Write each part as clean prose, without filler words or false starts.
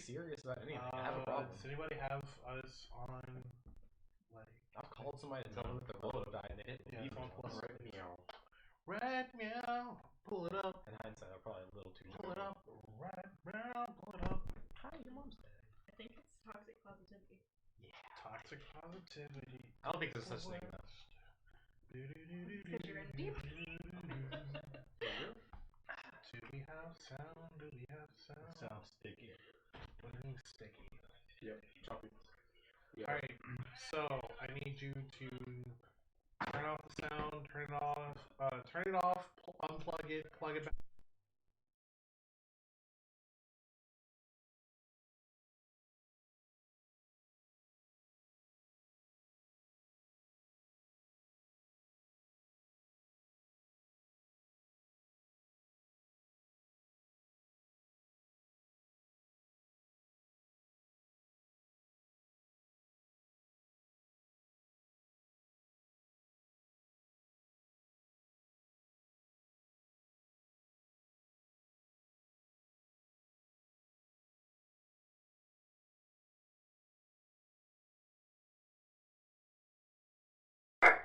serious about anything. I have a problem. Does anybody have us on, like... I've called somebody to tell them that their bullet died and they didn't. Yeah, phone plus Right meow. Red meow. Pull it up. In hindsight, I'm probably a little too Pull it up. Red meow. Pull it up. Hi, your mom's dead. I think it's toxic positivity. Yeah. Toxic positivity. I don't think there's such thing though. Because you're in deep. Do we have sound? Do we have sound? It sounds sticky. Sticky. Yep. Choppy. Yeah. Alright, so I need you to turn off the sound, turn it off, unplug it, plug it back.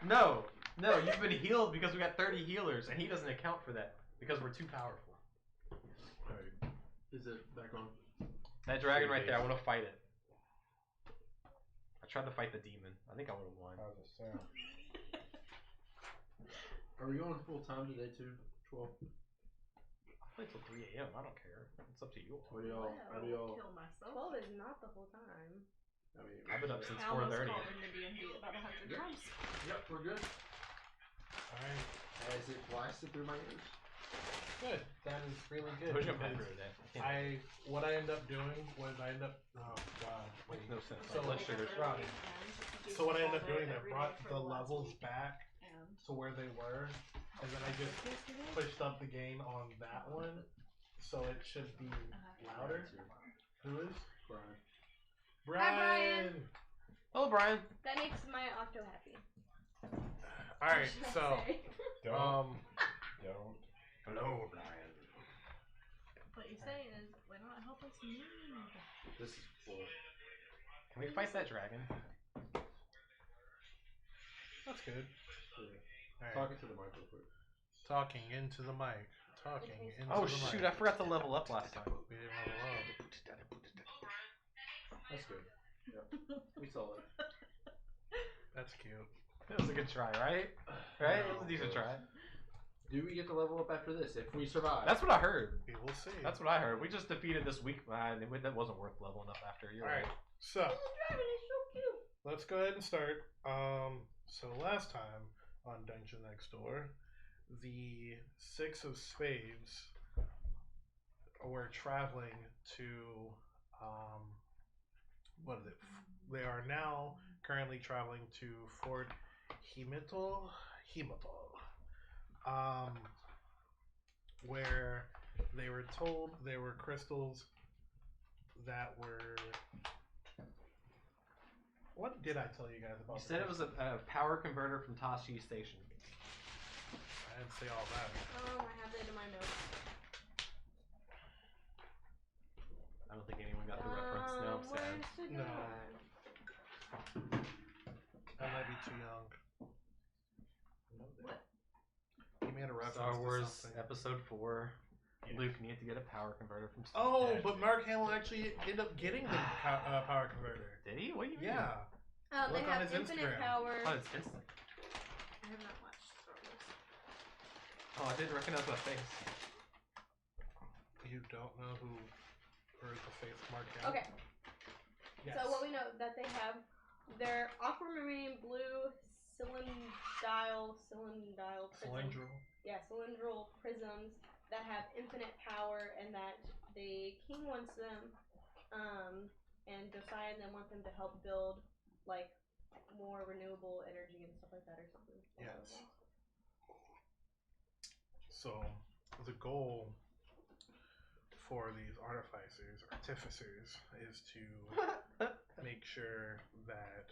No, you've been healed because we got 30 healers, and he doesn't account for that because we're too powerful. Alright. Is it back on? That dragon right there, I want to fight it. I tried to fight the demon. I think I would have won. How's it sound? Are we going full time today too? 12? I'll play till 3 a.m. I don't care. It's up to you. What do y'all? How do y'all? Kill myself. 12 is not the whole time. I mean, I've been up since I almost 4:30. called into D&D about 100 times. Yep, we're good. Alright. As it blasted through my ears. Good. That is really good. Push up because through that. what I end up doing was I end up oh god. Makes no sense. So Blood sugar's Robbie. So what I ended up doing, I brought the levels back to where they were, and then I just pushed up the gain on that one, so it should be louder. Who is? Brian. Brian! Hello, Brian. That makes my Octo happy. Alright, so Don't. Hello, Brian. What you say is, why not help us move? This is full. Can we fight that dragon? that's good. Yeah. Alright. Talking to the mic real quick. Talking into the mic. Talking into the Oh mic. shoot! I forgot to level up last time. We didn't level up. That's good. Yeah. We saw it. That's cute. That was a good try, right? Right? It was a decent try. Do we get to level up after this if we survive? That's what I heard. We will see. That's what I heard. We just defeated this week. That wasn't worth leveling up after. You're Alright, right. so The dragon is so cute. let's go ahead and start. So last time on Dungeon Next Door, the Six of Spades were traveling to what is it? They are now currently traveling to Fort Hitimol, where they were told there were crystals that were. What did I tell you guys about? You said it was a power converter from Tashi Station. I didn't say all that. I have that in my notes. I don't think anyone got the reference. No, I'm sad. Where's the No. guy? I might be too young. What? He made a reference Star Wars to something. Episode 4. Yeah. Luke needed to get a power converter from. Oh, Dad. but Mark Hamill actually ended up getting the power converter. Did he? What do you mean? Yeah. They Look on have his infinite Instagram. power. Oh, it's instant. I have not watched Star Wars. Oh, I didn't recognize my face. You don't know who or the face of Mark Hamill? Okay. Yes. So what we know that they have their aquamarine blue cylindrical prism. Cylindrical. Yeah, cylindrical prisms that have infinite power, and that the king wants them, and Josiah and them want them to help build like more renewable energy and stuff like that, or something. Yes. So the goal for these artificers is to make sure that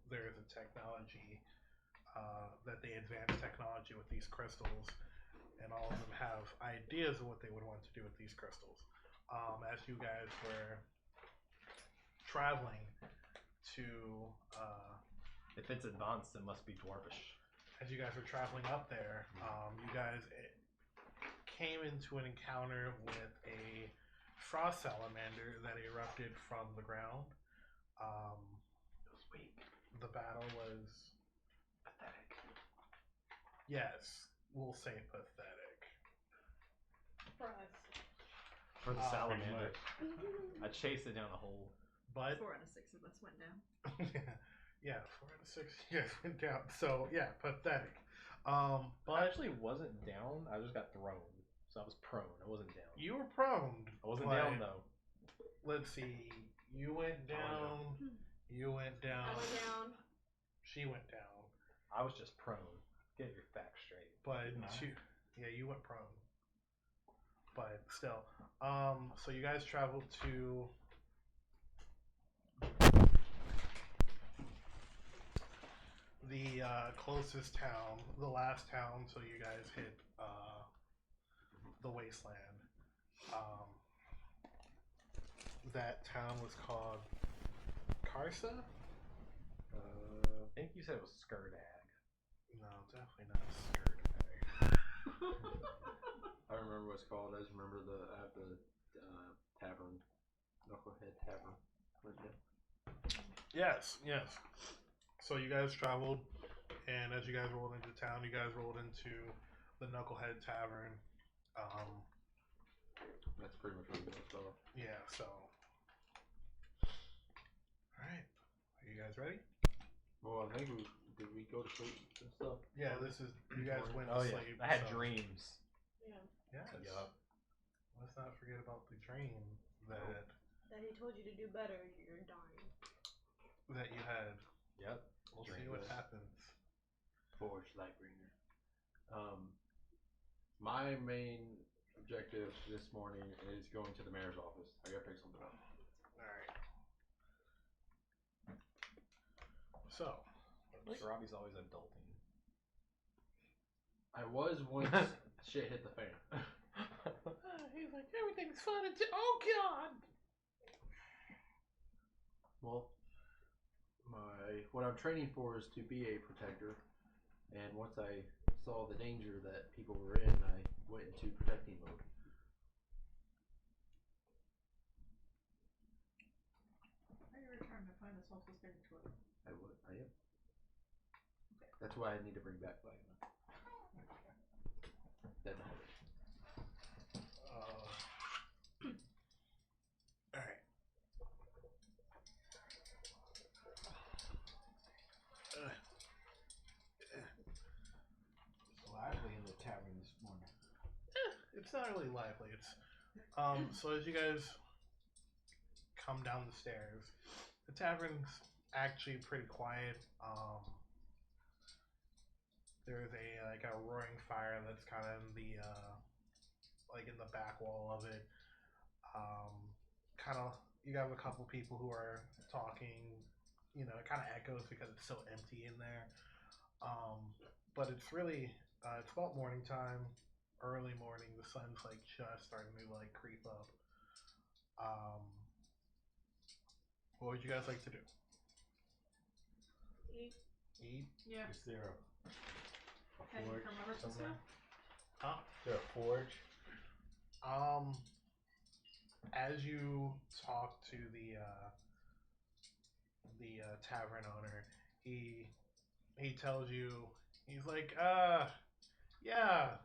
there is a technology, that they advance technology with these crystals, and all of them have ideas of what they would want to do with these crystals. As you guys were traveling to If it's advanced, it must be dwarvish. as you guys were traveling up there, you guys came into an encounter with a frost salamander that erupted from the ground. It was weak. The battle was Pathetic. yes, we'll say pathetic. For us. For the pretty salamander. I chased it down a hole. But 4 out of 6 of us went down. yeah, 4 out of 6 you guys went down. So yeah, pathetic. I But actually wasn't down. I just got thrown. So I was prone. I wasn't down. you were prone. I wasn't but down though. Let's see. You went down. You went down. I went down. She went down. I was just prone. Get your facts straight. But Didn't I? you went prone. But still, so you guys traveled to the closest town, the last town. So you guys hit the wasteland. That town was called Karsa. I think you said it was Skurdag. No, definitely not Skurdag. I remember what it's called. I just remember at the tavern, Knucklehead Tavern. Yes. So you guys traveled, and as you guys rolled into town, you guys rolled into the Knucklehead Tavern. That's pretty much what it was called. Yeah. So, all right, are you guys ready? Well, I think did we go to sleep and stuff? Yeah. This is you guys went Oh to yeah. sleep. I had so- dreams. Yeah. Yes. Yup. Let's not forget about the dream that That he told you to do better. You're dying. that you had. Yep. We'll Dream see what was- happens. Forge Lightbringer. My main objective this morning is going to the mayor's office. I gotta pick something up. All right. So, Robbie's always adulting. I was once shit hit the fan. he's like everything's fun until oh god. Well, what I'm training for is to be a protector, and once I saw the danger that people were in, I went into protecting mode. Are you trying to find a self-sustaining toilet? I am. That's why I need to bring back Vitamin. Dead knowledge. All right. It's lively in the tavern this morning. It's not really lively. It's so as you guys come down the stairs, the tavern's actually pretty quiet. There's a roaring fire that's kind of in the in the back wall of it. You have a couple people who are talking. You know, it kind of echoes because it's so empty in there. But it's really it's about morning time. Early morning, the sun's just starting to creep up. What would you guys like to do? Eat. Eat? Yeah. Is there a Heading forge for Robert's somewhere? Huh? Is there a forge? As you talk to the tavern owner, he tells you, he's like, yeah,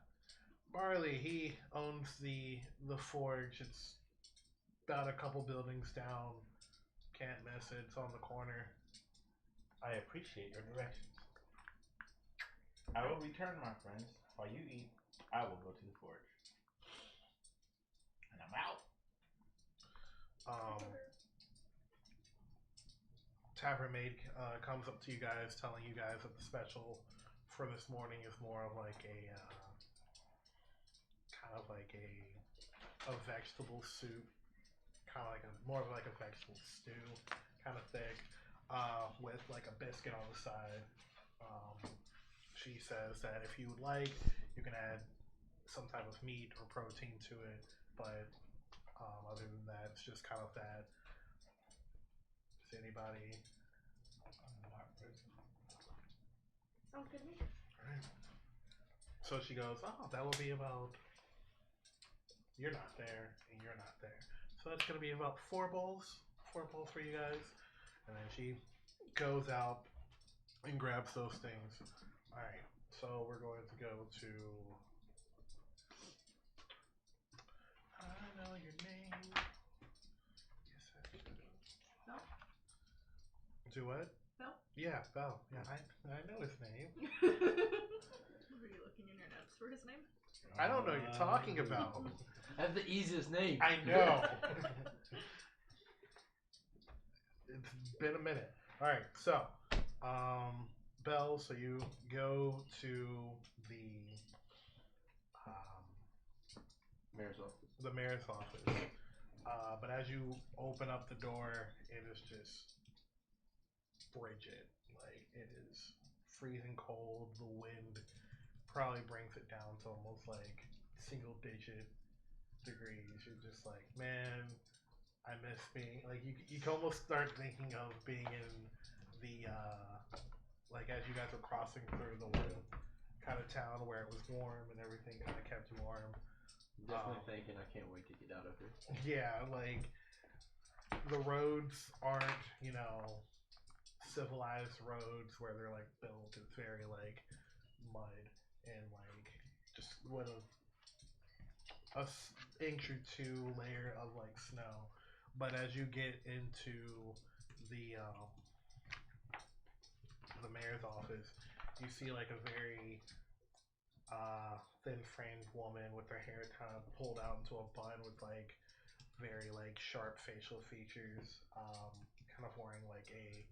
Barley, he owns the forge. It's about a couple buildings down. Can't miss it. It's on the corner. I appreciate your directions. I will return, my friends. While you eat, I will go to the forge. And I'm out. Tavern maid comes up to you guys, telling you guys that the special for this morning is more of a vegetable soup, more of a vegetable stew, kind of thick, with a biscuit on the side. She says that if you would like, you can add some type of meat or protein to it, but other than that, it's just kind of that See anybody? Sounds good to me. Alright. So she goes, oh, that will be about. You're not there, and you're not there. So that's going to be about 4 bowls. 4 bowls for you guys. And then she goes out and grabs those things. Alright, so we're going to go to. I know your name. Yes, I do. Bhel? Do what? Bhel? Yeah, Bhel. Yeah, I know his name. Were you looking in your notes for his name? I don't know what you're talking about. That's the easiest name. I know. It's been a minute. Alright, so, Bhel, so you go to the mayor's office. But as you open up the door, it is just frigid. Like, it is freezing cold. The wind probably brings it down to almost like single digit degrees. You're just like, man, I miss being like you can almost start thinking of being in the like as you guys were crossing through the kind of town where it was warm and everything kind of kept you warm. Definitely thinking I can't wait to get out of here. Yeah, like the roads aren't, civilized roads where they're like built. It's very like mud and like just what a inch or 2 layer of like snow. But as you get into the mayor's office, you see like a very thin-framed woman with her hair kind of pulled out into a bun with like very like sharp facial features, kind of wearing like a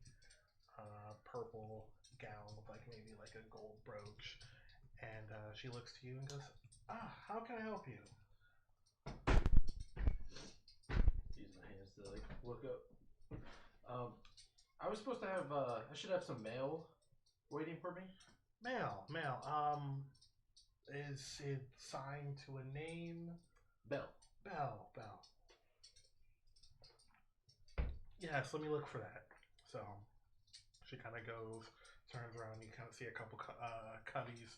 purple gown with like maybe like a gold brooch, and she looks to you and goes, how can I help you? Use my hands to like look up. I was supposed to have I should have some mail waiting for me. Mail. Is it signed to a name? Bhel. Yes, let me look for that. So she kind of goes, turns around, you kind of see a couple cubbies,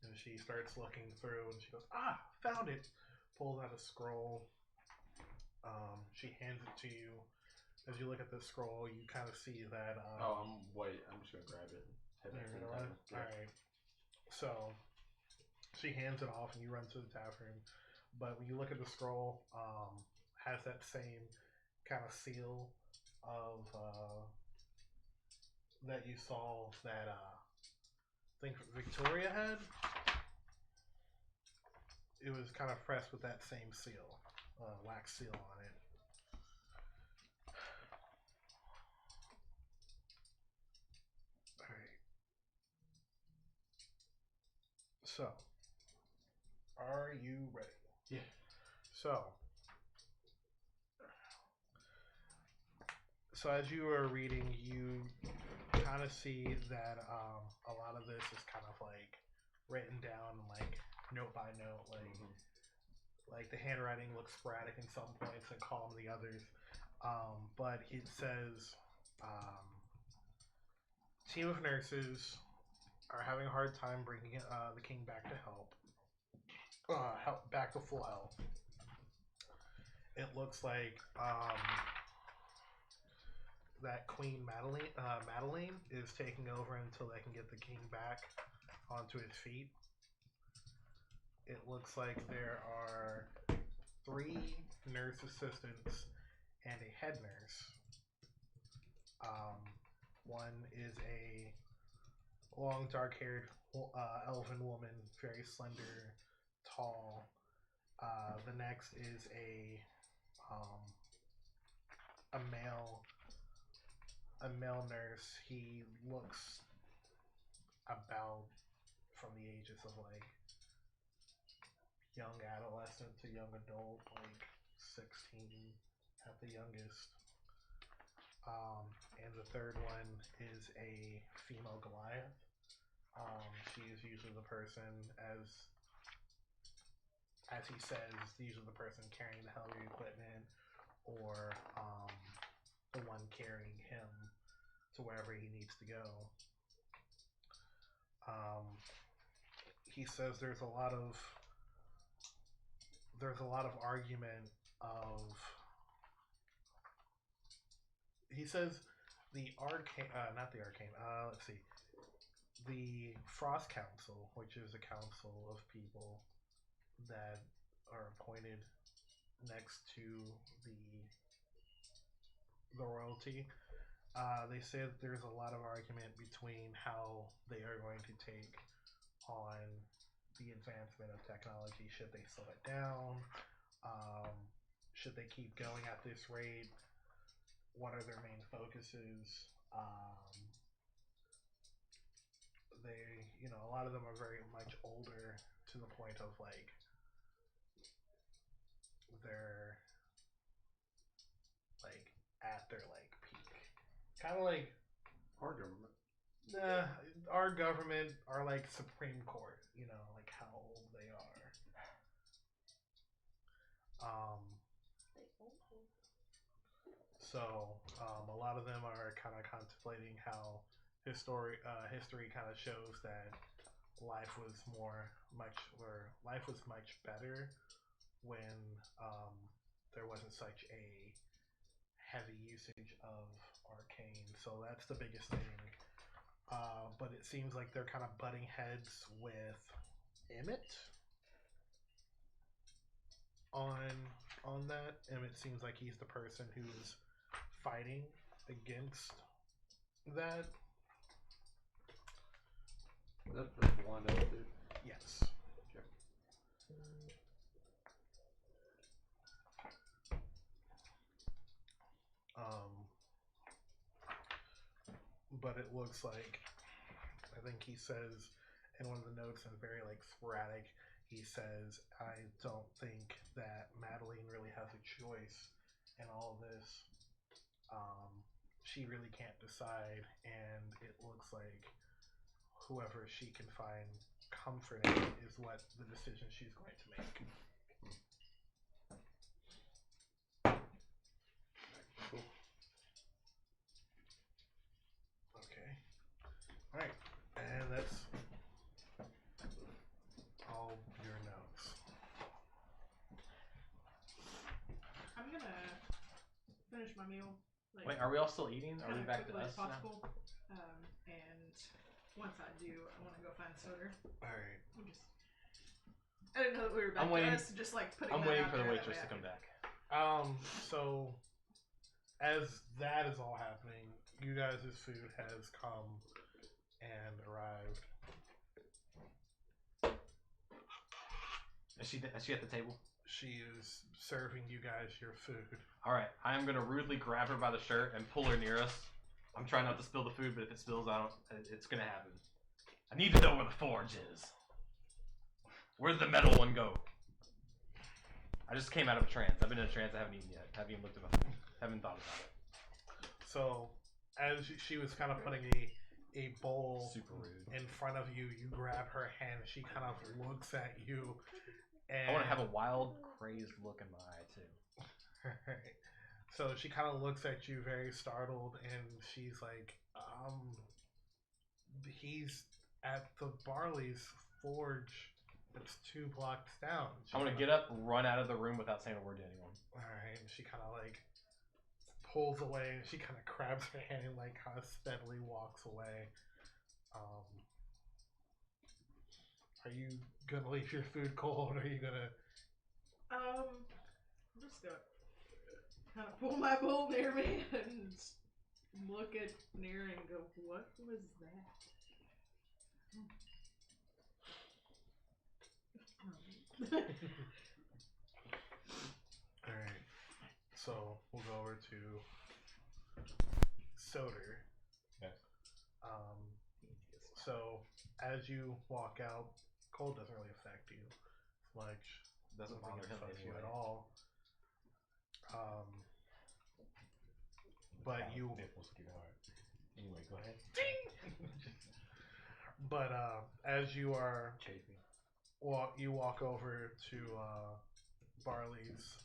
and she starts looking through, and she goes, found it. Pulls out a scroll. She hands it to you. As you look at the scroll, you kind of see that. I'm just gonna grab it. Alright. So she hands it off, and you run to the tavern. But when you look at the scroll, has that same kind of seal of that you saw that I think Victoria had. It was kind of pressed with that same seal, wax seal on it. Alright. So, are you ready? Yeah. So as you are reading, you kind of see that a lot of this is kind of like written down like note by note, like the handwriting looks sporadic in some points and calm the others. But it says, team of nurses are having a hard time bringing the king back to back to full health. It looks like that Queen Madeline is taking over until they can get the king back onto his feet. It looks like there are 3 nurse assistants and a head nurse. One is a long, dark-haired elven woman, very slender, tall. The next is a male nurse. He looks about from the ages of like young adolescent to young adult, like 16 at the youngest. And the third one is a female Goliath. She is usually the person, as he says, usually the person carrying the heavy equipment, or the one carrying him to wherever he needs to go. He says there's a lot of argument of. He says the arcane, not the arcane. Let's see, the Frost Council, which is a council of people that are appointed next to the royalty. They say that there's a lot of argument between how they are going to take on the advancement of technology. Should they slow it down? Should they keep going at this rate? What are their main focuses? They, a lot of them are very much older to the point of like they're like at their like peak, kind of like Our government. Our government, our like Supreme Court, like how old they are. So a lot of them are kind of contemplating how history kind of shows that life was much better when there wasn't such a heavy usage of arcane. So that's the biggest thing. But it seems like they're kind of butting heads with Emmett on that. Emmett seems like he's the person who's fighting against that. That's the blonde elf dude. Yes. Okay. But it looks like, I think he says in one of the notes, and very like sporadic, he says, I don't think that Madeline really has a choice in all of this. She really can't decide, and it looks like whoever she can find comfort in is what the decision she's going to make. Cool. Okay. Alright. And that's all your notes. I'm gonna finish my meal. Wait, are we all still eating? Are we back to us now? Possible. And once I do, I want to go find Soter. Alright. I didn't know that we were back to us. Just like putting. I'm that waiting out for the there, waitress that to way come back. So as that is all happening, you guys' food has come and arrived. Is she at the table? She is serving you guys your food. Alright, I'm gonna rudely grab her by the shirt and pull her near us. I'm trying not to spill the food, but if it spills, it's gonna happen. I need to know where the forge is. Where'd the metal one go? I just came out of a trance. I've been in a trance. I haven't eaten yet. Haven't even looked at my food. Haven't thought about it. So, as she was kind of putting a bowl Super rude. in front of you, you grab her hand. She kind of looks at you, and I want to have a wild, crazed look in my eye too. Right. So she kind of looks at you very startled, and she's like, he's at the Barley's forge that's 2 blocks down. I'm gonna get up, run out of the room without saying a word to anyone. Alright, and she kind of like pulls away, and she kind of grabs her hand and like kind of steadily walks away. Are you gonna leave your food cold, or are you gonna... I'm just gonna kind of pull my bowl near me and look at Nira and go, what was that? Alright, so we'll go over to Soter. Yes. So as you walk out, cold doesn't really affect you much. Doesn't bother him affect you anyway. at all. But you. Nipples get hard. Anyway, go ahead. But as you are Chafing. you walk over to Barley's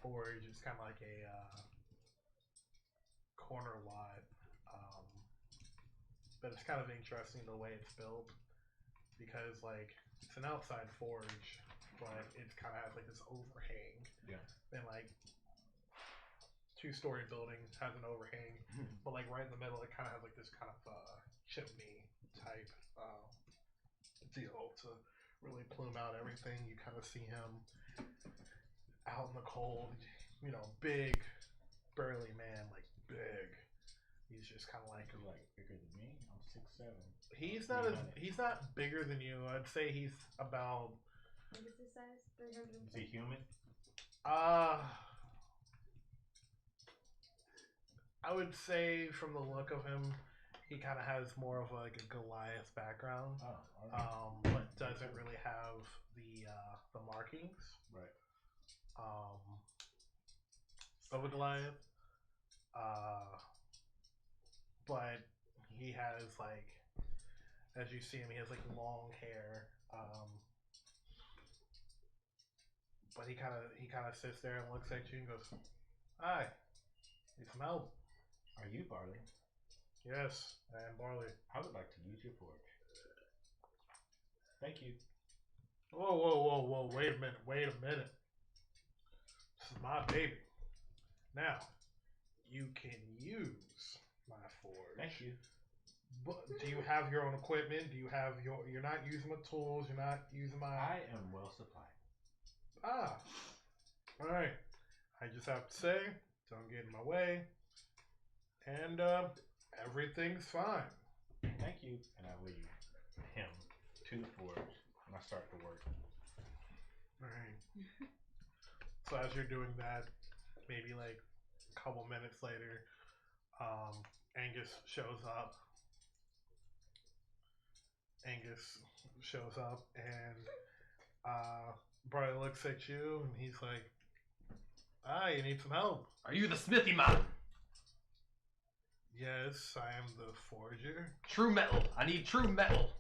forge. It's kind of like corner lot. But it's kind of interesting the way it's built because like it's an outside forge, but it kind of has like this overhang. Yeah. And like 2-story building has an overhang, but like right in the middle, it kind of has like this kind of chimney type deal to really plume out everything. You kind of see him out in the cold, you know, big, burly man, like big. He's just kind of like bigger than me. I'm 6'7". He's not bigger than you. I'd say he's about. What is his size? 300. Is he human? I would say from the look of him, he kind of has more of like a Goliath background. Oh, all right. But doesn't really have the markings. Right. Of a Goliath. But he has like, as you see him, he has like long hair. But he kind of sits there and looks at you and goes, "Hi, need some help?" Are you Barley? Yes, I am Barley. I would like to use your forge. Thank you. Whoa! Wait a minute. This is my baby. Now, you can use my forge. Thank you. But do you have your own equipment? Do you have you're not using my tools, you're not using my... I am well supplied. Alright. I just have to say, don't get in my way. And, everything's fine. Thank you. And I lead him to the forge, and I start to work. Alright. So as you're doing that, maybe like a couple minutes later, Angus shows up. And Brian looks at you and he's like, you need some help. Are you the smithy man? Yes, I am the forger. True metal. I need true metal.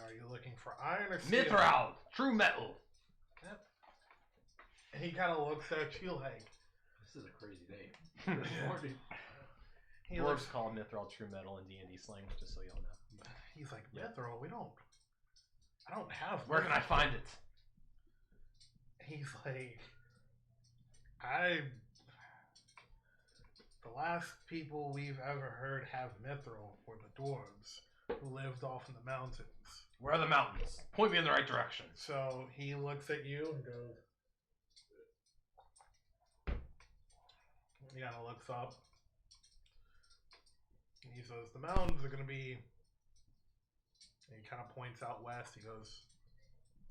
Are you looking for iron or steel? Mithril. True metal. Yep. And he kind of looks at you like, this is a crazy name. he Dwarves looks, call Mithril true metal in D&D slang, just so y'all know. he's like, Mithril, I don't have. Where can I find it? He's like, the last people we've ever heard have Mithril were the dwarves who lived off in the mountains. Where are the mountains? Point me in the right direction. So he looks at you and goes, he kind of looks up. And he says, the mountains are going to be, and he kind of points out west. He goes,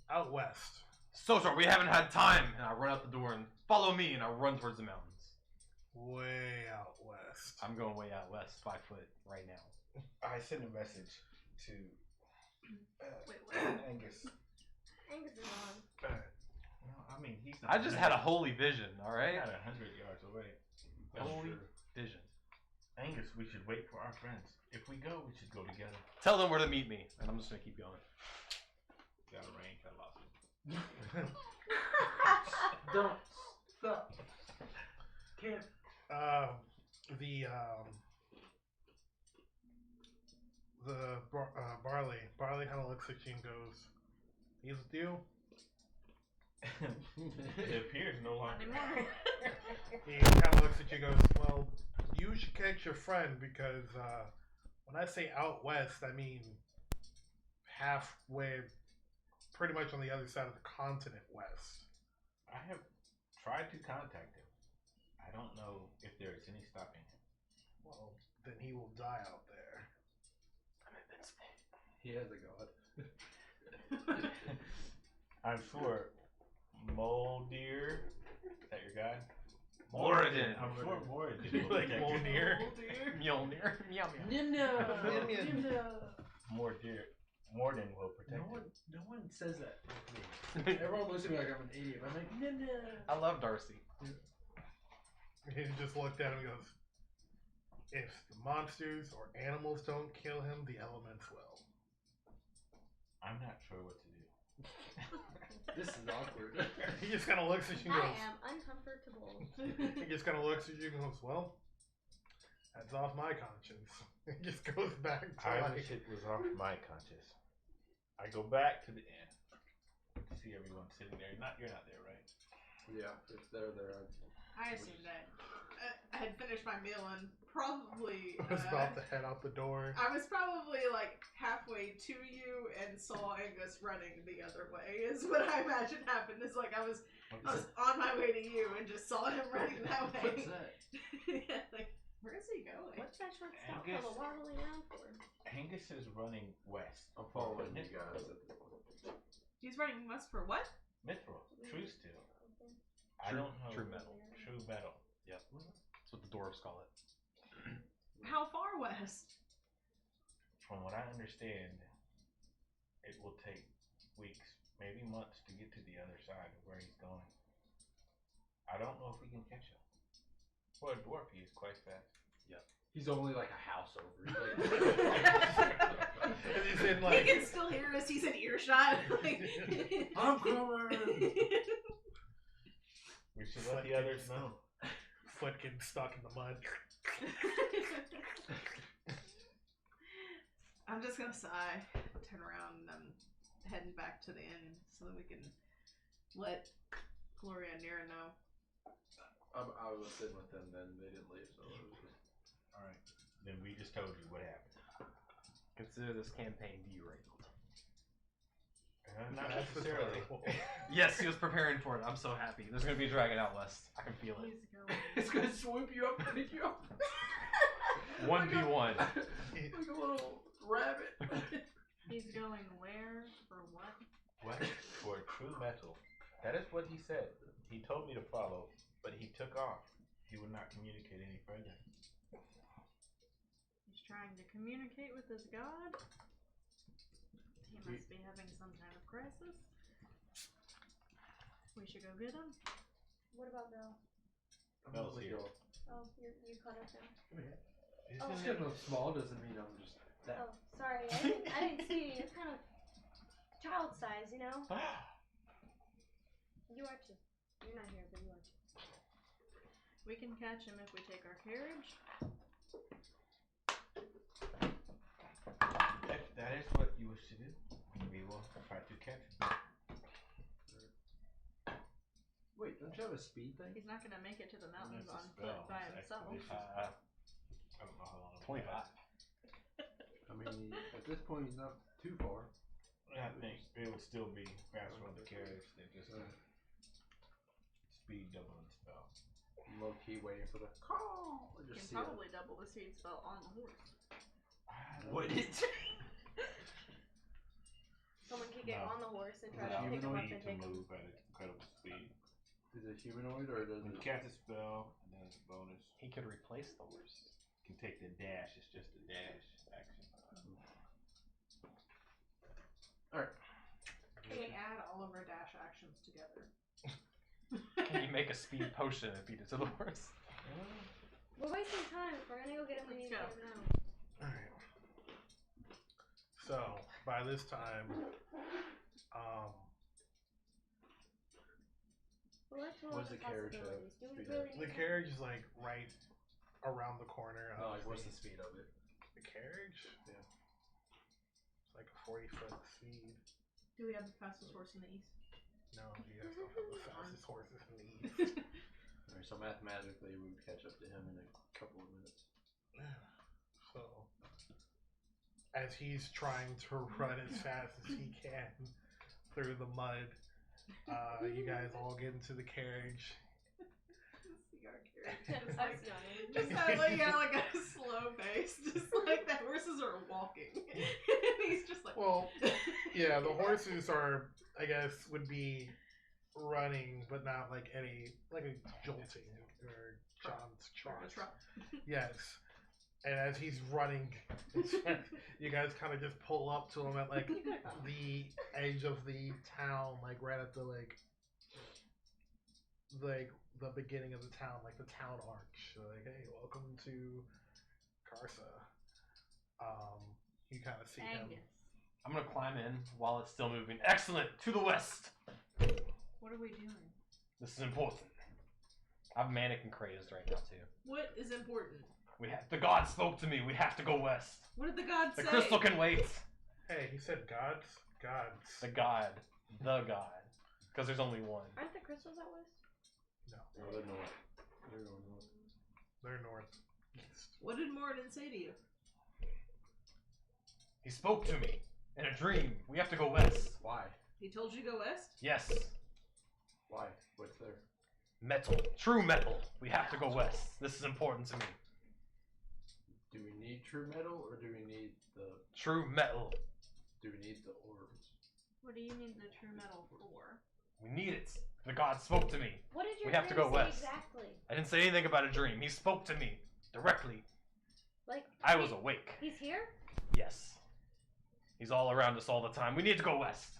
out west. Soter, we haven't had time. And I run out the door and follow me, and I run towards the mountains. Way out west. I'm going way out west, 5 foot right now. I send a message to Angus. Angus is on. No, I mean, he's not. I just had a holy vision, alright? Not 100 yards away. That's Holy true. vision. Angus, we should wait for our friends. If we go, we should go together. Tell them where to meet me, and I'm just going to keep going. Got a range, I lost it. Don't stop. Can't. Barley kind of looks at you and goes, he's with you? It appears no longer. He kind of looks at you and goes, well, you should catch your friend because when I say out west, I mean halfway, pretty much on the other side of the continent west. I have tried to contact him. I don't know if there is any stopping him. Well, then he will die out there. I'm invincible. He has a god. I'm sure Moldir, is that your guy? Moradin. I'm sure Moradin. You like Molnir? Mjolnir. Meow meow. Morden will protect him. No one says that with me. Everyone looks at me like I'm an idiot. I'm like, no. I love Darcy. He just looked at him and goes, if the monsters or animals don't kill him, the elements will. I'm not sure what to do. This is awkward. He just kind of looks at you and I goes, am uncomfortable. He just kind of looks at you and goes, "Well, that's off my conscience." He just goes back to I like, wish it was off my conscience. I go back to the inn to see everyone sitting there. You're not there, right? Yeah, if they're there. I assume that I had finished my meal and probably I was about to head out the door. I was probably like halfway to you and saw Angus running the other way. Is what I imagine happened. Is like I was on my way to you and just saw him running that way. What's that? Yeah, like where is he going? What's that short stout Angus. fellow waddling around for? Angus is running west. I'm following you guys at this point. He's running west for what? Mithril. True steel. I True- don't know. true metal. True metal. Yep. That's what the dwarves call it. How far west? From what I understand, it will take weeks, maybe months to get to the other side of where he's going. I don't know if we can catch him. For a dwarf, he is quite fast. He's only like a house over. He's like, He's in He like, can still hear us. He's in earshot. Like, I'm coming. We should let the others know. foot getting stuck in the mud. I'm just gonna sigh, turn around, and I'm heading back to the inn so that we can let Cuilorea and Nira know. I was sitting with them then. They didn't leave, so it was just... Alright. Then we just told you what happened. Consider this campaign derailed. Not That's necessarily. terrible. Yes, he was preparing for it. I'm so happy. There's gonna be a dragon out west. I can feel it. He's going. It's gonna swoop you up and pick you up. 1v1. Like a little rabbit. He's going where for what? What? For true metal. That is what he said. He told me to follow, but he took off. He would not communicate any further. He's trying to communicate with his god. He must be having some kind of crisis. We should go get him. What about Bhel? Bhell's here. Oh, you caught up now. Isn't Oh. Just it? getting small doesn't mean I'm just that. Oh, sorry. I didn't see you. You're kind of child size, you know? You are too. You're not here, but you are too. We can catch him if we take our carriage. If that is what you wish to do, we will try to catch him. Wait, don't you have a speed thing? He's not gonna make it to the mountains That's a on spell. foot by It's himself. expedition. I don't know how long. 25. I mean, at this point, he's not too far. I think it would still be faster on the carriage than just a speed doubling spell. Low key waiting for the call. I You just can see probably double the speed spell on the horse. Would it? Someone could get No. on the horse and try Without to pick him up need and to take him. move at an incredible speed. Is it humanoid or does When you it? cast a spell, and then it's a bonus, He could replace the horse. you can take the dash. It's just a dash action. Can we add all of our dash actions together? Can you make a speed potion and feed it to the horse? We're wasting time. If we're gonna go get him, we Let's need to go. get him now. Alright. So, by this time, Well, let's roll What's the the carriage possibilities. Do we speed really of? need the him? carriage is like right around the corner. No, Of like what's the speed of it? the carriage? Yeah. It's like a 40-foot speed. Do we have the fastest horse in the east? No, you guys don't have the fastest horses in the east. Alright, so mathematically, we would catch up to him in a couple of minutes. So, as he's trying to run as fast as he can through the mud, you guys all get into the carriage. See our carriage. That's Just like, young. just have like, yeah, like a slow pace, just like the horses are walking. And he's just like, Well, yeah, the horses are, I guess, would be running, but not like any, like a jolting or John's Or a trot. trot. Yes. And as he's running, you guys kind of just pull up to him at like the edge of the town, like right at the like the beginning of the town, like the town arch. Like, hey, welcome to Carsa. You kind of see him. Angus, I'm gonna climb in while it's still moving. Excellent! To the west! what are we doing? This is important. I'm manic and crazed right now too. What is important? The god spoke to me. We have to go west. What did the god The say? crystal can wait. Hey, he said gods. Gods. The god. Because there's only one. Aren't the crystals out west? No, No, they're north. They're going north. they're north. What did Moradin say to you? He spoke to me in a dream. We have to go west. Why? He told you to go west? Yes. Why? What's there? Metal. True metal. We have to go west. This is important to me. Do we need true metal or do we need the? True metal. Do we need the orbs? What do you need the true metal for? We need it. The god spoke to me. What did your We have to dream go say west. exactly? I didn't say anything about a dream. He spoke to me directly. Like I was awake. He's here? Yes. He's all around us all the time. We need to go west.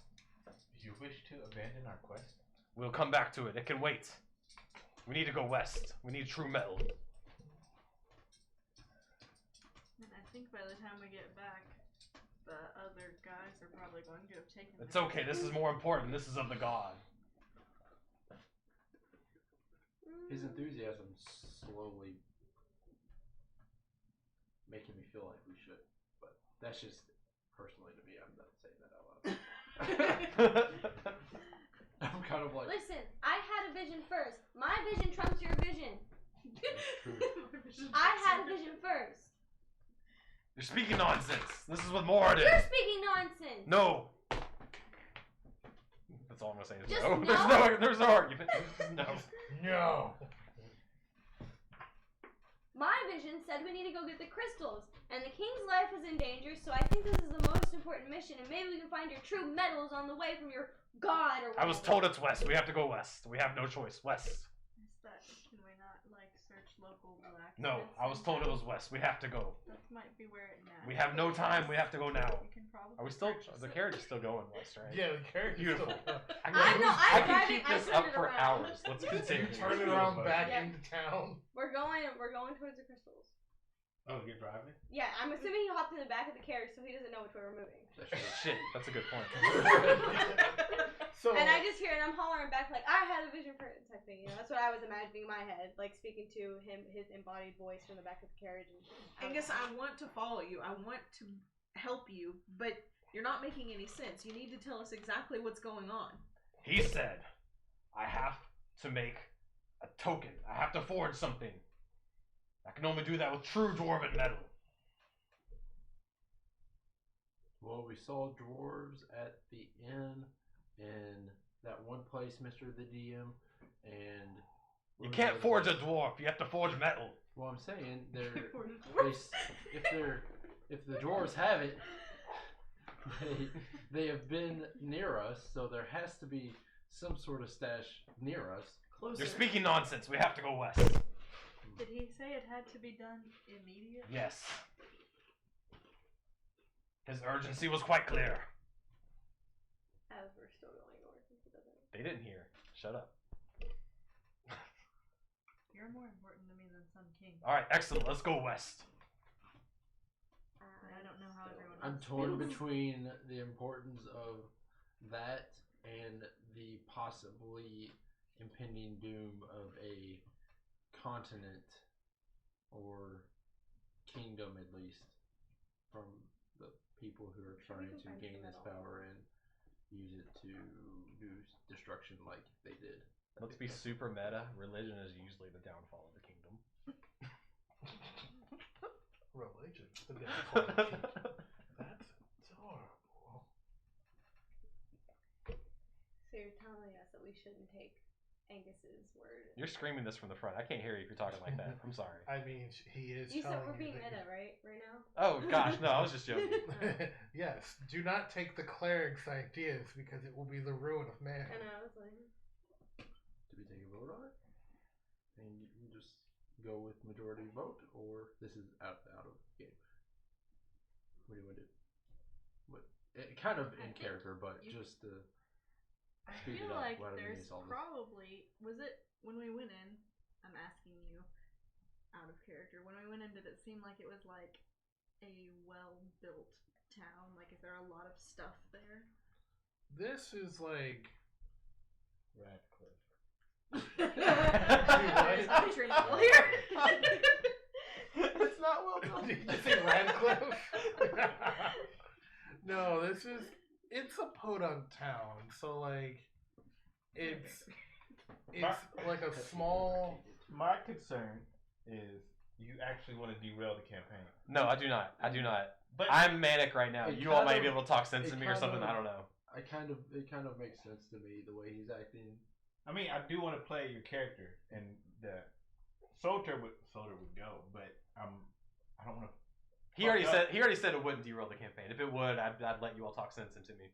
You wish to abandon our quest? We'll come back to it. It can wait. We need to go west. We need true metal. And I think by the time we get back, the other guys are probably going to have taken. It's okay. This is more important. This is of the god. His enthusiasm slowly making me feel like we should, but that's just personally to me. I'm not saying that out loud. I'm kind of like. Listen, I had a vision first. My vision trumps your vision. True. I had a vision first. You're speaking nonsense. This is what Moradin. You're speaking nonsense. No. That's all I'm gonna say. Is Just no. no? There's no argument. No. No. My vision said we need to go get the crystals, and the king's life is in danger, so I think this is the most important mission, and maybe we can find your true metals on the way from your god or whatever. I was told it's west. We have to go west. We have no choice. West. Is that, can we not like search local blacksmiths? No, I was told it was west. We have to go. That might be where it now. We have no time. We have to go now. We can probably Are we still? purchase The it. carriage is still going west, right? Yeah, the character. Beautiful. I know, I'm I can driving- keep I this turned up it for around. hours. Let's continue. Turn it around back Yeah. into town. We're going towards the crystals. Oh, you're driving? Yeah, I'm assuming he hopped in the back of the carriage, so he doesn't know which way we're moving. Shit, that's a good point. So And I just hear it, and I'm hollering back like, I had a vision for it type thing. You know, that's what I was imagining in my head, like speaking to him, his embodied voice from the back of the carriage. And Angus, I want to follow you. I want to help you, but you're not making any sense. You need to tell us exactly what's going on. He said, I have to make a token. I have to forge something. I can only do that with true dwarven metal. Well, we saw dwarves at the inn in that one place, Mr. the DM, and You can't forge a dwarf. You have to forge metal. Well, I'm saying if the dwarves have it, they have been near us, so there has to be some sort of stash near us. Closer. You're speaking nonsense. We have to go west. Did he say it had to be done immediately? Yes. His urgency was quite clear. as we're still going north, since it doesn't. They didn't hear. Shut up. You're more important to me than Sun King. Alright, excellent. Let's go west. But I don't know how everyone I'm else torn feels. between the importance of that and the possibly impending doom of a continent or kingdom, at least, from the people who are trying to gain this power and use it to do destruction like they did. Let's be super meta. Religion is usually the downfall of the kingdom. religion. The downfall of the kingdom. That's horrible. So you're telling us that we shouldn't take Angus's word. You're screaming this from the front. I can't hear you if you're talking like that. I'm sorry. I mean, he is You said telling we're being that meta, right? Right now? Oh gosh, no, I was just joking. Yes, do not take the cleric's ideas because it will be the ruin of man. And I was like, Do we take a vote on it? And you can just go with majority vote, or this is out of game? What do you want to do? What? Kind of in I think character, but you- just to I speed feel it up. like Why don't we there's use all this? probably, was it when we went in, I'm asking you out of character, when we went in did it seem like it was like a well-built town? Like is there a lot of stuff there? This is like Radcliffe. It's not trainable here. It's not well done. Did you say Radcliffe? No, it's a podunk town, so like it's like a small. My concern is you actually want to derail the campaign. No, I do not. I do not. But I'm manic right now. It You all kind might of- be able to talk sense it to me or kind something. of- I don't know. It kind of makes sense to me the way he's acting. I mean, I do want to play your character, and the Soter would go, but I don't want to. He already said it wouldn't derail the campaign. If it would, I'd let you all talk sense into me.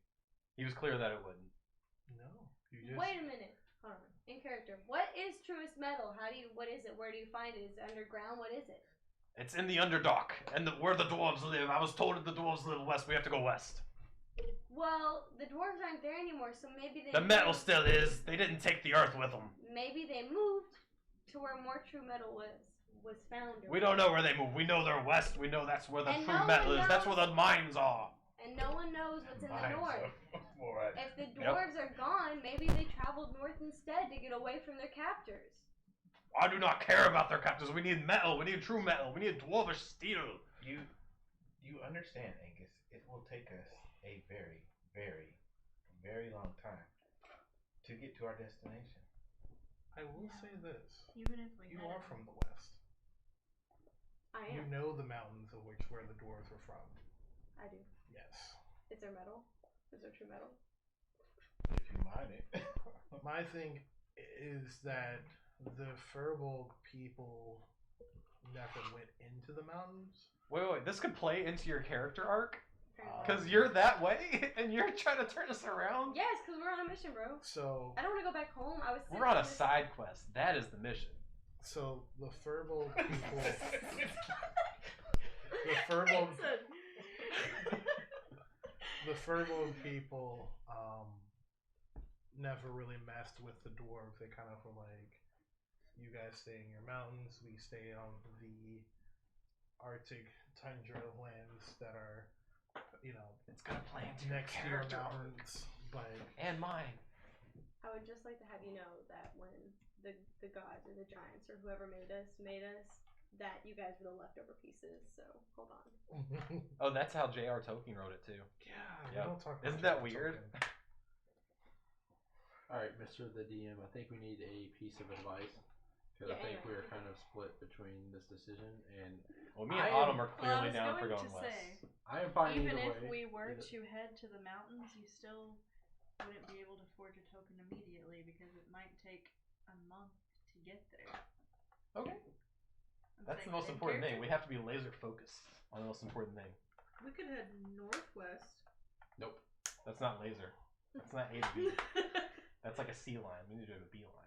He was clear that it wouldn't. No, you just. Wait a minute. Hold on. In character, what is truest metal? What is it? Where do you find it? Is it underground? What is it? It's in the Underdark, and where the dwarves live. I was told that the dwarves live west. We have to go west. Well, the dwarves aren't there anymore, so maybe they The metal still is. They didn't take the earth with them. Maybe they moved to where more true metal was found. We don't know where they moved. We know they're west. We know that's where the And true no metal one is. That's knows- where the mines are. And no one knows what's in the Mines north. Alright. If the dwarves are gone, maybe they traveled north instead to get away from their captors. I do not care about their captors. We need metal. We need true metal. We need dwarvish steel. You understand, Angus? It will take us a very, very, very long time to get to our destination. I will say this: Even if we you had are it. from the west. I You am. know the mountains of where the dwarves are from. I do. Yes. Is there metal? Is there true metal? If you mine it. My thing is that the Furbolg people never went into the mountains. Wait. This could play into your character arc? Apparently. Because you're that way, and you're trying to turn us around? Yes, because we're on a mission, bro. So, I don't want to go back home. I was. We're on a side quest. That is the mission. so the Furbolg people, the Furbolg, the Furbolg people, never really messed with the dwarves. They kind of were like, you guys stay in your mountains, we stay on the Arctic tundra lands that are, It's gonna play into your next to your character arc. mountains. But And mine. I would just like to have you know that when the gods or the giants or whoever made us, that you guys were the leftover pieces. So hold on. Oh, that's how J.R. Tolkien wrote it, too. yeah, we Yep. don't talk about Isn't that Tolkien. weird? Alright, Mr. the DM, I think we need a piece of advice. Because I Yeah, think yeah. we're kind of split between this decision, and Well, me and I am- Autumn are Well, I clearly was down for going going to west. say, I am fine even either if way. we were Either- to head to the mountains, you still wouldn't be able to forge a token immediately because it might take a month to get there. Okay. I'm That's saying the most in important thing. character, We have to be laser focused on the most important thing. We could head northwest. Nope. That's not laser. That's not A to B. That's like a C line. We need to do a B line.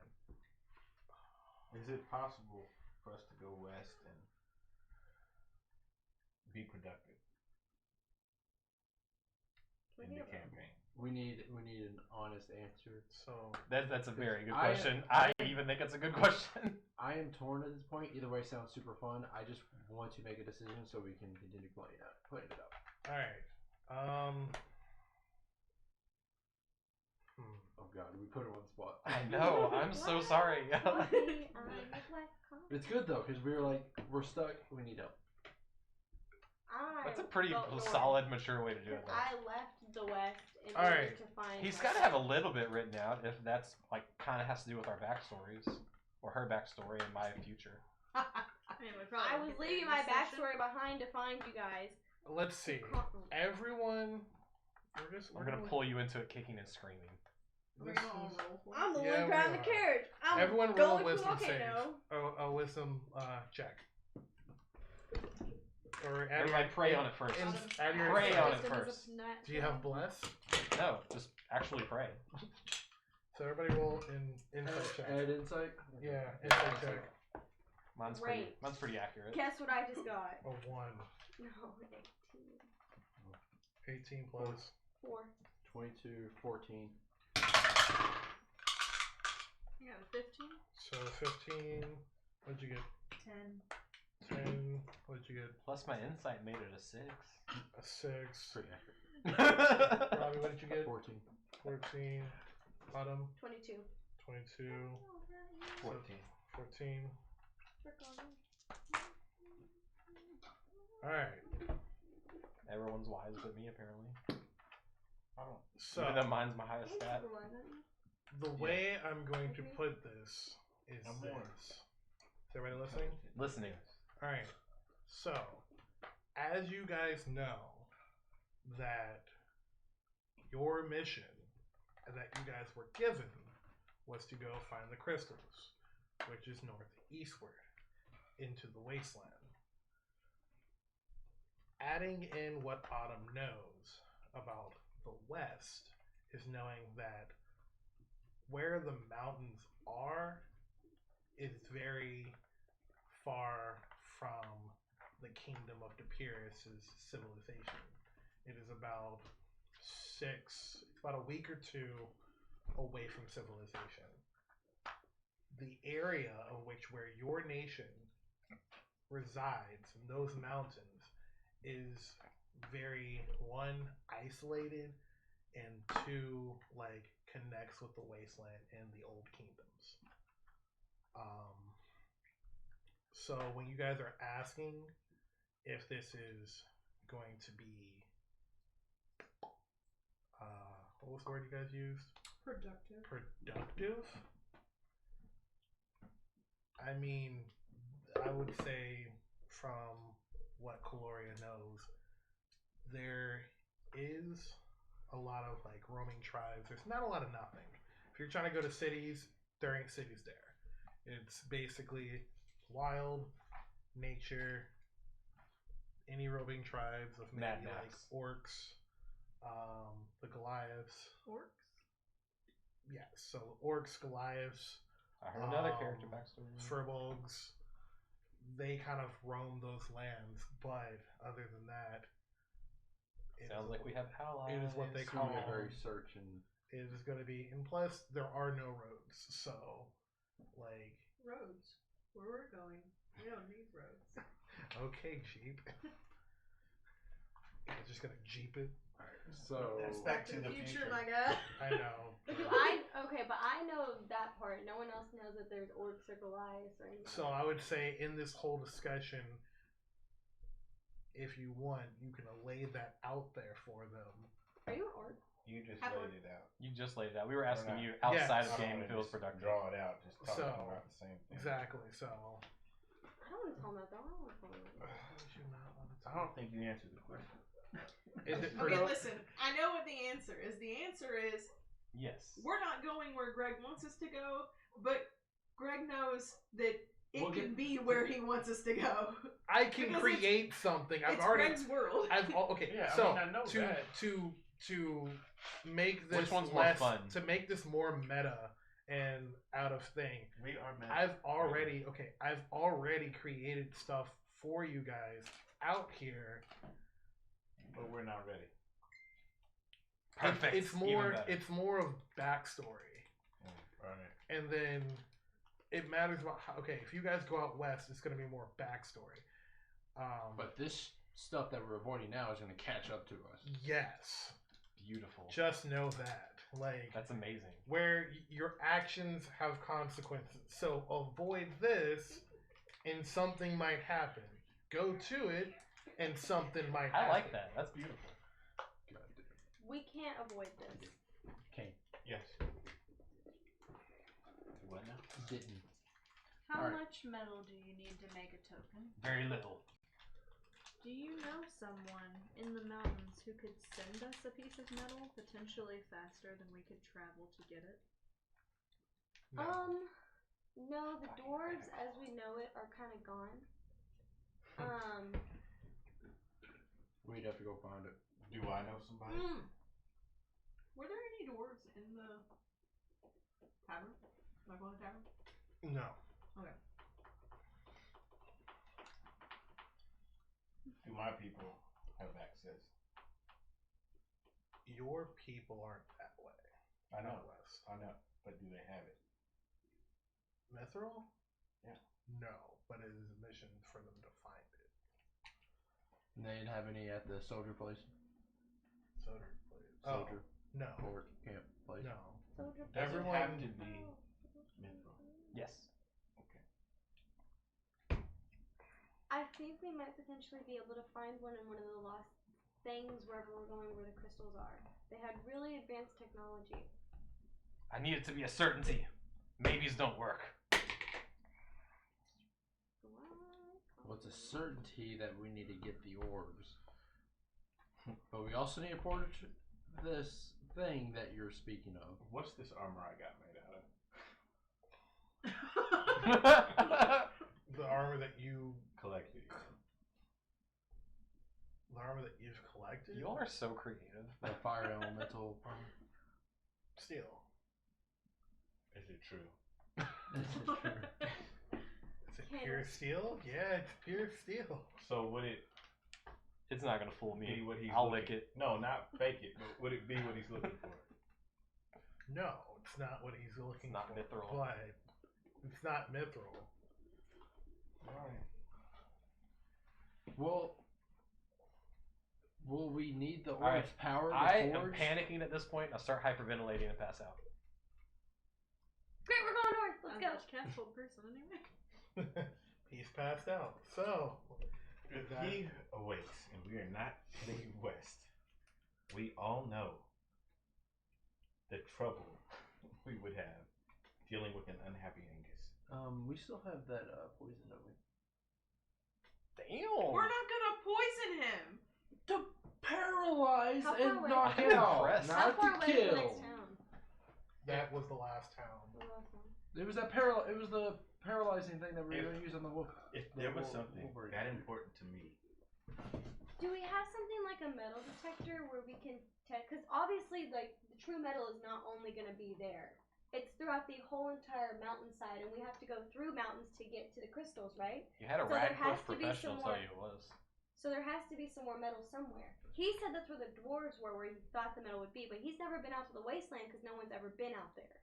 Is it possible for us to go west and be productive in the campaign? We need an honest answer. So That's a very good I- question. I even think it's a good question. I am torn at this point. Either way sounds super fun. I just want to make a decision so we can continue playing it out. all right. Oh god, we put it on the spot. I know. I'm so sorry. It's good though, because we're stuck. We need help. That's a pretty vote north, solid, mature way to do it. Because Though. I left the west in All order right. to find. He's my got to have a son. little bit written out if that's like kind of has to do with our backstories or her backstory and my future. Anyway, I was leaving my backstory behind to find you guys. Let's see. Everyone, We're gonna pull you into it, kicking and screaming. We're This gonna all is- roll for I'm the it. Yeah, one we driving the are. carriage. I'm Everyone roll a going wisdom to save. volcano. A wisdom check. Or add Everybody pray on it first. add your Pray on it Wisdom is first. a nat Do you have 20. bless? No, just actually pray. So everybody roll an insight check. Add insight? Yeah, insight check. Mine's Great. pretty accurate. Guess what I just got? A 1. No, 18. 18 plus. 4. 22, 14. You got a 15? So 15. What'd you get? 10. 10. What'd you get? Plus my insight made it a 6. A 6. Pretty accurate. Robbie, what did you get? 14. 14. Autumn, 22. 22, 14. 14. Alright. Everyone's wise but me, apparently. I don't. So, Even though mine's my highest stat. the way I'm going to put this is I'm more. this. Is everybody listening? Listening. Alright. So, as you guys know, that your mission that you guys were given was to go find the crystals, which is northeastward into the wasteland. Adding in what Autumn knows about the west is knowing that where the mountains are is very far from the kingdom of Depirus' civilization. It is about a week or two away from civilization. The area of where your nation resides in those mountains is very, one, isolated, and two, like, connects with the wasteland and the old kingdoms. So when you guys are asking if this is going to be, what was the word you guys used? Productive? I mean, I would say from what Cuilorea knows, there is a lot of like roaming tribes. There's not a lot of nothing. If you're trying to go to cities, there ain't cities there. It's basically wild nature, any roving tribes of maybe like orcs, the Goliaths. Orcs? Yeah, so orcs, Goliaths. I heard another character backstory. Furbolgs. They kind of roam those lands, but other than that, sounds like we have allies. It is what they call very searching. It is going to be, and plus there are no roads, so like roads. Where we're going, we don't need roads. Okay, Jeep. It's just gonna Jeep it. So that's back to the future, my guy. I know. But but I know that part. No one else knows that there's orcs or Goliaths or anything. So I would say in this whole discussion, if you want, you can lay that out there for them. Are you an orc? You just Have laid one. it out. You just laid it out. We were asking not- you outside Yes. of the I game don't if it wanna was just productive. Draw it out. Just talking So, about the same thing. Exactly. So. I don't want to tell him that though. I don't want to tell him that. I don't think you answered the question. Is it Okay, listen. I know what the answer is. The answer is Yes. we're not going where Greg wants us to go, but Greg knows that it can be where he wants us to go. I can Because create something. I've It's already. Greg's world. Okay. Yeah, I so mean, I know that. to make this Which one's more less, fun? to make this more meta and out of thing. We are meant. I've already created stuff for you guys out here. But we're not ready. Perfect. It's more of backstory, Right. and then it matters about how. Okay, if you guys go out west, it's going to be more backstory. But this stuff that we're avoiding now is going to catch up to us. Yes, Beautiful. just know that. Like That's amazing. where your actions have consequences. So avoid this, and something might happen. Go to it, and something might happen. I like that. That's beautiful. God damn. We can't avoid this. Kayn. Yes. What now? Didn't. How Alright. much metal do you need to make a token? Very little. Do you know someone in the mountains who could send us a piece of metal potentially faster than we could travel to get it? No. No, the dwarves as we know it are kind of gone. We'd have to go find it. Do I know somebody? Were there any dwarves in the tavern? Like on the tavern? No. Okay. Do my people have access? Your people aren't that way. I know. Out west. I know. But do they have it? Mithril? Yeah. No, but it is a mission for them to find it. And they didn't have any at the soldier place? Soter, please. Soldier No. fort camp place? No. Soldier Does Everyone- it have to be think we might potentially be able to find one in one of the lost things wherever we're going where the crystals are. They had really advanced technology. I need it to be a certainty. Maybes don't work. Well, it's a certainty that we need to get the orbs. But we also need to port this thing that you're speaking of. What's this armor I got made out of? The armor that you Collected. The armor that you've collected? You all are so creative. The fire elemental armor. Steel. Is it true? This is true. Is it pure steel? Yeah, it's pure steel. So would it It's not gonna fool be me. what he's I'll looking- lick it. No, not fake it, but would it be what he's looking for? No, it's not what he's looking It's not for. mithril. But it's not mithril. Alright. Well, will we need the orbs Alright, power to I am forge? panicking at this point. I'll start hyperventilating and pass out. Great, we're going north. Let's I'm go. such a castle person anyway. He's passed out. So, If he awakes and we are not heading west, we all know the trouble we would have dealing with an unhappy Angus. We still have that poison, don't we? Damn. We're not gonna poison him. To paralyze How far and away? knock I'm out, impressed. How not far to away is the kill. next town? that was the last town. The last one. It was that It was the paralyzing thing that we were going to use on the wolf. If there was The something Wolverine. that important to me, Do we have something like a metal detector where we can test? Because obviously, like, the true metal is not only going to be there. It's throughout the whole entire mountainside, and we have to go through mountains to get to the crystals, right? You had a So there rag has push to be professional some tell more- you it was. So there has to be some more metal somewhere. He said that's where the dwarves were, where he thought the metal would be, but he's never been out to the wasteland because no one's ever been out there.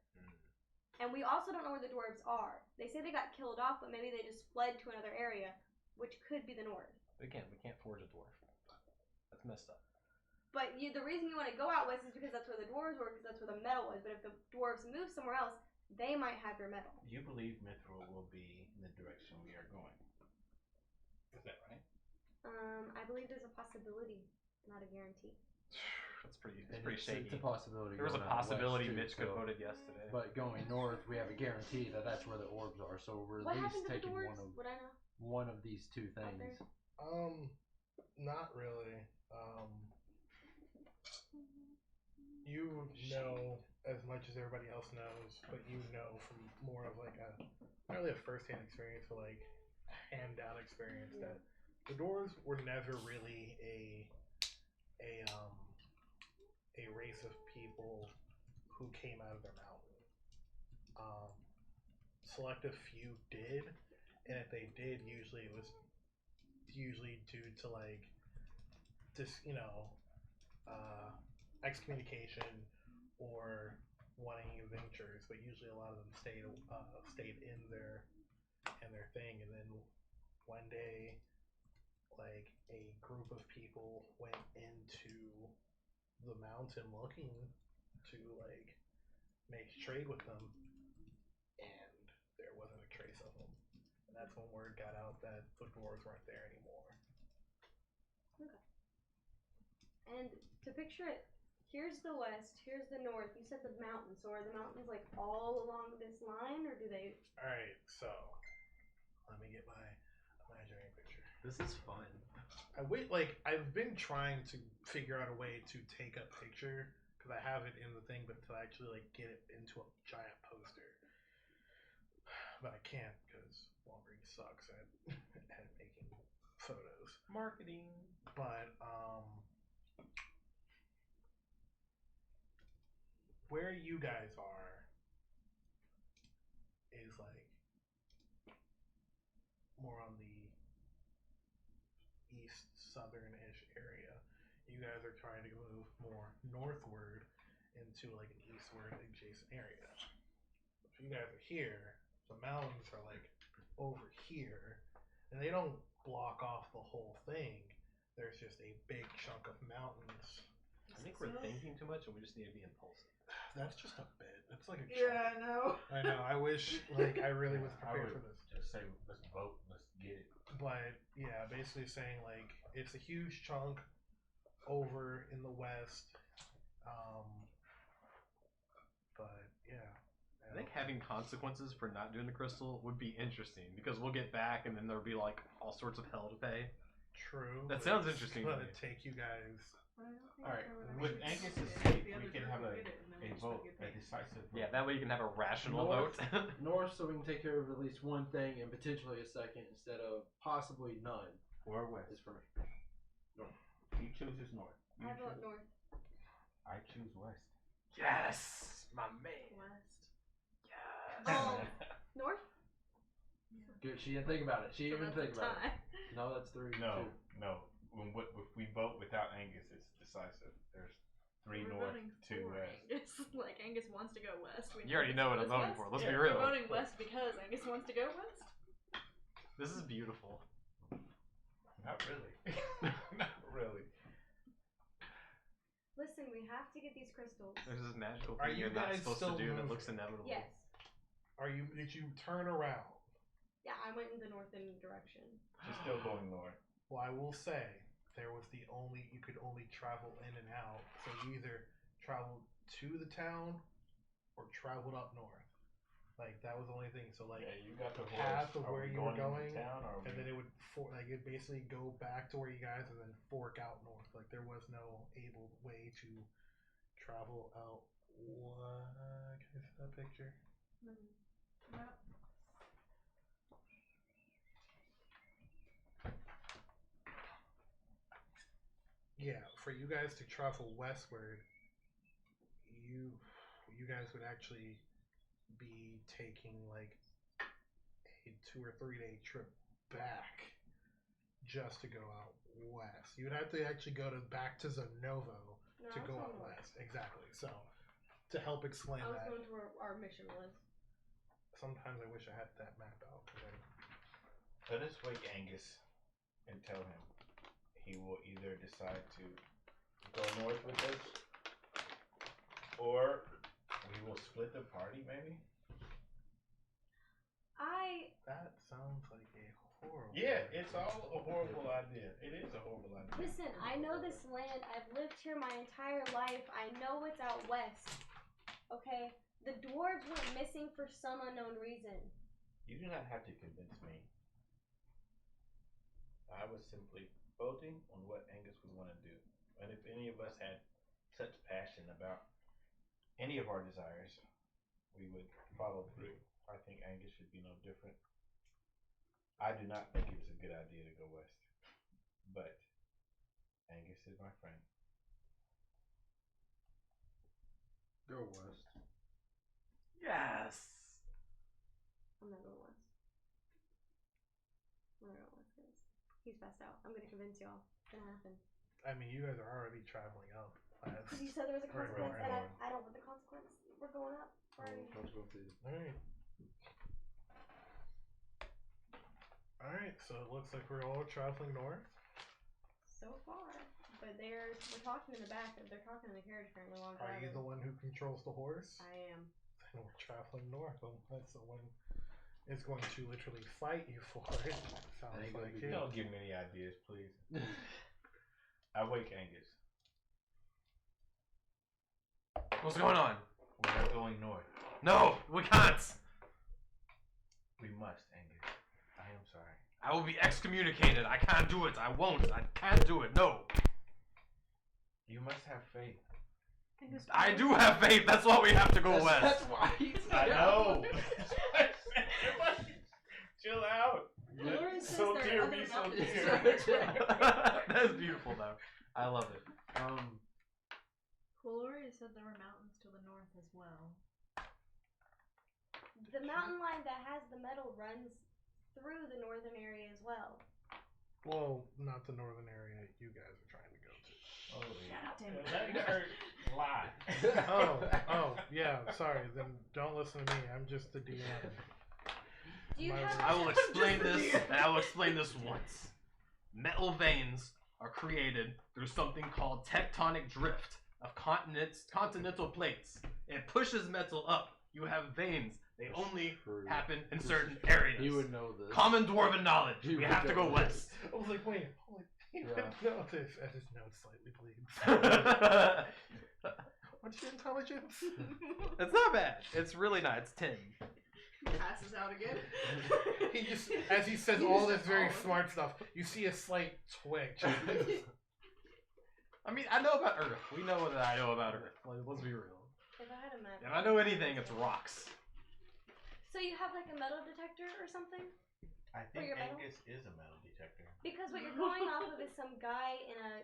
And we also don't know where the dwarves are. They say they got killed off, but maybe they just fled to another area, which could be the north. We can't forge a dwarf. That's messed up. But the reason you want to go out west is because that's where the dwarves were, because that's where the metal was. But if the dwarves move somewhere else, they might have your metal. you believe Mithril will be in the direction we are going. Is that right? I believe there's a possibility, not a guarantee. That's pretty And shaky. It's a possibility. There was a going out possibility west, too, Mitch could have so- voted yes today. But going north, we have a guarantee that that's where the orbs are. So we're What at least happened to the taking dwarves? Would I know? one of these two Out there? things. Not really. You know as much as everybody else knows, but you know from more of like not really a first-hand experience, but like hand-down experience that the dwarves were never really a race of people who came out of their mountain. Select a few did, and if they did, usually it was due to like just excommunication or wanting adventures, but usually a lot of them stayed in their thing, and then one day like a group of people went into the mountain looking to like make trade with them, and there wasn't a trace of them. And that's when word got out that the dwarves weren't there anymore. Okay. And to picture it, here's the west, here's the north. You said the mountains. So are the mountains like all along this line, or do they? All right, so let me get my imaginary picture. This is fun. I've been trying to figure out a way to take a picture because I have it in the thing, but to actually like get it into a giant poster, but I can't because Walgreens sucks at at making photos. Marketing. But where you guys are is like more on the east southern-ish area. You guys are trying to move more northward into like an eastward adjacent area. If you guys are here, the mountains are like over here, and they don't block off the whole thing. There's just a big chunk of mountains. I think we're thinking too much, and we just need to be impulsive. That's just a bit. It's like a Yeah, I know. I know. I wish, like, I really was I prepared would for this. just say, let's vote, let's get it. But yeah, basically saying like it's a huge chunk over in the west. But yeah. I think having consequences for not doing the crystal would be interesting because we'll get back and then there'll be like all sorts of hell to pay. True. That but sounds it's interesting. gonna take you guys. Alright, With Angus' escape, we can have a vote, a decisive vote. Yeah, that way you can have a rational North. vote. North, so we can take care of at least one thing and potentially a second instead of possibly none. Or west. Is for me. He chooses north. You I vote choose- north. I choose west. Yes, my man. West. Yes. Oh, north? Good. She didn't think about it. She So didn't even that's think a about it. tie. No, that's 3. No, 2. no. If we vote without Angus, it's decisive. There's 3 We're north, voting 2 for west. Angus. Like Angus wants to go west. You already know what I'm voting for. Let's be We're real. voting west because Angus wants to go west. This is beautiful. Not really. Not really. Listen, we have to get these crystals. There's this magical Are thing you you're not guys supposed still to do that moving? looks inevitable. Yes. Did you turn around? Yeah, I went in the northern direction. She's still going north. Well, I will say there was you could only travel in and out. So you either traveled to the town or traveled up north. Like that was the only thing. So like Yeah, you got the path horse. of where you were going, town, or and then it would it'd basically go back to where you guys and then fork out north. Like there was no able way to travel out. What? Can I see that picture? Yeah, for you guys to travel westward, you guys would actually be taking like a 2 or 3 day trip back just to go out west. You would have to actually go back to Zonovo to go out west. Exactly. So to help explain I was that, going to where our mission was. sometimes I wish I had that map out. Let us wake Angus and tell him he will either decide to go north with us, or we will split the party. Maybe. That sounds like a horrible. Yeah, it's all a horrible idea. It is a horrible idea. Listen, I know this land. I've lived here my entire life. I know what's out west. Okay? The dwarves went missing for some unknown reason. You do not have to convince me. I was simply voting on what Angus would want to do. And if any of us had such passion about any of our desires, we would follow through. I think Angus should be no different. I do not think it was a good idea to go west. But Angus is my friend. Go west. Yes. I'm not going west. I'm not going west, guys. He's passed out. I'm gonna convince y'all. It's gonna happen. I mean, you guys are already traveling up. Because you said there was a Right, consequence, right, and right. I don't want the consequence. We're going up. Already. All right. So it looks like we're all traveling north. So far. But we're talking in the back. They're talking in the carriage apparently while I'm Are you driving. the one who controls the horse? I am. Then we're traveling north. Unless someone is going to literally fight you for it. Sounds Ain't gonna like be- it. Don't give me any ideas, please. I wake Angus. What's going on? We are going north. No, we can't. We must, Angus. I am sorry. I will be excommunicated. I can't do it. I won't. I can't do it. No. You must have faith. I do have faith. That's why we have to go west. That's why he's I know. Chill out. Cuilorea says So there dear are me, other so mountains. dear. That's beautiful, though. I love it. Cuilorea said there were mountains to the north as well. The mountain line that has the metal runs through the northern area as well. Well, not the northern area you guys are trying to go to. Oh, yeah. Damn it. Let her lie. Oh, yeah. Sorry. Then don't listen to me. I'm just the DM. Do you My- have I will explain this, and I will explain this once. Metal veins are created through something called tectonic drift of continental plates. It pushes metal up. You have veins They That's only true. happen in This certain is true. areas. He would know this. Common dwarven knowledge. He We would have to go know west. I was like, wait, holy. Yeah. No, his nose slightly bleeds. What's your intelligence? It's not bad. It's really not. It's 10. Passes out again. He just, as he says all this very smart stuff, you see a slight twitch. I mean, I know about Earth. We know that I know about Earth. Let's be real. If I had a map. If I know anything, it's rocks. So you have like a metal detector or something? I For think your metal? Angus is a metal detector. Because what you're going off of is some guy in a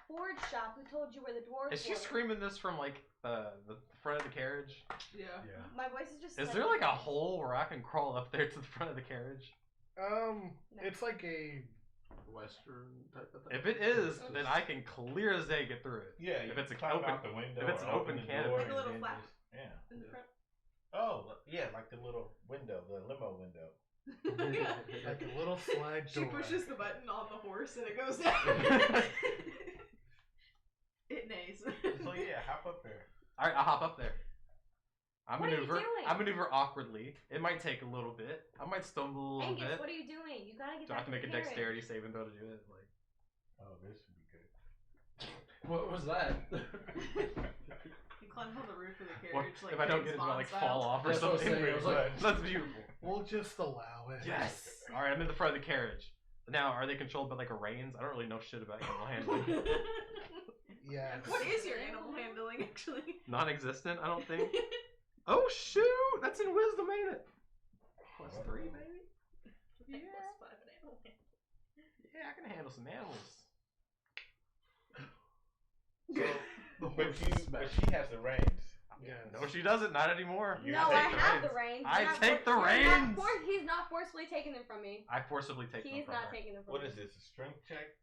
forge shop who told you where the dwarves Is she were. screaming this from like the front of the carriage? Yeah. My voice is just. Is there like a hole where I can crawl up there to the front of the carriage? It's like a Western type of thing. If it is, then I can clear as day get through it. Yeah, If you it's a climb open- out the window, if it's or an open the canopy. door Like a and little then flap. just- yeah. In the front. Oh, yeah, like the little window, the limo window. like a little slide She door. pushes the button on the horse and it goes down. It neighs. So yeah, hop up there. All right, I'll hop up there. I What are you maneuver. doing? I maneuver awkwardly. It might take a little bit. I might stumble a little Angus, bit. what are you doing? You gotta get Do I have back to make a the carriage. dexterity saving throw to do it? Like, Oh, this would be good. What was that? You climb on the roof of the what, carriage. Like if I don't get it, James do I Bond like style. fall off or That's what I was something? saying, I was like- That's beautiful. We'll just allow it. Yes. All right, I'm in the front of the carriage. Now, are they controlled by like a reins? I don't really know shit about animal handling. Yes. What is your animal handling actually? Non-existent, I don't think. Oh shoot! That's in wisdom, ain't it? +3, baby. Yeah. +5 in animal handling. Yeah, I can handle some animals. But she has the reins. Yes. No, she doesn't. Not anymore. You No, take I the have reins. the reins. I You're not take the you're not reins. He's not forcefully taking them from me. I forcibly take them He's from not her. taking them from What me. is this? A strength check?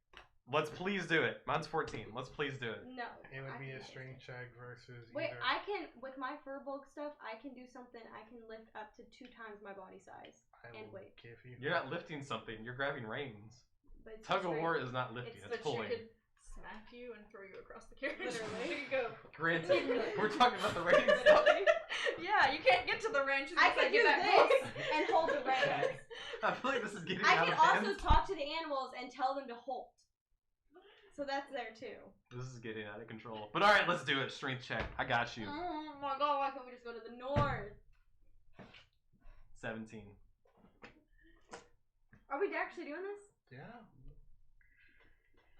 Let's please do it. Mine's 14. Let's please do it. No. It would I be can a do it. strength check versus Wait, either. I can with my furbolg stuff. I can do something. I can lift up to 2 times my body size. I and will wait. give you. You're not lifting something. You're grabbing reins. But it's Tug of straight. war is not lifting. It's It's But you pulling. could smack you and throw you across the carriage. Literally. There you go. Granted, we're talking about the reins stuff. Yeah, you can't get to the range I unless can do get that this close. and hold the reins. I feel like this is getting I out can of also hand. talk to the animals and tell them to halt. So that's there too. This is getting out of control. But alright, let's do it. Strength check. I got you. Oh my god, why can't we just go to the north? 17. Are we actually doing this? Yeah.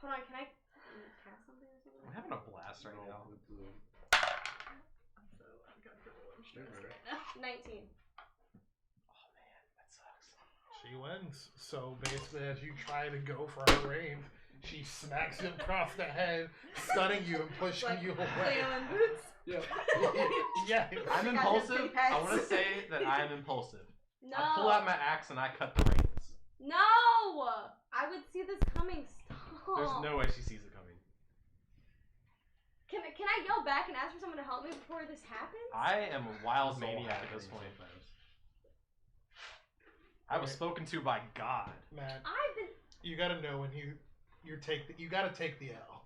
Hold on, can I cast something or something? I'm having a blast right now. I'm so uncomfortable and stressed right now. 19. Oh man, that sucks. She wins. So basically, as you try to go for her reins, she smacks you across the head, stunning you and pushing Like you away. Cleveland boots. Yeah. I'm got impulsive. the big I want to hats. say that I am impulsive. No. I pull out my axe and I cut the reins. No! I would see this coming. Stop. There's no way she sees it coming. Can I yell back and ask for someone to help me before this happens? I am a wild This all maniac at this happening point. so fast. I was spoken to by God. Matt, I've been. you gotta know when you gotta take the L.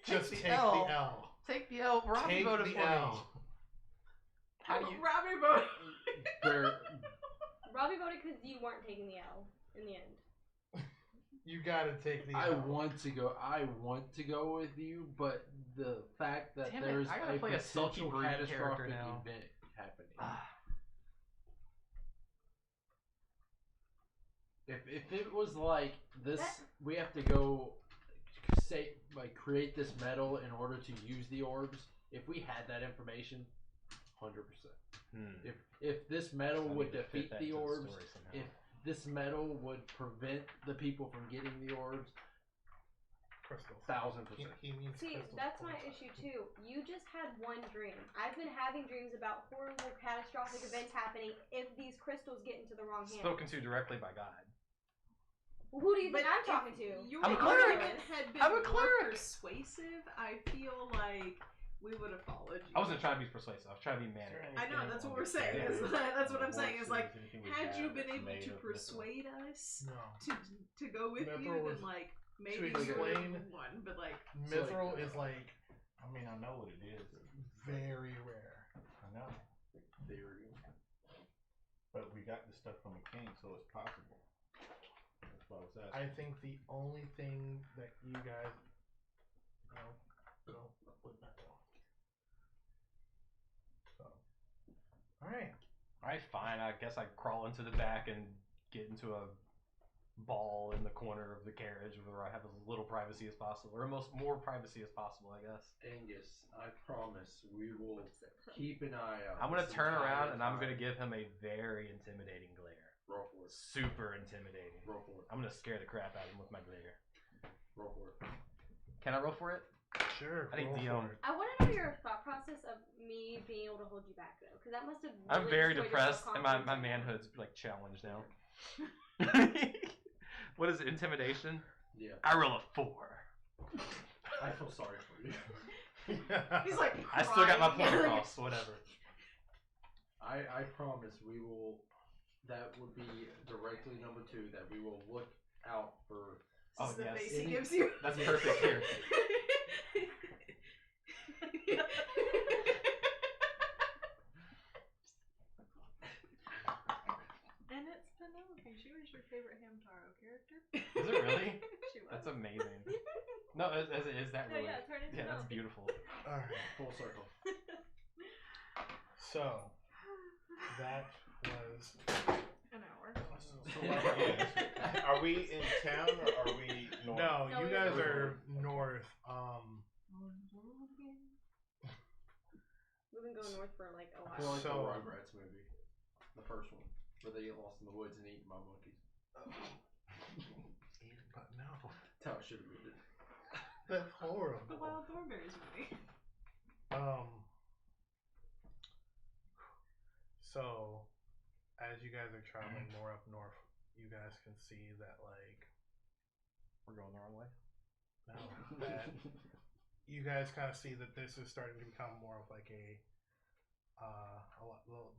Just the take L. the L. Take the L. Robbie Take voted the for me. L. How do you? Robbie voted. There- Robbie voted because you weren't taking the L in the end. You gotta take the I L. want to go with you, but the fact that Damn it, there's I gotta play a sulky potential breed character catastrophic now. event happening. Ah. If it was like this, That- we have to go create this metal in order to use the orbs. If we had that information, 100%. If this metal I would need to fit defeat that the into orbs, story somehow. if this metal would prevent the people from getting the orbs, Crystals. 1000%. He means See, crystals. that's my issue too. You just had one dream. I've been having dreams about horrible, catastrophic events happening if these crystals get into the wrong hands. Spoken to directly by God. Who do you think But I'm if talking to? Your I'm a cleric. argument had been I'm a more cleric. persuasive. I feel like we would have followed you. I wasn't trying to be persuasive. I was trying to be mannered. I know, that's what we're saying. Yeah. That's what I'm saying. Is like, had you been Anything we able have to that's made of persuade us No. to go with Mithril you, was- then like to maybe you explain- would have won. But like, Mithril is like I mean, I know what it is. very rare. I know. got the stuff from the king, so it's possible. That's what I was asking. I think the only thing that you guys go with that one. So, all right. Alright, fine. I guess I crawl into the back and get into a ball in the corner of the carriage where I have as little privacy as possible, or more privacy as possible, I guess. Angus, I promise we will keep an eye out. I'm gonna this turn entire around and I'm time. gonna give him a very intimidating glare. Roll for it. Super intimidating. Roll for it. I'm gonna scare the crap out of him with my glare. Roll for it. Can I roll for it? Sure. I think roll DM. for it. I want to know your thought process of me being able to hold you back though, because that must have. I'm really very destroyed your depressed, and my self-confidence. manhood's like challenged now. What is it, intimidation? Yeah. I roll a 4. I feel sorry for you. He's like, I still got my crying. point across, whatever. I promise we will. That would be directly number 2. That we will look out for. This is the yes. face he gives you. That's perfect here. And it's Penelope. She was your favorite Hamtaro character. Is it really? She was. That's amazing. No, is that No, really? yeah, turn into Yeah, that's Penelope. beautiful. All right. Full circle. So that was. An hour. Are we in town or are we north? No, No, you we guys were are north. We've been going north for like a I feel while. like So- the Rugrats movie, the first one, where they get lost in the woods and eaten by monkeys. But no, That's how it should have been. that's The horrible. Wild Thornberries movie. So, as you guys are traveling more up north, you guys can see that We're going the wrong way. that you guys kind of see that this is starting to become more of like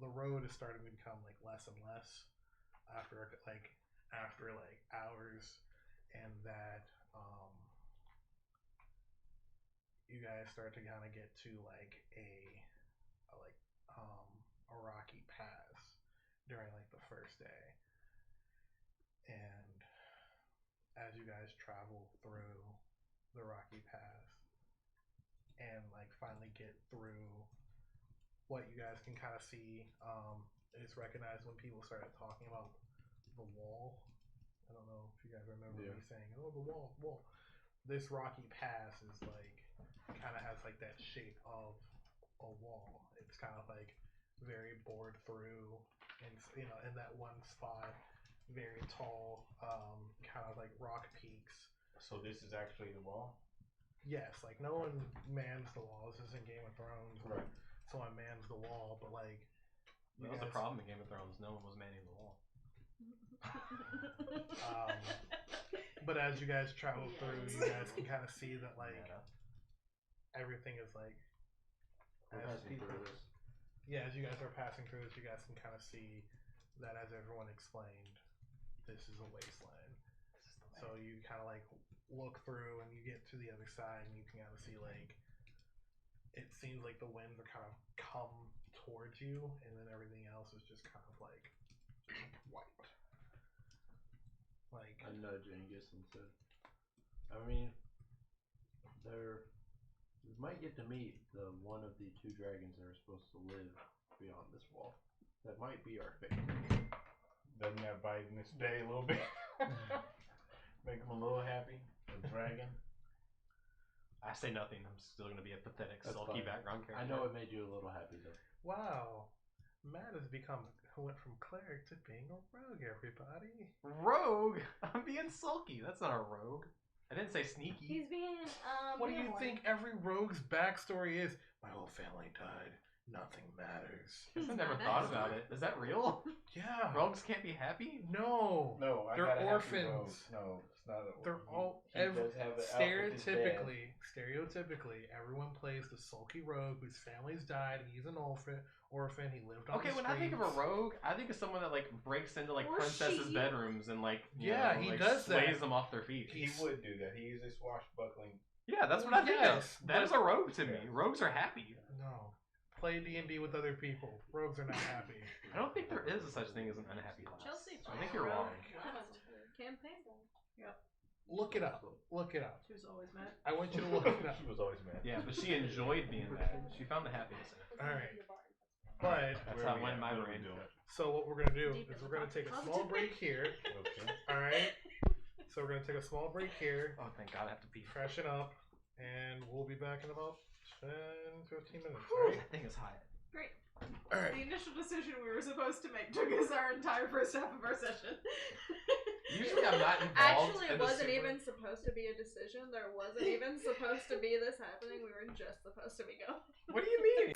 the road is starting to become like less and less after hours, and that you guys start to kind of get to like a rocky pass during like the first day, and as you guys travel through the rocky pass and like finally get through what you guys can kind of see is recognized when people started talking about the wall. I don't know if you guys remember me saying, oh, the wall. This rocky pass is like kind of has like that shape of a wall. It's kind of like very bored through, and in that one spot, very tall, kind of like rock peaks. So this is actually the wall? Yes, like no one mans the wall. This isn't Game of Thrones where Right. someone mans the wall, but like That was the problem in Game of Thrones. No one was manning the wall. But as you guys travel through, you guys can kind of see that like everything is like We're as passing people, through this. yeah, as you guys are passing through this, you guys can kind of see that as everyone explained, this is a wasteland. So you kind of like look through and you get to the other side and you can kind of see like it seems like the winds are kind of come towards you, and then everything else is just kind of like white. Like I nudge Angus and said, I mean, we might get to meet the one of the 2 dragons that are supposed to live beyond this wall. That might be our fate. Doesn't that bite in this day a little bit? Make him a little happy. A dragon. I say nothing. I'm still going to be a pathetic, That's sulky fine. background character. I know it made you a little happy though. wow, Matt has went from cleric to being a rogue. Everybody. Rogue? I'm being sulky. That's not a rogue. I didn't say sneaky. He's being What do you Niramour. think every rogue's backstory is? My whole family died. Nothing matters. I never thought about it. Is that real? Yeah. Rogues can't be happy? No. No, I They're got a happy orphans. rogue. No, it's not an They're orphan. all He does have the stereotypically, everyone plays the sulky rogue whose family's died. He's an orphan. He lived on Okay, the when I think of a streets. rogue, I think of someone that like breaks into like Or princesses' she. bedrooms and like Yeah, he does sways that. them off their feet. He would do that. He is a swashbuckling. Yeah, that's what I think Yes, of. That is a rogue to me. Yeah. Rogues are happy. No. play D&D with other people. Rogues are not happy. I don't think there is a such thing as an unhappy class. Chelsea, I think you're wrong. Campaign. Look it up. Look it up. She was always mad. I want you to look it up. She was always mad. Yeah, but she enjoyed being mad. She found the happiness in it. All right. But That's Where how we it went in at? my What are we brain. doing? so what we're gonna do Deep is in we're the gonna take a pocket. small break here. Okay. All right. So we're gonna take a small break here, Oh, thank God I have to pee. freshen up, and we'll be back in about 10, 15 minutes. All right. That thing is high. Great. All right. The initial decision we were supposed to make took us our entire first half of our session. Usually I'm not involved. Actually, in it the wasn't super- even supposed to be a decision. There wasn't even supposed to be this happening. We were just supposed to be going. What do you mean?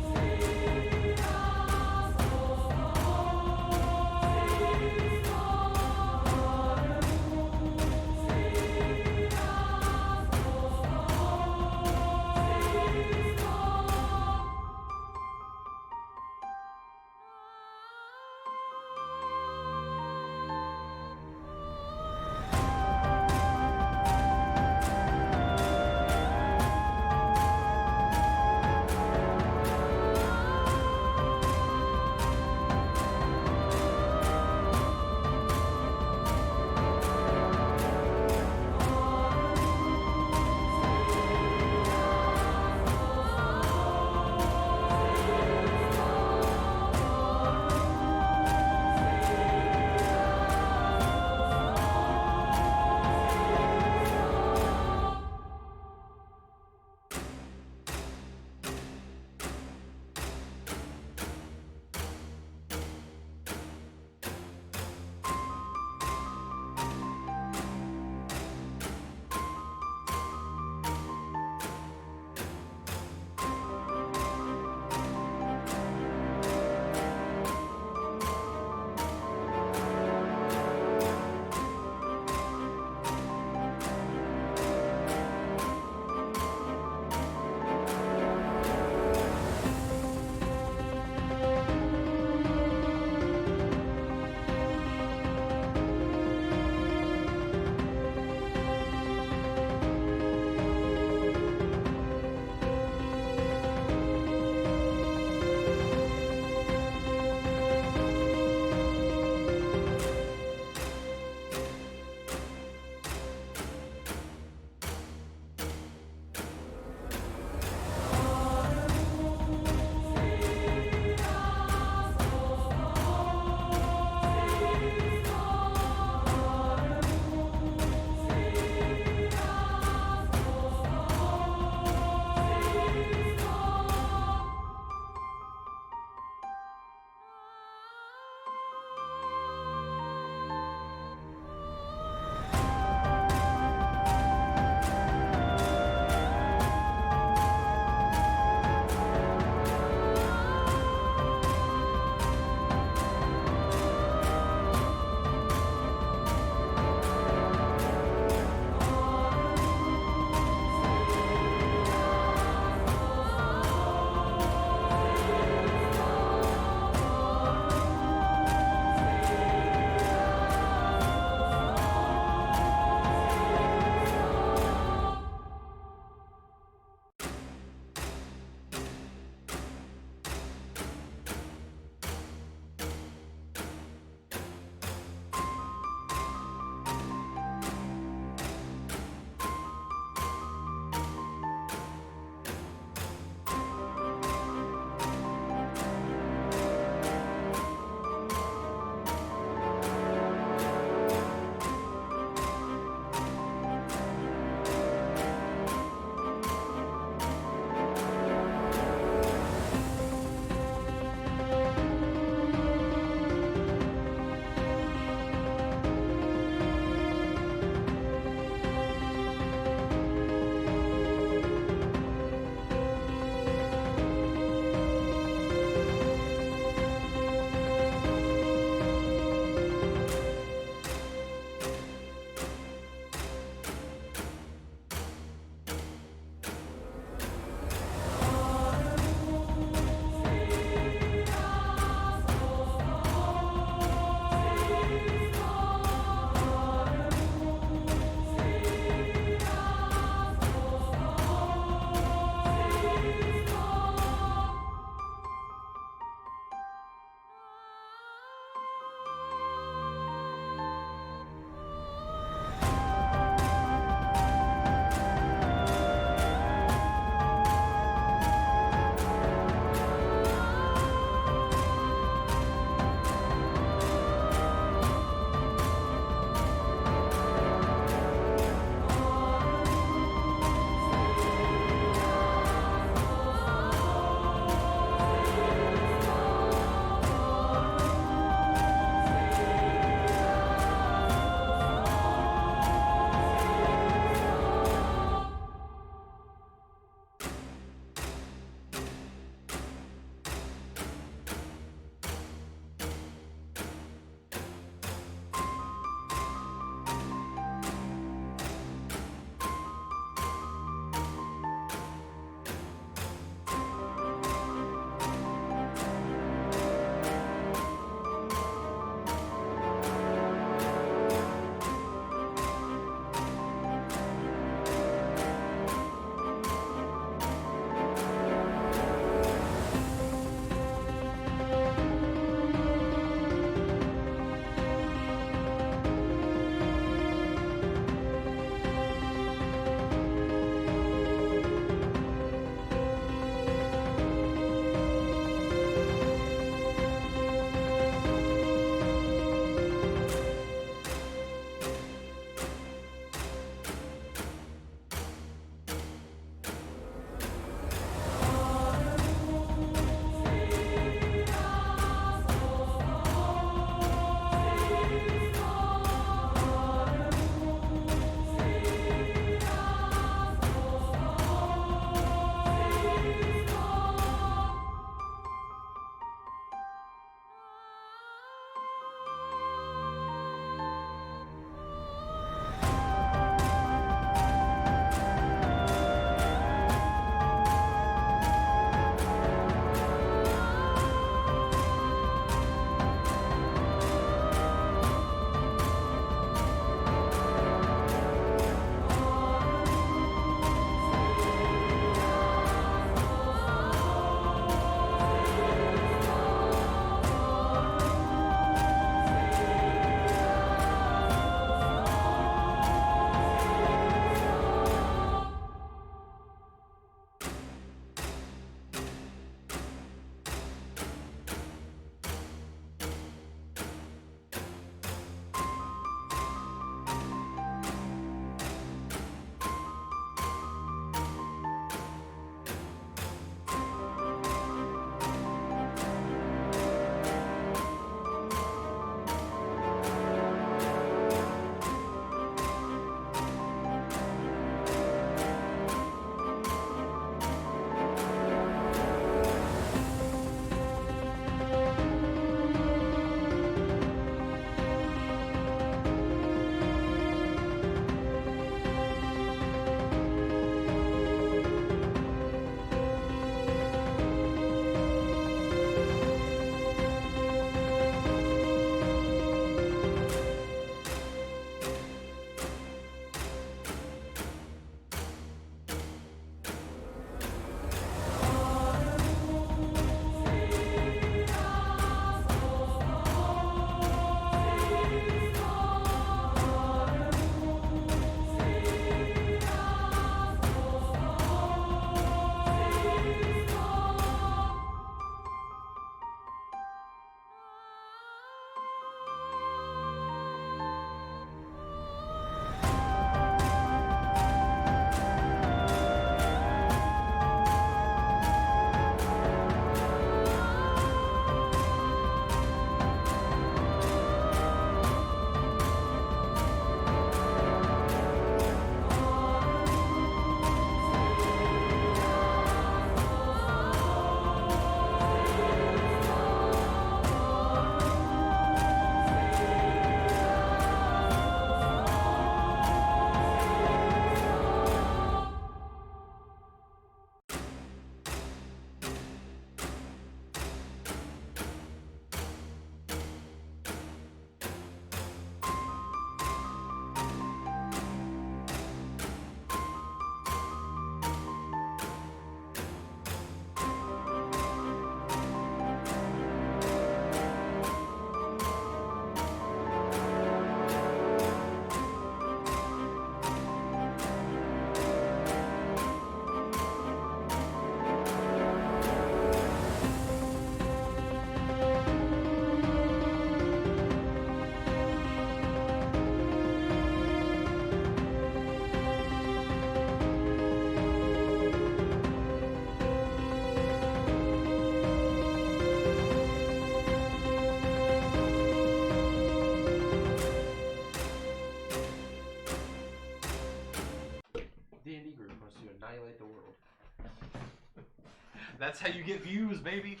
That's how you get views, baby.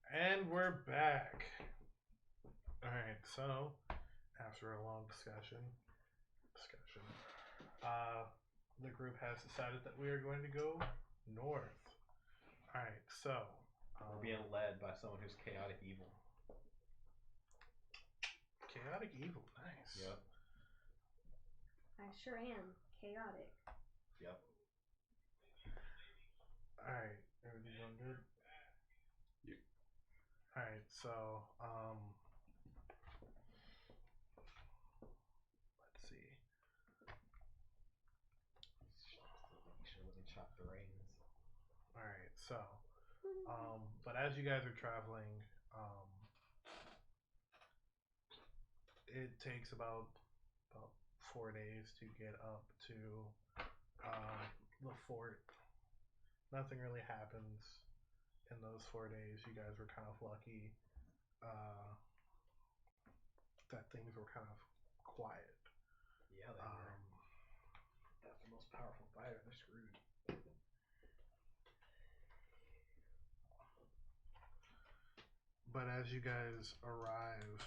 And we're back. Alright, so after a long discussion, the group has decided that we are going to go north. Alright, so We're being led by someone who's chaotic evil. chaotic evil, nice. Yep. I sure am chaotic. Yep. Alright, everything going good? Yep. Alright, so let's see. Let me chop the reins. Alright, so but as you guys are traveling, it takes about 4 days to get up to the fort. Nothing really happens in those 4 days. You guys were kind of lucky that things were kind of quiet. Yeah, they were. That's the most powerful fighter. They're screwed. But as you guys arrive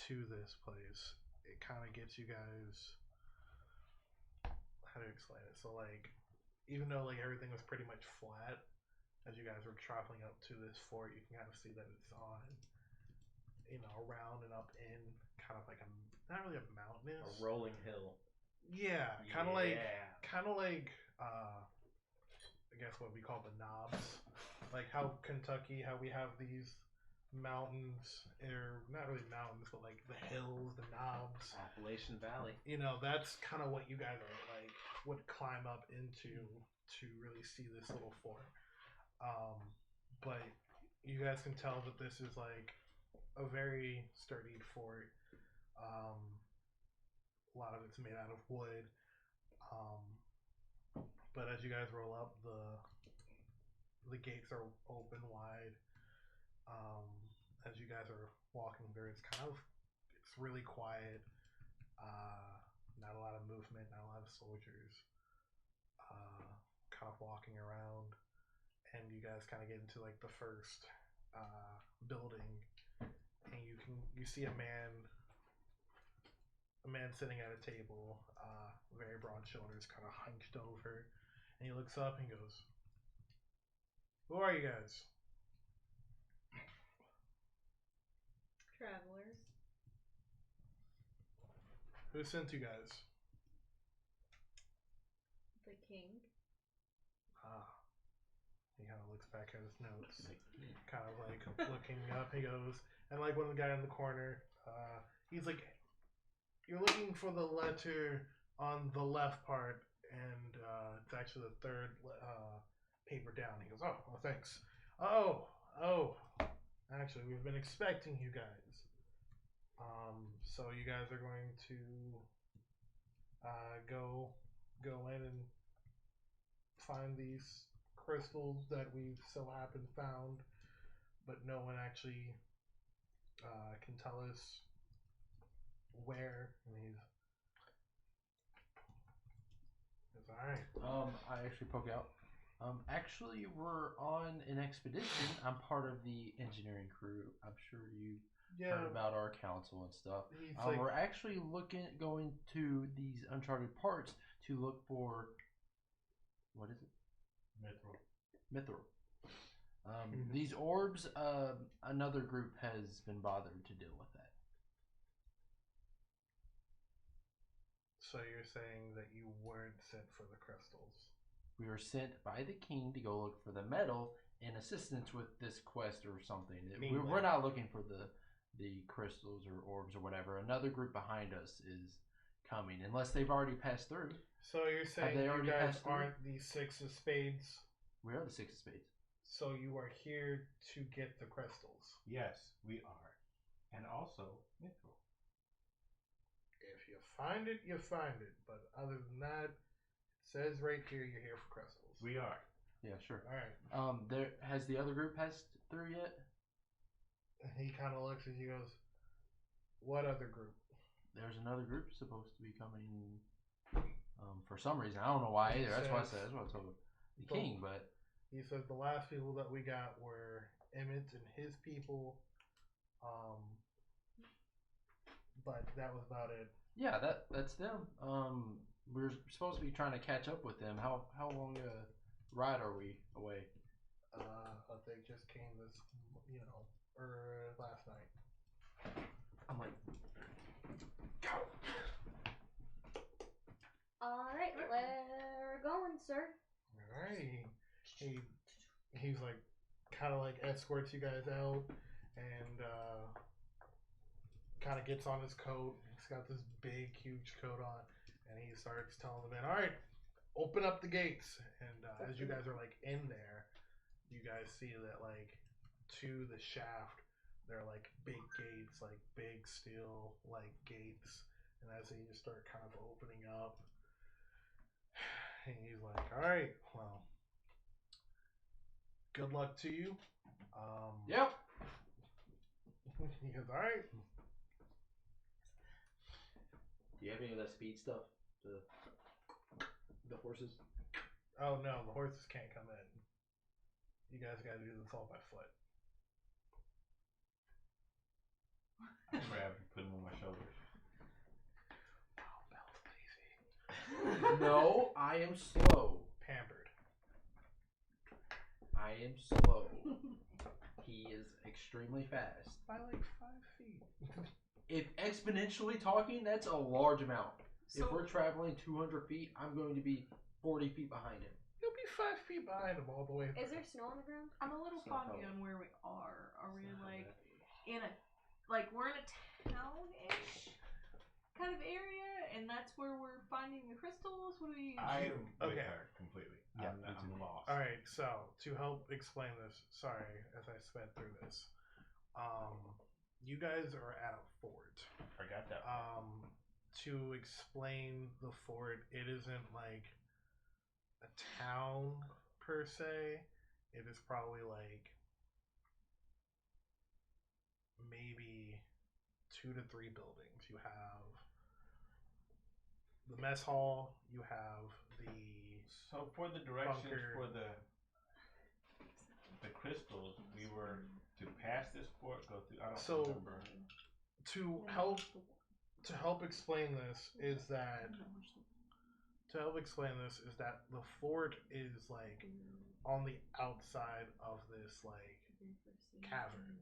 to this place, it kind of gets you guys. How to explain it? So like, even though like everything was pretty much flat, as you guys were traveling up to this fort, you can kind of see that it's on, around and up in kind of like not really a mountainous, A rolling hill. yeah, kind of like I guess what we call the knobs, like how Kentucky, how we have these mountains, or not really mountains, but like the hills, the knobs. Appalachian Valley. That's kind of what you guys are like would climb up into to really see this little fort. But you guys can tell that this is like a very sturdy fort. A lot of it's made out of wood. But as you guys roll up, the gates are open wide. As you guys are walking through, it's really quiet. Not a lot of movement, not a lot of soldiers. Kind of walking around, and you guys kind of get into like the first building, and you see a man sitting at a table, very broad shoulders, kind of hunched over, and he looks up and goes, "Who are you guys?" Travelers. "Who sent you guys?" The king. He kind of looks back at his notes, kind of like looking up. He goes, and like one of the guy in the corner, he's like, "You're looking for the letter on the left part, and it's actually the third paper down." He goes, "Oh, thanks. Oh, actually, we've been expecting you guys. So you guys are going to go in and find these crystals that we've so happened found, but no one actually can tell us where." And he's all right. I actually poke out. Actually, we're on an expedition. I'm part of the engineering crew. I'm sure you heard about our council and stuff. We're actually going to these uncharted parts to look for, what is it? Mithril. These orbs, another group has been bothered to deal with that. So you're saying that you weren't sent for the crystals? We were sent by the king to go look for the metal in assistance with this quest or something. We're not looking for the crystals or orbs or whatever. Another group behind us is coming, unless they've already passed through. So you're saying you guys aren't the Six of Spades? We are the Six of Spades. So you are here to get the crystals? Yes, we are. And also, Mithril. If you find it, you find it. But other than that, it says right here you're here for crystals. We are. Yeah, sure. All right. Has the other group passed through yet? He kind of looks at you and goes, "What other group?" There's another group supposed to be coming for some reason. I don't know why either. That's why I told the king, but He says the last people that we got were Emmett and his people. But that was about it. Yeah, that's them. We're supposed to be trying to catch up with them. How long a ride are we away? They just came this, or last night. I'm like, go. Alright, we're going, sir. Alright. He's like, kind of like escorts you guys out and kind of gets on his coat. He's got this big, huge coat on, and he starts telling the men, alright, open up the gates. And as you guys are like in there, you guys see that like to the shaft, there are like big gates, like big steel like gates. And as they just start kind of opening up, and he's like, alright, well, good luck to you. Yep. He goes, alright. Do you have any of that speed stuff? The horses? Oh no, the horses can't come in. You guys gotta do this all by foot. I grab and put them on my shoulders. Oh, Bhel, lazy. No, I am slow. Pampered. I am slow. He is extremely fast. By like 5 feet. If exponentially talking, that's a large amount. So, if we're traveling 200 feet, I'm going to be 40 feet behind him. You'll be 5 feet behind him all the way. Is there snow on the ground? I'm a little It's not foggy how- on where we are. Are we It's not how like that- in a we're in a town-ish kind of area, and that's where we're finding the crystals? What do we? I am with Okay. her completely. Yeah, I'm, me I'm too. lost. Alright, so to help explain this, sorry, as I sped through this, you guys are at a fort. I got that. To explain the fort, it isn't like a town per se. It is probably like maybe 2 to 3 buildings. You have the mess hall, you have the So for the directions bunker. for the crystals, we were to pass this fort, go through. I don't So- remember. to help explain this is that the fort is like on the outside of this like cavern.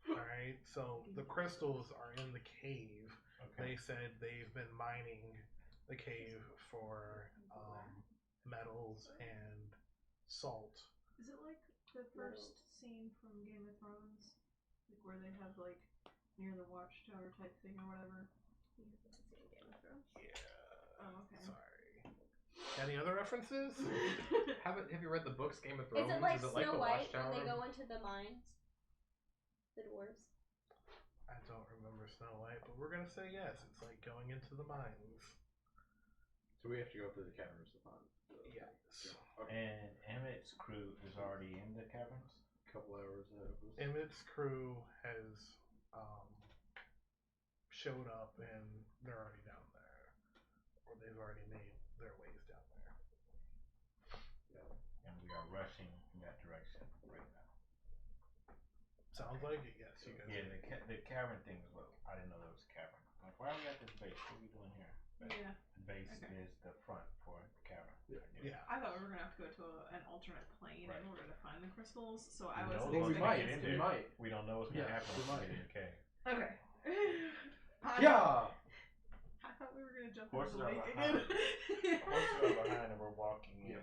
Alright, so the crystals are in the cave. Okay. They said they've been mining the cave for metals and salt. Is it like the first scene from Game of Thrones, like where they have like near the watchtower type thing or whatever? Yeah. Oh, okay. Sorry. Any other references? Have you read the books Game of Thrones? Is it like the Snow White Watchtower? when they go into the mines? The dwarves. I don't remember Snow White, but we're gonna say yes. It's like going into the mines. So we have to go through the caverns to find. Yes. Okay. And Emmett's crew is already in the caverns. A couple hours ahead of us. Emmett's crew has showed up and they're already down there, or they've already made their ways down there. And we are rushing in that direction right now. Sounds like it. Yes, you guys. Yeah, the cavern thing is what I didn't know there was a cavern. I'm like, why are we at this base? What are we doing here? But Yeah. the base Okay. is the front for the cavern. Yeah. I knew Yeah. I thought we were gonna have to go to an alternate plane Right. in order to find the crystals. So I We was. know Well, we what's might. gonna get in We there. might. We don't know what's gonna Yeah, happen we when we might. get in the cave. Okay. Yeah! I thought we were gonna jump Horses into the are lake behind. again. Horses are behind and we're walking in. Yeah.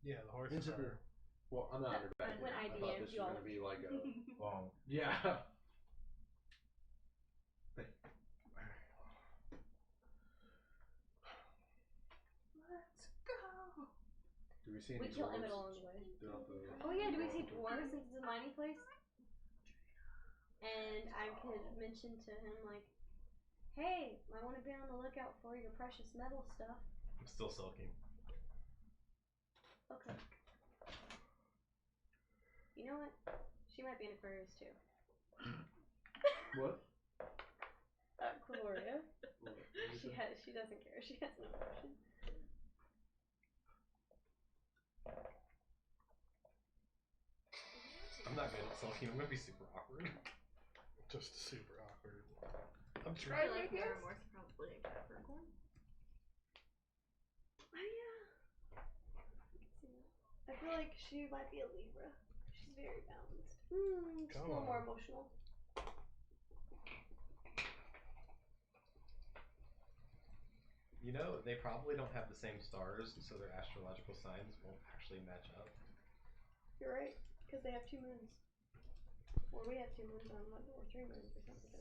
Yeah, the horses Into the- are. Well, I'm not underbacking. When I I thought DM'd this was you all. going to be like a... Long. Yeah. Let's go. Do we see We any kill dwarves? Emmett along the way. Throughout the- Oh yeah, do we see dwarves since it's a mining place? And I could mention to him like, hey, I want to be on the lookout for your precious metal stuff. I'm still sulking. Okay. You know what? She might be an Aquarius too. What? Cuilorea. What? She doesn't care. She has no emotion. I'm not good at sulking. I'm gonna be super awkward. Just super awkward. I'm I trying, feel like I guess. Niramour's probably a Capricorn. I feel like she might be a Libra. She's very balanced. Just a Come little more on. emotional. You know, they probably don't have the same stars, so their astrological signs won't actually match up. You're right, because they have 2 moons. Or we have 2 moons on one, or 3 moons or something.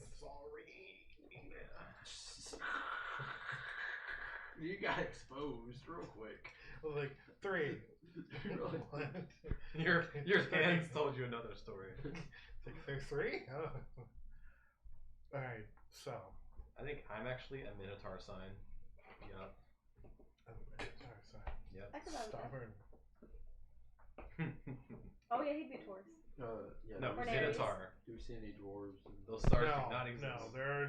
Sorry. You got exposed real quick. I was like, 3. What? Your fans told you another story. There's 3? Oh. Alright, so. I think I'm actually a Minotaur sign. Yep. Sorry. Yep. I forgot about that. Stubborn. Oh yeah, he'd be a Taurus. Yeah. No, Or Minotaur. Do we see any dwarves? Those stars do No, not exist. no, there are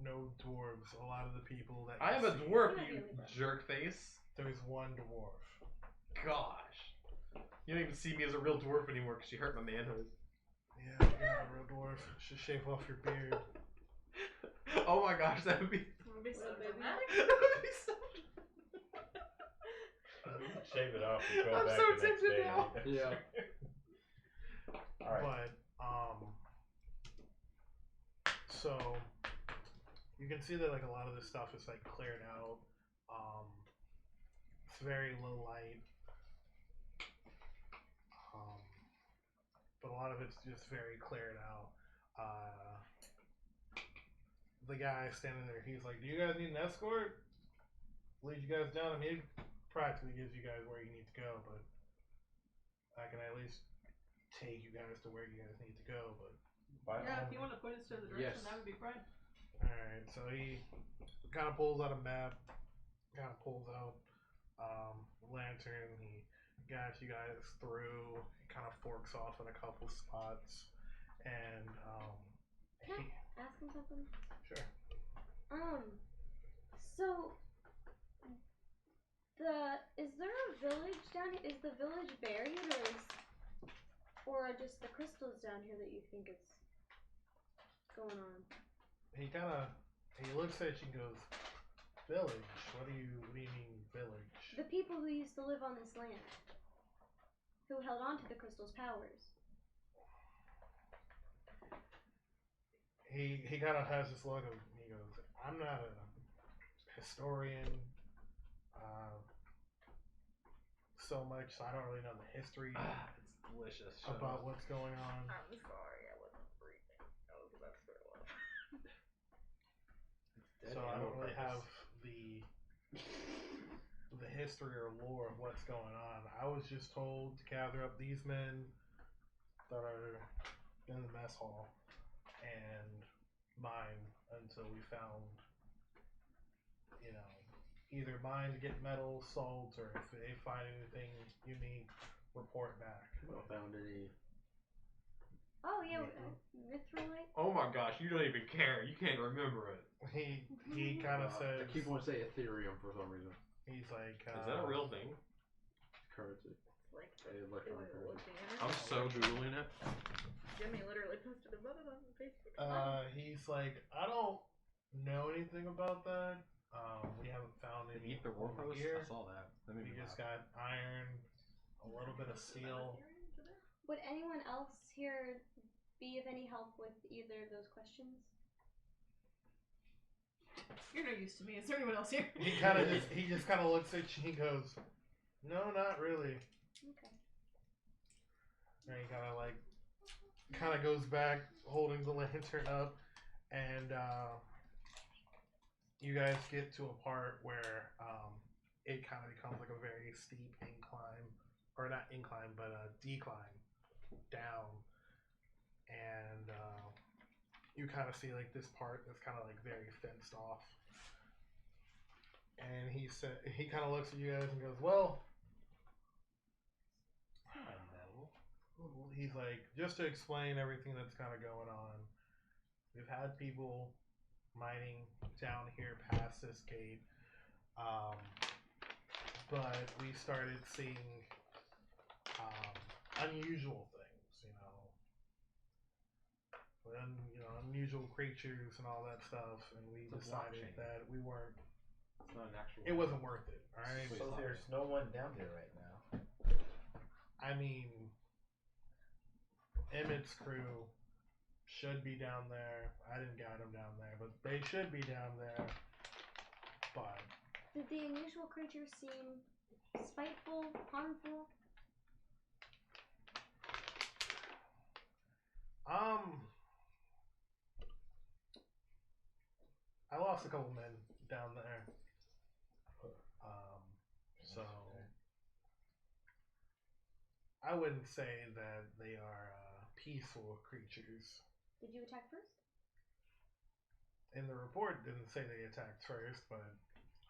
no dwarves. A lot of the people that I am you a see- dwarf, You might be you a Libra. jerk face. There's one dwarf. Gosh. You don't even see me as a real dwarf anymore because you hurt my manhood. Yeah, you're not a real dwarf. You should shave off your beard. Oh my gosh, that would be. That would be so Well, baby. dramatic. That would be so. Shave it off and go I'm back so the next tempted day. now. Yeah. Alright. But so you can see that like a lot of this stuff is like cleared out. It's very low light. But a lot of it's just very cleared out. The guy standing there, he's like, "Do you guys need an escort? Lead you guys down." I mean, it practically gives you guys where you need to go, but I can at least take you guys to where you guys need to go. But Yeah, if you want to point us to the direction, Yes. that would be fine. alright, so he kind of pulls out a map, kind of pulls out lantern. He guides you guys through. He kind of forks off in a couple spots, and Can I ask him something? sure. So is there a village down here? Is the village buried, or are just the crystals down here that you think is going on? He looks at you and goes, "Village? What do you mean village?" The people who used to live on this land, who held on to the crystal's powers. He kind of has this look of, he goes, "I'm not a historian so much, so I don't really know the history It's delicious. Shut about up. what's going on." I'm sorry, I wasn't breathing. Oh, because that's so up. So I don't really have the history or lore of what's going on. I was just told to gather up these men that are in the mess hall and mine until we found, either mine to get metal, salt, or if they find anything unique, report back. Well, found any? Oh yeah, Mithril. Oh my gosh, you don't even care. You can't remember it. He kind of says, I keep wanting to say Ethereum for some reason. he's like, Is that a real thing? Currency. Like Electronic currency. looking at it. I'm so googling it. Jimmy literally posted about it on Facebook. he's like, "I don't know anything about that. We haven't found Did any you eat the war over post? here. I saw that. That made We me just laugh. got iron, a little bit of steel." Would anyone else here be of any help with either of those questions? You're no use to me. Is there anyone else here? He just kind of looks at you and he goes, "No, not really." Okay. And he kind of goes back, holding the lantern up, and you guys get to a part where it kind of becomes like a very steep incline, or not incline, but a decline down, and you kind of see like this part that's kind of like very fenced off. And he kind of looks at you guys and goes, "Well," he's like, "Just to explain everything that's kind of going on, we've had people mining down here past this gate, but we started seeing unusual things. unusual creatures and all that stuff, and we It's a decided blockchain. that we weren't. It's not an actual. It wasn't worth it. All right. Wait, So stop there's it. no one down there right now. I mean, Emmett's crew should be down there. I didn't guide them down there, but they should be down there. But Did the unusual creatures seem spiteful, harmful? I lost a couple men down there. So I wouldn't say that they are peaceful creatures. Did you attack first? In the report, didn't say they attacked first, but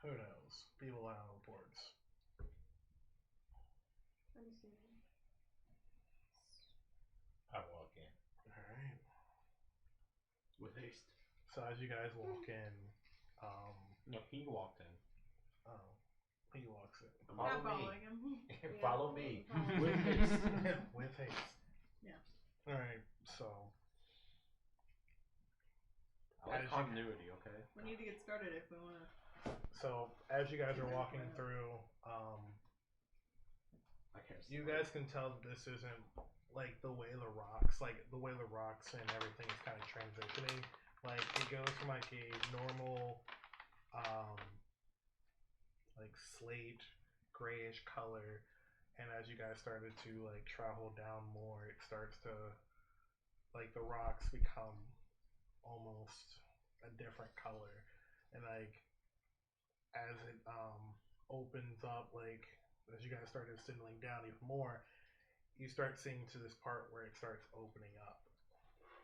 who knows? People lie on reports. Understandable. I walk in. All right. With haste. So as you guys walk in, No, he walked in. he walks in Not Follow following him. Yeah. Follow me. Follow With me. haste. with haste. Yeah. All right. So I like As you- continuity, okay? We need to get started if we want to. as you guys are walking through, I can't. you guys can tell that this isn't like the way the rocks and everything is kind of transitioning. Like it goes from like a normal, like slate grayish color, and as you guys started to like travel down more, it starts to like the rocks become almost a different color, and like as it opens up, like as you guys started settling down even more, you start seeing to this part where it starts opening up,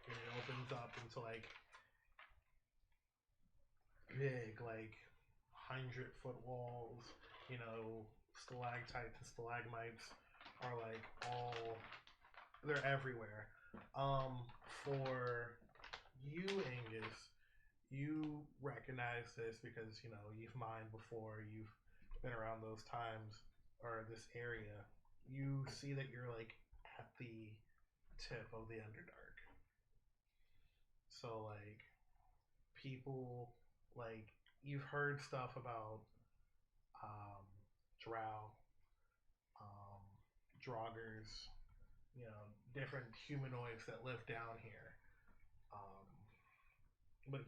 and it opens up into like big, like 100-foot walls. Stalactites and stalagmites are like they're everywhere. For you, Angus, you recognize this because you've mined before, you've been around those times or this area. You see that you're like at the tip of the Underdark. So like people, like you've heard stuff about drow, draugrs, different humanoids that live down here. But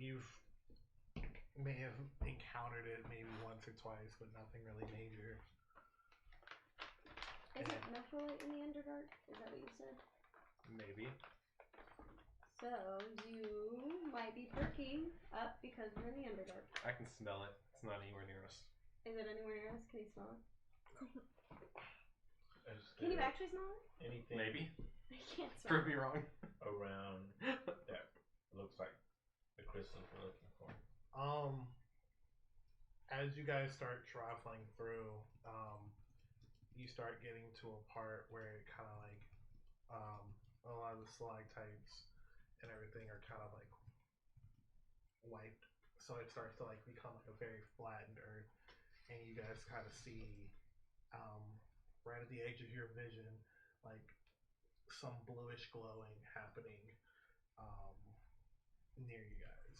may have encountered it maybe once or twice, but nothing really major. Is it Mithril in the Underdark? Is that what you said? Maybe. So you might be perking up because we're in the Underdark. I can smell it. It's not anywhere near us. Is it anywhere near us? Can you smell it? Is Can you there actually smell it? anything Maybe. I can't smell Prove it. me wrong. around that looks like the crystals we're looking for? As you guys start traveling through, you start getting to a part where it kind of like a lot of the stalactites and everything are kind of like wiped, so it starts to like become like a very flattened earth, and you guys kind of see right at the edge of your vision like some bluish glowing happening near you guys.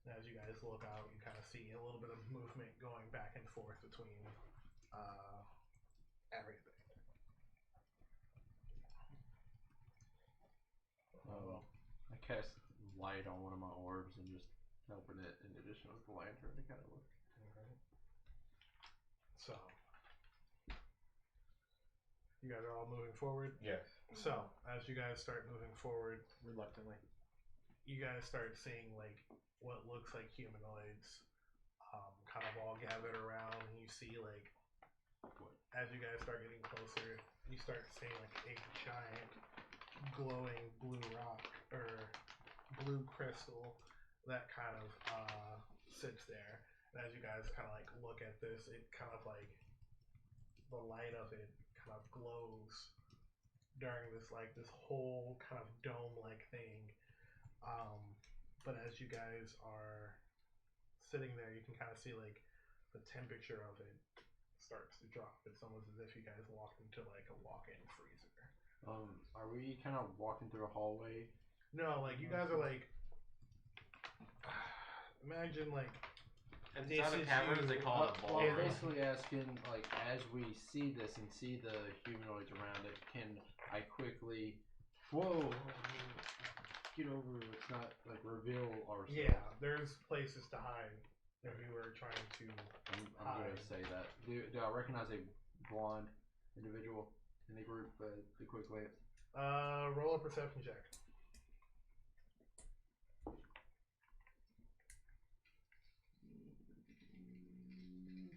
And as you guys look out, you kind of see a little bit of movement going back and forth between everything. I cast light on one of my orbs and just open it in addition with the lantern to kind of look. Alright. So, you guys are all moving forward. Yes. So, as you guys start moving forward, Reluctantly. you guys start seeing like what looks like humanoids kind of all gathered around, and you see like as you guys start getting closer, you start seeing like a giant glowing blue rock or blue crystal that kind of sits there. And as you guys kind of like look at this, it kind of like the light of it kind of glows during this whole kind of dome-like thing. But as you guys are sitting there, you can kind of see like the temperature of it starts to drop. It's almost as if you guys walked into like a walk-in freezer. Are we kind of walking through a hallway No, like you guys are like. Imagine like. Inside This a is cavern, you. they call it a Well, ballroom. basically asking, like, as we see this and see the humanoids around it, can I quickly, whoa, get over, it's not, like, reveal ourselves? Yeah, there's places to hide if you were trying to I'm hide. going to say that. Do I recognize a blonde individual in the group, the quick glance? Roll a perception check.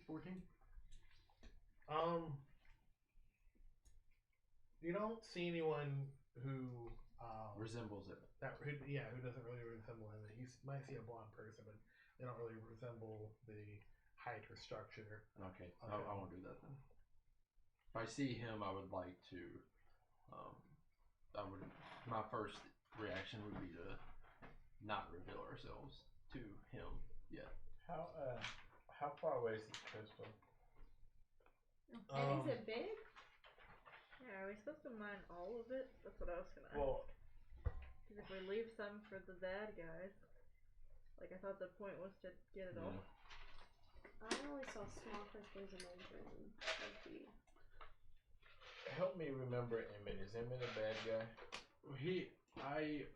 14? You don't see anyone who Resembles it. who doesn't really resemble him. You might see a blonde person, but they don't really resemble the height or structure. Okay. I won't do that then. If I see him, I would like to. My first reaction would be to not reveal ourselves to him yet. How far away is this crystal? And is it big? Yeah, are we supposed to mine all of it? That's what I was gonna ask. Well, Because if we leave some for the bad guys, like I thought the point was to get it all. I only saw small crystals in my dream. help me remember Emmett. Is Emmett a bad guy? I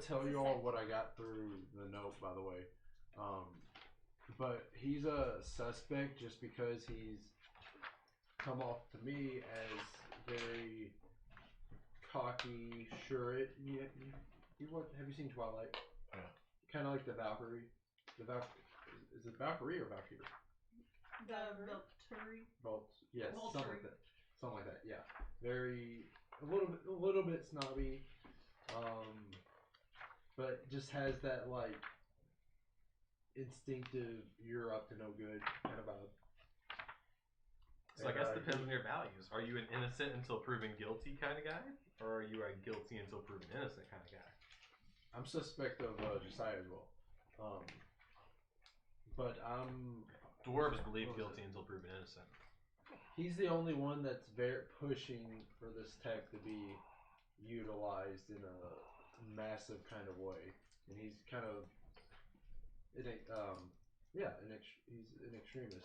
tell you all what I got through the note, by the way. But he's a suspect just because he's come off to me as very cocky, sure. Have you seen Twilight? Yeah. Kind of like the Valkyrie. Is it Valkyrie or Valkyrie? The Valtteri. Yes, Valtteri. something like that. Yeah, a little bit snobby, but just has that like instinctive you're up to no good kind of vibe. So I guess it depends on your values. Are you an innocent until proven guilty kind of guy, or are you a guilty until proven innocent kind of guy? I'm suspect of Josiah as well, but I'm Dwarves believe guilty until proven innocent. He's the only one that's very pushing for this tech to be utilized in a massive kind of way, and he's kind of he's an extremist.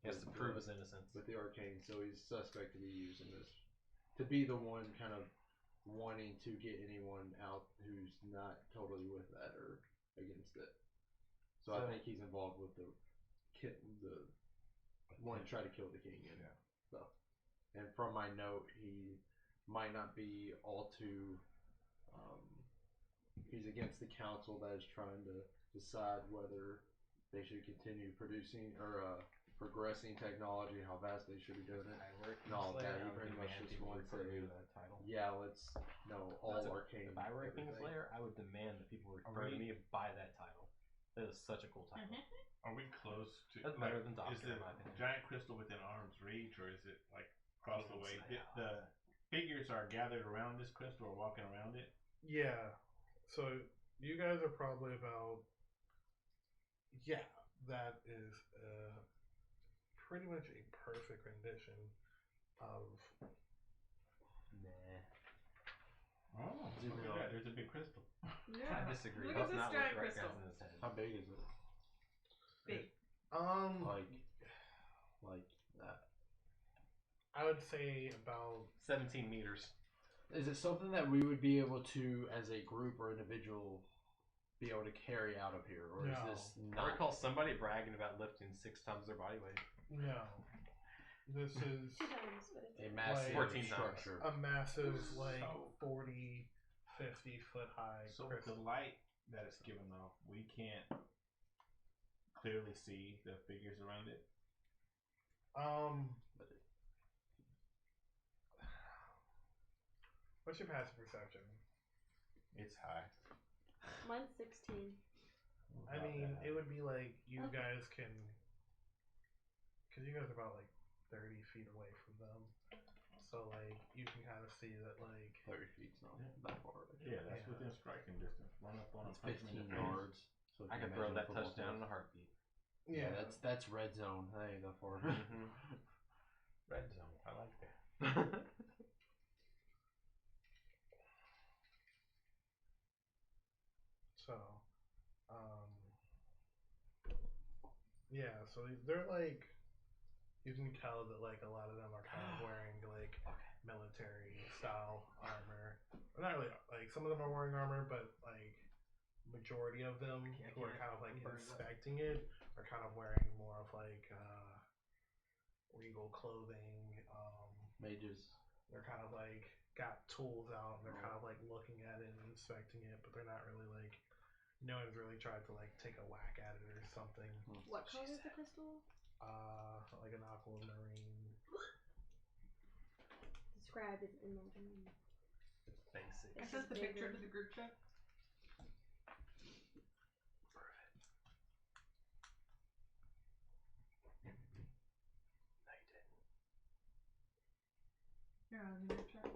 He has to prove his innocence with the arcane, so he's suspect to be using this to be the one kind of wanting to get anyone out who's not totally with that or against it. So I think he's involved with the one to try to kill the king and stuff. And from my note, he might not be all too. He's against the council that is trying to decide whether they should continue producing or progressing technology, how fast they should be doing it, and all of that. He pretty much just wants to. That title. Yeah, let's all arcane. If I were a Kingslayer, I would demand that people refer to me and buy that title. That is such a cool title. Are we close to? That's better than Doctor, Is the in my opinion. giant crystal within arm's reach, or is it like across the way? The figures are gathered around this crystal or walking around it. Yeah. So you guys are probably about. Yeah, that is pretty much a perfect rendition of. Nah. Oh, look at that! There's a big crystal. Yeah. I disagree. Look That's at this not giant what Greg crystal. has in his head. How big is it? Big. Like that. I would say about 17 meters. Is it something that we would be able to, as a group or individual, be able to carry out of here, or is No. this I not? recall somebody bragging about lifting 6 times their body weight. no. This is 2 times, but it's A massive 14 times. structure. a massive like So- 40, 50 foot high So with crystal. the light that it's giving off, we can't clearly see the figures around it. What's your passive perception? It's high. Mine's 16. I mean, it would be like you guys can, because you guys are about like 30 feet away from them, so like you can kind of see that like 30 feet's not that far. Yeah, that's Yeah. within striking distance. Run up on It's a punch him in 15 the face. yards. So if I you could throw imagine that football touchdown in field. a heartbeat. Yeah, that's red zone. That ain't that far. Red zone. I like that. Yeah, so they're like, you can tell that like a lot of them are kind of wearing like military style armor. Well, not really, like some of them are wearing armor, but like majority of them who are kind of like inspecting it are kind of wearing more of like regal clothing. Mages. They're kind of like got tools out and they're kind of like looking at it and inspecting it, but they're not really like, no one's really tried to like take a whack at it or something. What color is the crystal? Like an aquamarine. Describe it in one. It's basic. I sent the picture to the group chat. You're on the group chat.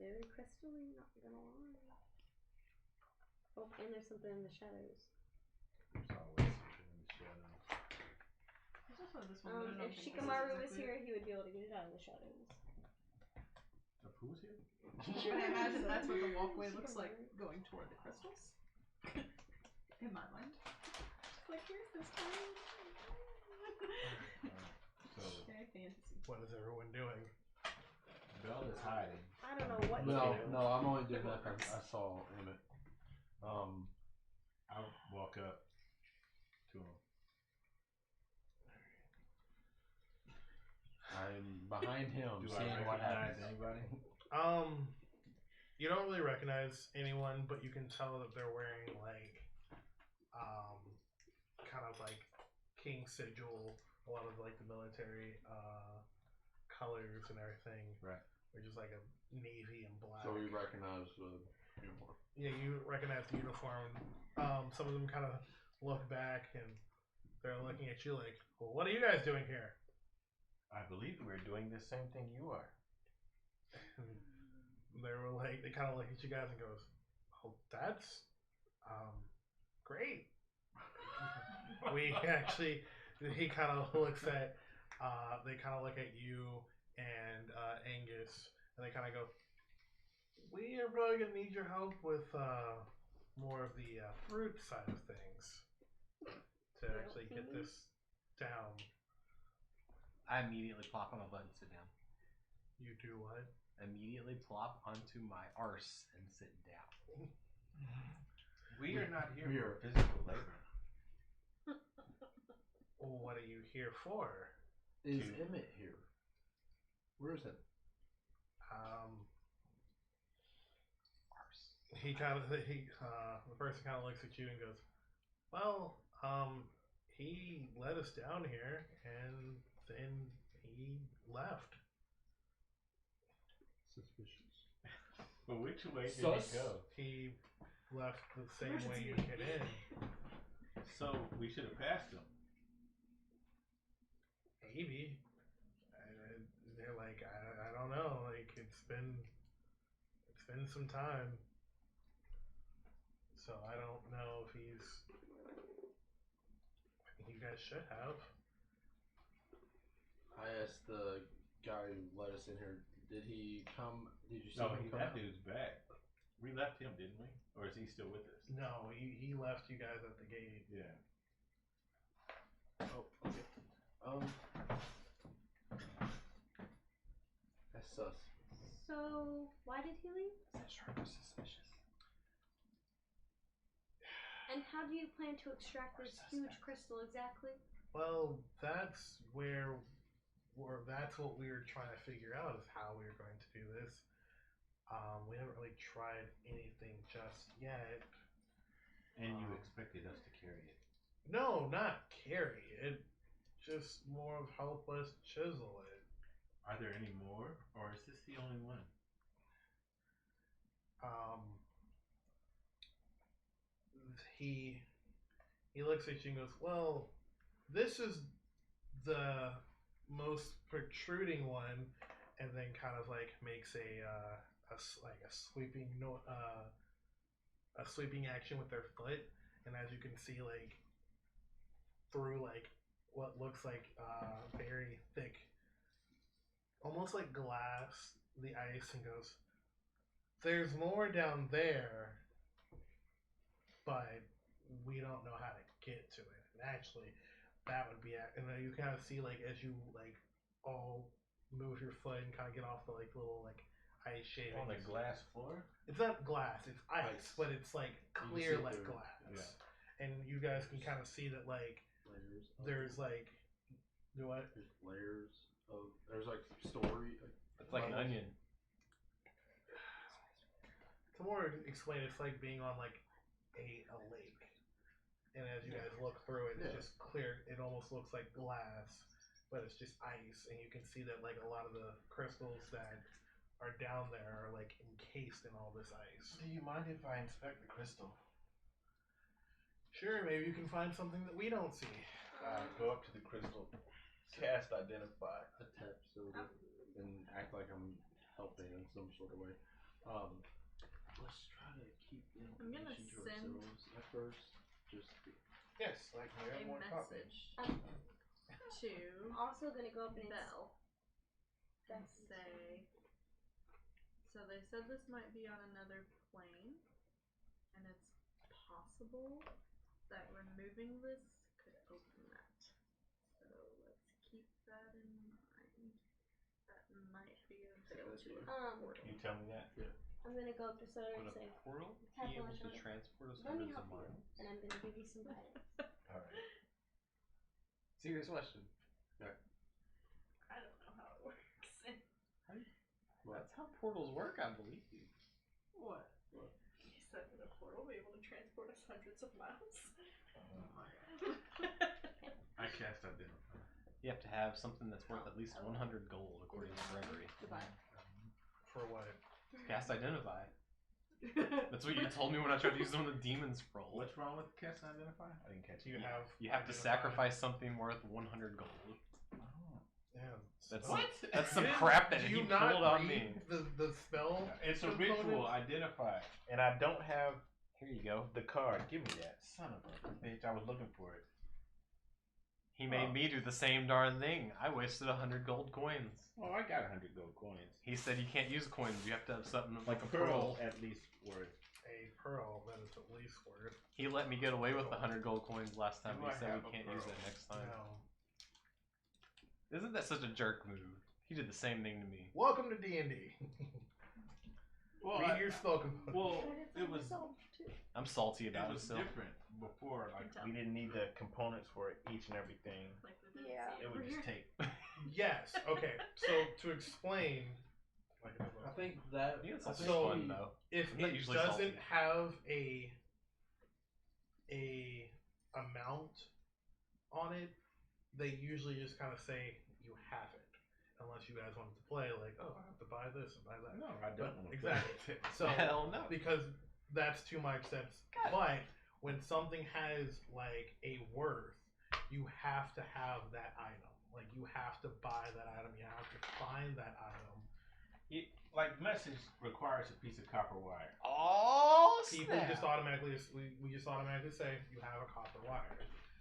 Very crystally, not gonna lie. Oh, and there's something in the shadows. There's always something in the shadows. There's also this one. But I don't If think Shikamaru this was is here, he would be able to get it out of the shadows. Of who's here? I imagine that's what the walkway looks like going toward the crystals. In my mind. It's like, here's this tiny. So Very fantasy. What is everyone doing? Bhel is hiding. I don't know what. No, I'm only doing that because I saw Emmett. I'll walk up to him. I'm behind him, Do seeing I what recognize happens. anybody? You don't really recognize anyone, but you can tell that they're wearing like, kind of like king sigil, a lot of like the military colors and everything. Right. Which is like a navy and black. So we recognize the uniform. Yeah, you recognize the uniform. Some of them kind of look back and they're looking at you like, well, what are you guys doing here? I believe we're doing the same thing you are. They were like, they kind of look at you guys and goes, oh, that's great. We actually, he kind of looks at, they kind of look at you and Angus, and they kind of go, we are probably going to need your help with more of the fruit side of things to actually get this down. I immediately plop on a bed and sit down. You do what? Immediately plop onto my arse and sit down. We are not here for physical labor. Well, what are you here for? Is Emmett here? Where is it? He kind of the person kind of looks at you and goes, well, he led us down here and then he left. Suspicious. But which way did Sus. he go? He left the same way you get in. So we should have passed him. Maybe. They're like, I don't know. Like it's been some time. So I don't know if he's. You guys should have. I asked the guy who let us in here, did he come? Did you see No, him come that out? dude's back. We left him, didn't we? Or is he still with us? No, he left you guys at the gate. Yeah. Oh, okay. That's sus. So, why did he leave? That shark was suspicious. And how do you plan to extract this huge crystal exactly? Well, that's that's what we were trying to figure out is how we were going to do this. We haven't really tried anything just yet. And you expected us to carry it. No, not carry it. Just more of help us chisel it. Are there any more? Or is this the only one? He looks at you and goes, well, this is the most protruding one, and then kind of like makes a sweeping action with their foot, and as you can see, like through like what looks like very thick, almost like glass, the ice, and goes, there's more down there. but we don't know how to get to it. And actually, that would be, and then you kind of see like as you like all move your foot and kind of get off the like little like ice shavings. On the glass floor? It's not glass, it's ice, but it's like clear see like through it. glass. Yeah. And you guys can kind of see that like Layers. there's like what? There's layers of. There's like story. Like, It's like an onion. To more explain, it's like being on like a lake. And as you guys look through it, it's just clear. It almost looks like glass, but it's just ice. And you can see that like a lot of the crystals that are down there are like encased in all this ice. Do you mind if I inspect the crystal? Sure, maybe you can find something that we don't see. I go up to the crystal, cast identify. attach so and act like I'm helping in some sort of way. Let's try to keep the I'm gonna information to send ourselves at first. Just Yes, like a Niramour taught me. message I'm to also gonna go up and Bhel and That's say. So they said this might be on another plane, and it's possible that removing this could open that. So let's keep that in mind. That might be a fail to a portal. You tell me that? yeah. I'm gonna go up to Soter and Would say, a portal tap be on able the to shoulder. transport us Let me hundreds help of you, miles? and I'm gonna give you some guidance. Alright. Serious question. I don't know how it works. That's how portals work, I believe. What? You said that a portal will be able to transport us hundreds of miles. I cast identify. You have to have something that's worth at least 100 gold, according to Gregory. Goodbye. For what? Cast Identify. That's what you told me when I tried to use it on the demon scroll. What's wrong with cast identify? I didn't catch it. You have to sacrifice something worth 100 gold. Yeah. That's What? That's some crap that Do he you not pulled on read me. the spell? It's a component? ritual identify. And I don't have Here you go. the card. Give me that. Son of a bitch. I was looking for it. He made me do the same darn thing. I wasted 100 gold coins. Oh, I got 100 gold coins. He said you can't use coins. You have to have something like a pearl pearl. at least worth. A pearl that is at least worth. He let me get away with the 100 gold coins last time. Do But I he said have we a can't use pearl? that next time. No. Isn't that such a jerk move? He did the same thing to me. Welcome to D&D. Well, Read your spell component. well, it was I'm salty it about it was still. different before. Like Can we didn't need the components for each and everything. Like we didn't Yeah. see It would just take. Yes. Okay. So to explain, I think that. Yeah, it's also So- fun though. if I'm not it usually doesn't salty. have a amount on it, they usually just kind of say you have it, unless you guys wanted to play like, oh, I have to buy this and buy that. No, I don't. But- want to exactly. So Hell no. because that's to my sense. But when something has like a worth, you have to have that item. Like you have to buy that item. You have to find that item. Like message requires a piece of copper wire. Oh, People just automatically we just automatically say you have a copper wire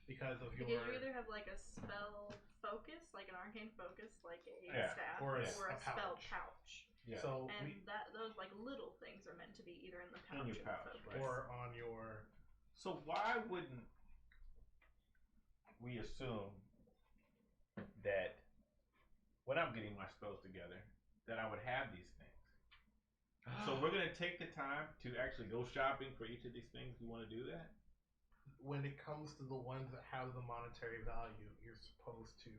because of Because your you either have like a spell focus, like an arcane focus, like a Yeah. staff, Or a spell pouch. pouch. Yeah. so And we, those like little things are meant to be either in the pouch In your or pouch, the focus. right. or on your So why wouldn't we assume that when I'm getting my spells together, that I would have these things? So we're gonna take the time to actually go shopping for each of these things. You want to do that? when it comes to the ones that have the monetary value, you're supposed to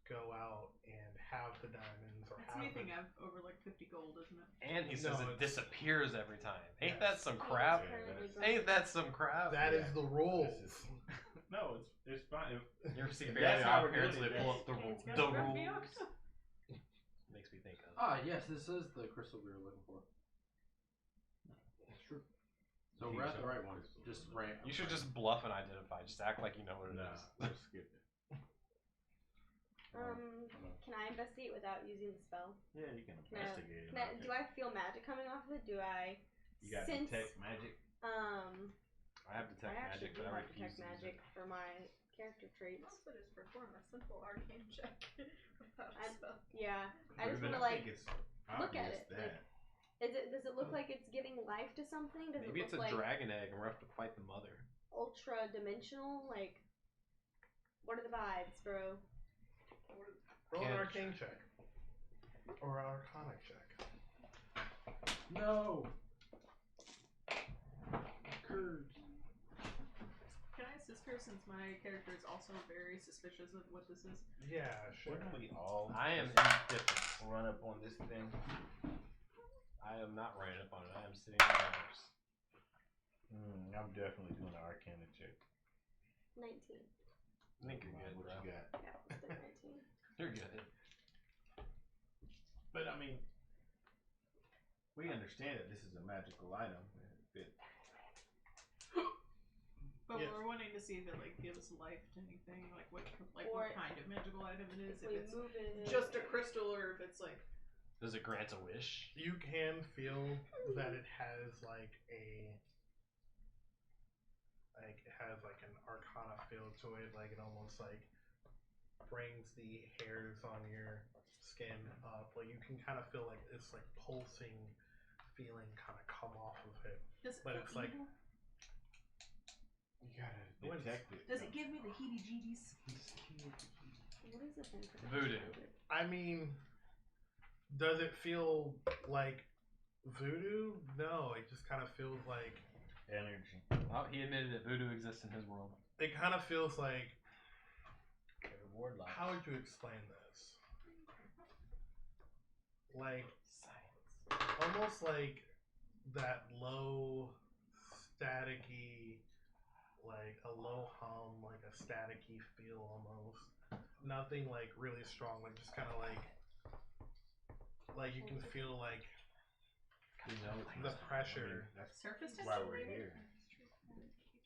go out and have the diamonds or It's have anything the, over like 50 gold, isn't it? And he says No, it it's- disappears every time. Ain't Yes. that some crap? Ain't that some crap? that is the rules. This is- No, it's fine. You ever see If Fairly that's how Odd we're Parents? doing They it, pull up the, Kayn's got the a grumpy rules. ox. Makes me think of. Ah, yes, this is the crystal we were looking for. It's true. So we're at the right one. Just ramp. You should just bluff and identify. Just act like you know what it No, is. we'll skip it. Can I investigate without using the spell? Yeah, you can Can I- investigate Can I, do I feel magic coming off of it? Do I You got sense? detect magic. I have I detect actually magic, do but I have refuse detect to use magic it. for my character traits. Also, just perform a simple arcane check without a I- spell. Yeah, I just But want to I like think it's look at obvious it, that like, Does it look like it's giving life to something? Does Maybe it it's look a like dragon egg and we're have to fight the mother. ultra dimensional? Like, what are the vibes, bro? Roll an arcane check. Or an arcana check. No. Curves. Can I assist her since my character is also very suspicious of what this is? Yeah, sure. Wouldn't we all I am just indifferent. run up on this thing? I am not running up on it. I am sitting on the horse. I'm definitely doing an Arcana check. 19. I think you're good, What bro. you got? Yeah, let's do 19. You're good. But I mean, we understand that this is a magical item. But Yes. we're wanting to see if it like gives life to anything, like what Or- what kind of magical item it is. If We it's move it. Just a crystal, or if it's like. Does it grant a wish? You can feel that it has like a an arcana feel to it, like it almost like brings the hairs on your skin up. Like you can kind of feel like it's like pulsing feeling kind of come off of it. Does it But feel it's like- evil? You gotta What's- detect it. Does it give me the heebie-jeebies? What is the thing for that? Voodoo. I mean, does it feel like voodoo? No, it just kind of feels like Energy. Well, he admitted that voodoo exists in his world. it kind of feels like. Warlock. How would you explain this? Like Science. almost like that low staticky, like a low hum, like a staticky feel almost. Nothing like really strong, like just kind of like you can feel like You know, the pressure. That's Surface why tension, we're maybe? here.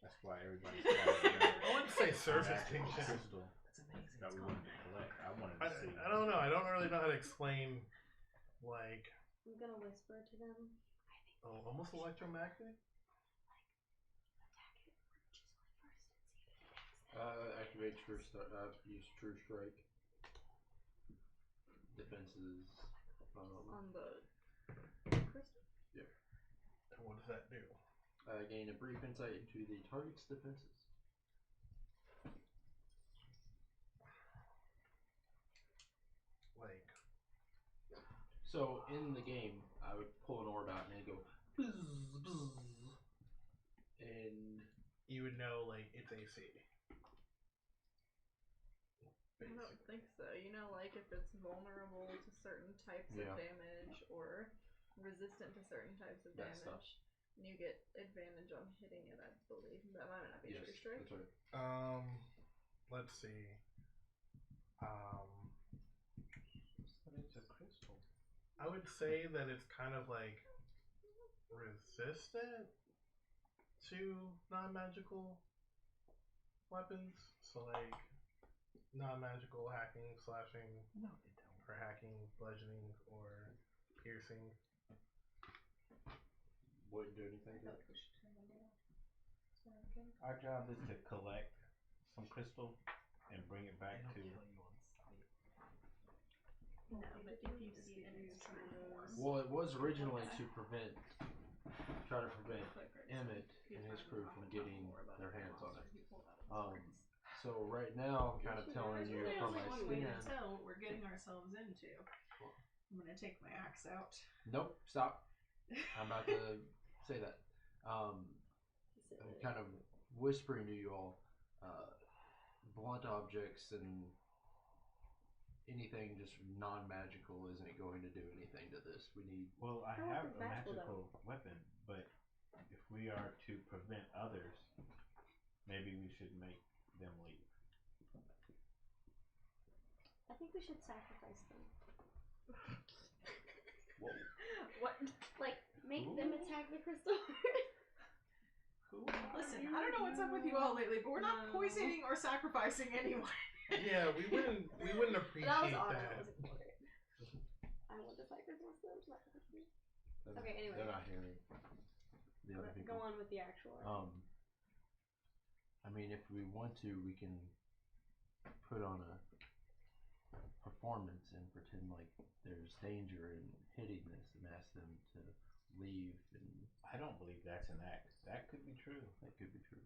That's why everybody's gathered I wouldn't say surface around that tension. crystal That's amazing. that we wanted to collect. I wanted I, to see. I don't know. I don't really know how to explain, like, I'm gonna whisper to them. almost electromagnetic. Activate True Strike. Use True Strike. Defenses. On the crystal? And what does that do? Gain a brief insight into the target's defenses. Like, So in the game, I would pull an orb out and it'd go buzz, buzz, and you would know, like, it's AC. I don't think so. You know, like if it's vulnerable to certain types Yeah. of damage or resistant to certain types of That damage, and you get advantage on hitting it, I believe. That might not be yes, true strike. that's right. Let's see. It's a crystal. I would say that it's kind of like resistant to non-magical weapons. So like non-magical hacking, slashing, No, they don't. or hacking, bludgeoning, or piercing. Wouldn't do anything to it. Our job is to collect some crystal and bring it back to. No, but if you see it in its true form. Well, it was originally to try to prevent Emmett and his crew from getting their hands on it. So right now, I'm kind of telling you There's from only my one way to stand. tell what we're getting ourselves into. I'm gonna take my axe out. Nope, stop. I'm about to say that. I'm kind of whispering to you all, blunt objects and anything just non-magical isn't going to do anything to this. We need. Well, I How have is it a magical, magical weapon, but if we are to prevent others, maybe we should make them leave. I think we should sacrifice them. Whoa. What? Like, make them attack the crystal? Listen, I don't know what's up with you all lately, but we're not poisoning or sacrificing anyone. Yeah, we wouldn't appreciate that was Autumn. that. That was important. I want to sacrifice them. Okay, anyway. They're not hearing the other Go people. on with the actual. I mean, if we want to, we can put on a performance and pretend like there's danger in hitting this and ask them to leave. And I don't believe that's an act. That could be true. that could be true.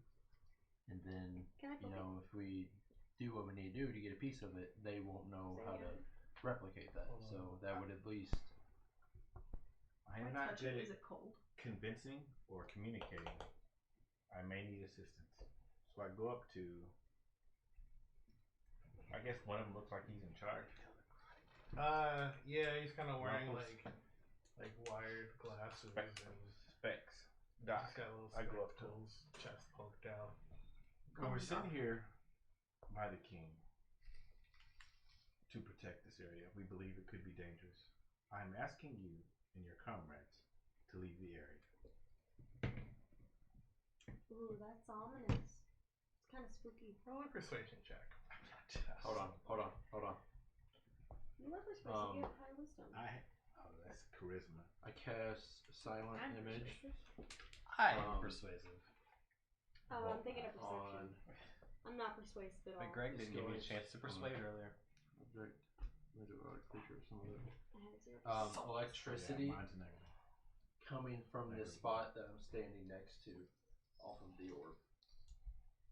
And then, Can I you know, if we do what we need to do to get a piece of it, they won't know how to replicate that. So that would at least. I'm not good Is at it cold? convincing or communicating. I may need assistance. So I go up to, I guess one of them looks like he's in charge. Yeah, he's kind of wearing Ruffles. like wired glasses and Specs. he's Doc. got little I go up to spectacles, chest poked out. When we're sitting here by the king to protect this area, we believe it could be dangerous. I'm asking you and your comrades to leave the area. Ooh, that's ominous. It's kind of spooky. Roll a persuasion check. Hold on. You are persuasive. You have high wisdom. That's charisma. I cast Silent I'm Image persuasive. I am Um, persuasive. Oh, I'm thinking of perception. on I'm not persuasive at all. But Greg didn't give me a Skills. chance to persuade earlier. object, creature, or something. I have 0%. Electricity Yeah, mine's negative. coming from this spot that I'm standing next to, off of the orb.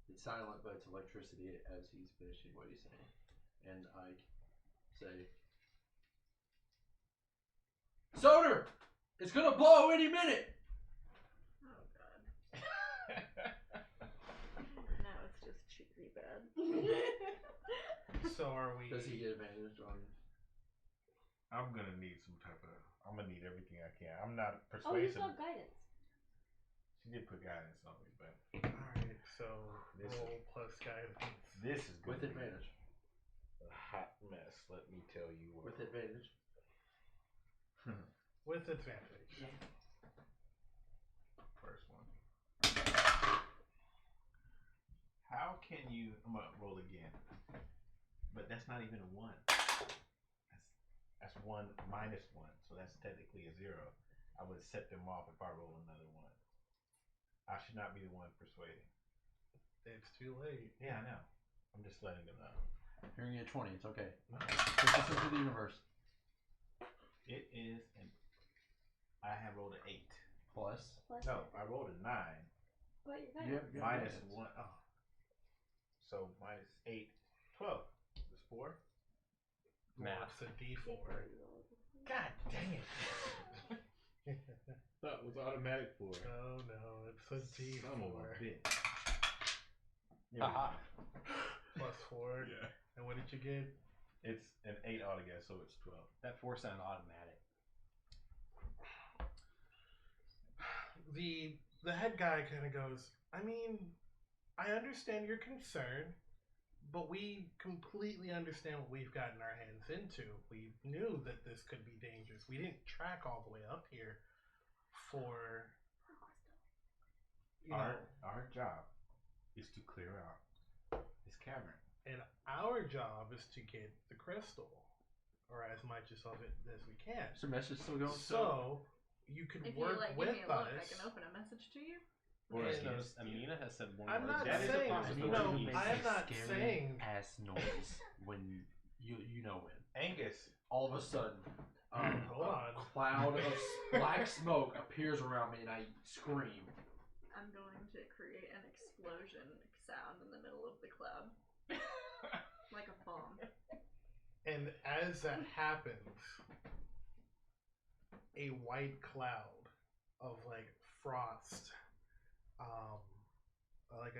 It's silent, but it's electricity as he's finishing what he's saying. And I say, Soter! It's gonna blow any minute! Oh god. Now it's just cheery bad. So are we? Does he get advantage on? I'm gonna need some type of. I'm gonna need everything I can. I'm not Oh, you persuasive. still have guidance. She did put guidance on me, but Alright, so This roll plus guidance. this is With gonna be advantage. a hot mess. Let me tell you what. With advantage. With advantage. First one. How can you? I'm gonna roll again, but that's not even a 1. That's 1 minus 1, so that's technically a 0. I would set them off if I roll another 1. I should not be the one persuading. It's too late. Yeah, I know. I'm just letting them know. Hearing a 20, it's okay. No. Push this into the universe. It is an. I have rolled an 8. Plus. No, I rolled a 9 But you're You guidance. have minus guidance. 1. Oh. So minus 8, 12. It's 4. Math. It's a D4. God dang it! That was automatic 4. Oh no, it's a D4. Son of a bitch. There we Aha. go. Plus 4. Yeah. And what did you get? It's an 8 altogether, so it's 12. That 4 sounded automatic. The head guy kind of goes, I mean, I understand your concern, but we completely understand what we've gotten our hands into. We knew that this could be dangerous. We didn't track all the way up here for, you know, Our job is to clear out this cavern. and our job is to get the crystal, or as much of it as we can. Is the message still going? So you could If you work like with give me a look, I us. can open a message to you. Or And- against you. Amina has said one I'm word. not That is a saying, possibility. no, He I am not scary saying. ass noise when you know when. Angus. All of a sudden, Hold on. a cloud of black smoke appears around me, and I scream. I'm going to create an explosion sound in the middle of the cloud. Like a bomb. And as that happens, a white cloud of like frost, like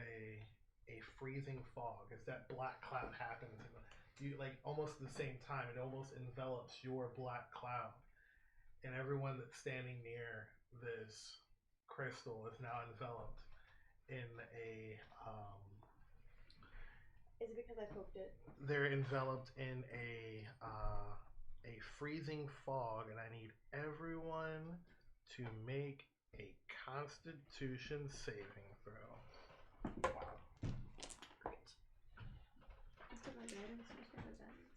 a freezing fog, as that black cloud happens, and you like almost at the same time, it almost envelops your black cloud, and everyone that's standing near this crystal is now enveloped in a Is it because I poked it? they're enveloped in a freezing fog, and I need everyone to make a Constitution saving throw. Wow. Great. Let's get my guidance. Let's get my guidance.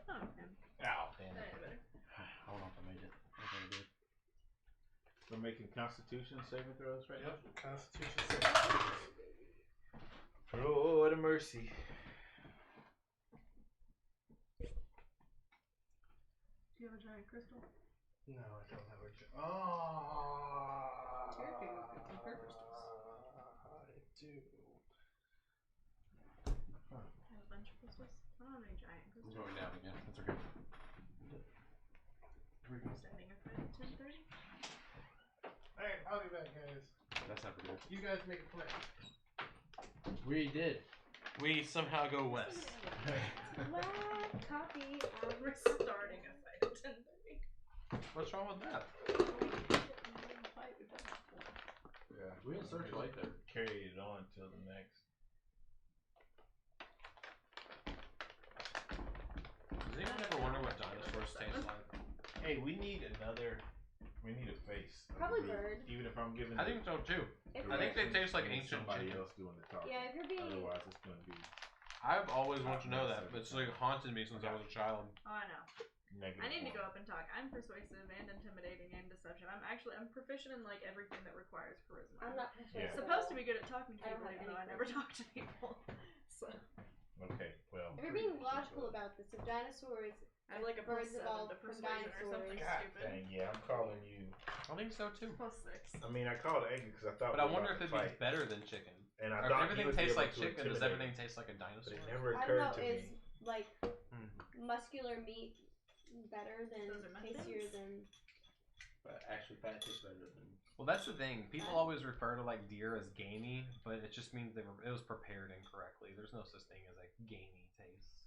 Oh, okay. Ow, damn That it. ain't better. I don't know if I made it. I think I did. We're making Constitution saving throws right Yep, Constitution saving throws. now. Lord of mercy. have a giant crystal? No, I don't have a. Cherokee could take her crystals. I do. I have a bunch of crystals. I don't have any giant I'm crystals. going down again. That's okay. Starting a fight at 10:30. Alright, I'll be back, guys. That's not pretty good. You guys make a plan. We did. We somehow go west. What? Copy. We're starting a fight at 10:30. What's wrong with that? Yeah. We didn't searchlight there. Carry it on till the next. Does anyone ever wonder what dinosaurs taste like? Hey, we need a face. of Probably the group. bird. Even if I'm giving I think so too. If I think they taste like and ancient somebody chicken. else doing the talking. Yeah, if you're being. Otherwise, it's going to be I've always wanted to know that, but it's like haunted me since I was a child. Oh, I know. negative. I need to one. go up and talk. I'm persuasive and intimidating and deception. I'm proficient in like everything that requires charisma. I'm not Yeah. supposed to be good at talking to I don't people, have even though I any never talk to people. So Okay, well. If you're being logical about this, if dinosaurs, I have like a birds +7 evolved to from persuasion or something dinosaurs. God stupid. dang, yeah, I'm calling you. I think so too. +6. I mean, I called Egg because I thought. But I we were wonder if about it'd to be fight, better than chicken. And I Or if thought everything you would be tastes able like to chicken, does intimidate everything me, taste like a But dinosaur? it never I don't occurred know, to is me. like muscular meat better than Those are my tastier things. than. But actually, fat tastes better than. Well, that's the thing. People always refer to like deer as gamey, but it just means it was prepared incorrectly. There's no such thing as a gamey taste.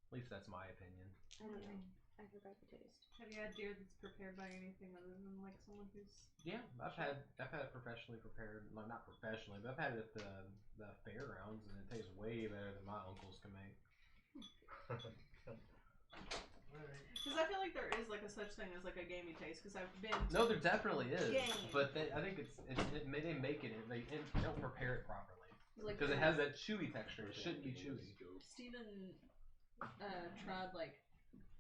At least that's my opinion. I don't know. I forgot the taste. Have you had deer that's prepared by anything other than like someone who's? Yeah, I've had it professionally prepared. Well, not professionally, but I've had it at the fairgrounds, and it tastes way better than my uncles can make. Because I feel like there is like a such thing as like a gamey taste. Because I've been. No, there definitely is, Game. but I think they make it. They don't prepare it properly Like because it has that chewy texture. It shouldn't be chewy. Steven tried like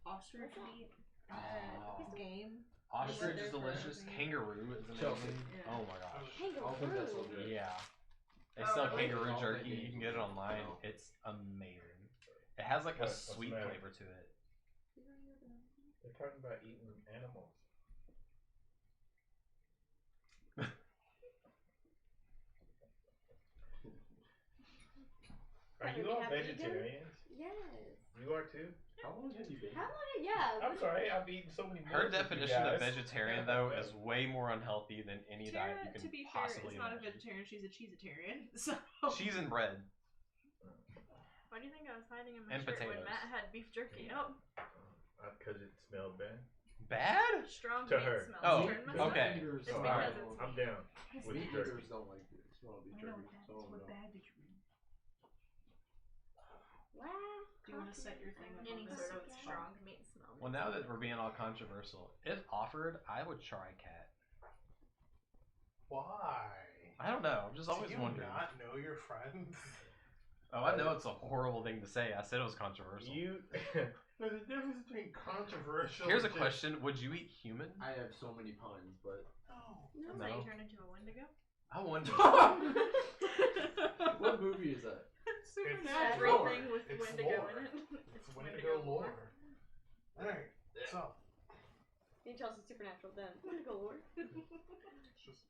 ostrich meat Oh. game. Ostrich They're is delicious. frozen. Kangaroo is Chelsey. amazing. Yeah. Oh my gosh. I'll think that's so Kangaroo. good. Yeah. They Oh, sell really? kangaroo All jerky. they You can do get it is- online. no. It's amazing. It has like a What's the sweet matter? flavor to it. They're talking about eating animals. Are Better you be all happy to do. vegetarians? Yes. You are too? How long have you been? How long? Yeah. I'm sorry, I've eaten so many Her meals with you definition of guys. vegetarian, though, is way more unhealthy than any Tara, diet you can to be fair, possibly is not a imagine. vegetarian. She's a cheesetarian. So Cheese and bread. Why do you think I was hiding in my And shirt potatoes. when Matt had beef jerky out? Because it smelled bad. Bad? Strong To meat her. smells. Oh, Turned my okay. stomach. Eaters It's don't because like it's I'm meat. down with Meat the jerky. eaters don't like it. Smell of beef jerky. Some of them don't. did you mean? Wow. Do you want to set your thing up Any on this? sort so of it's strong meat smell. Well, now that we're being all controversial, if offered, I would try cat. Why? I don't know. I'm just always Do you wondering. not know your friends? Oh, I know it's a horrible thing to say. I said it was controversial. There's a difference between controversial. Here's a and question: would you eat human? I have so many puns, but That's No. how you turn into a Wendigo. I wonder. what movie is that? Everything Supernatural. with It's Wendigo lore. in it. It's Wendigo lore. Alright, so Me and Chelsea Supernatural then. Wendigo lore. it's just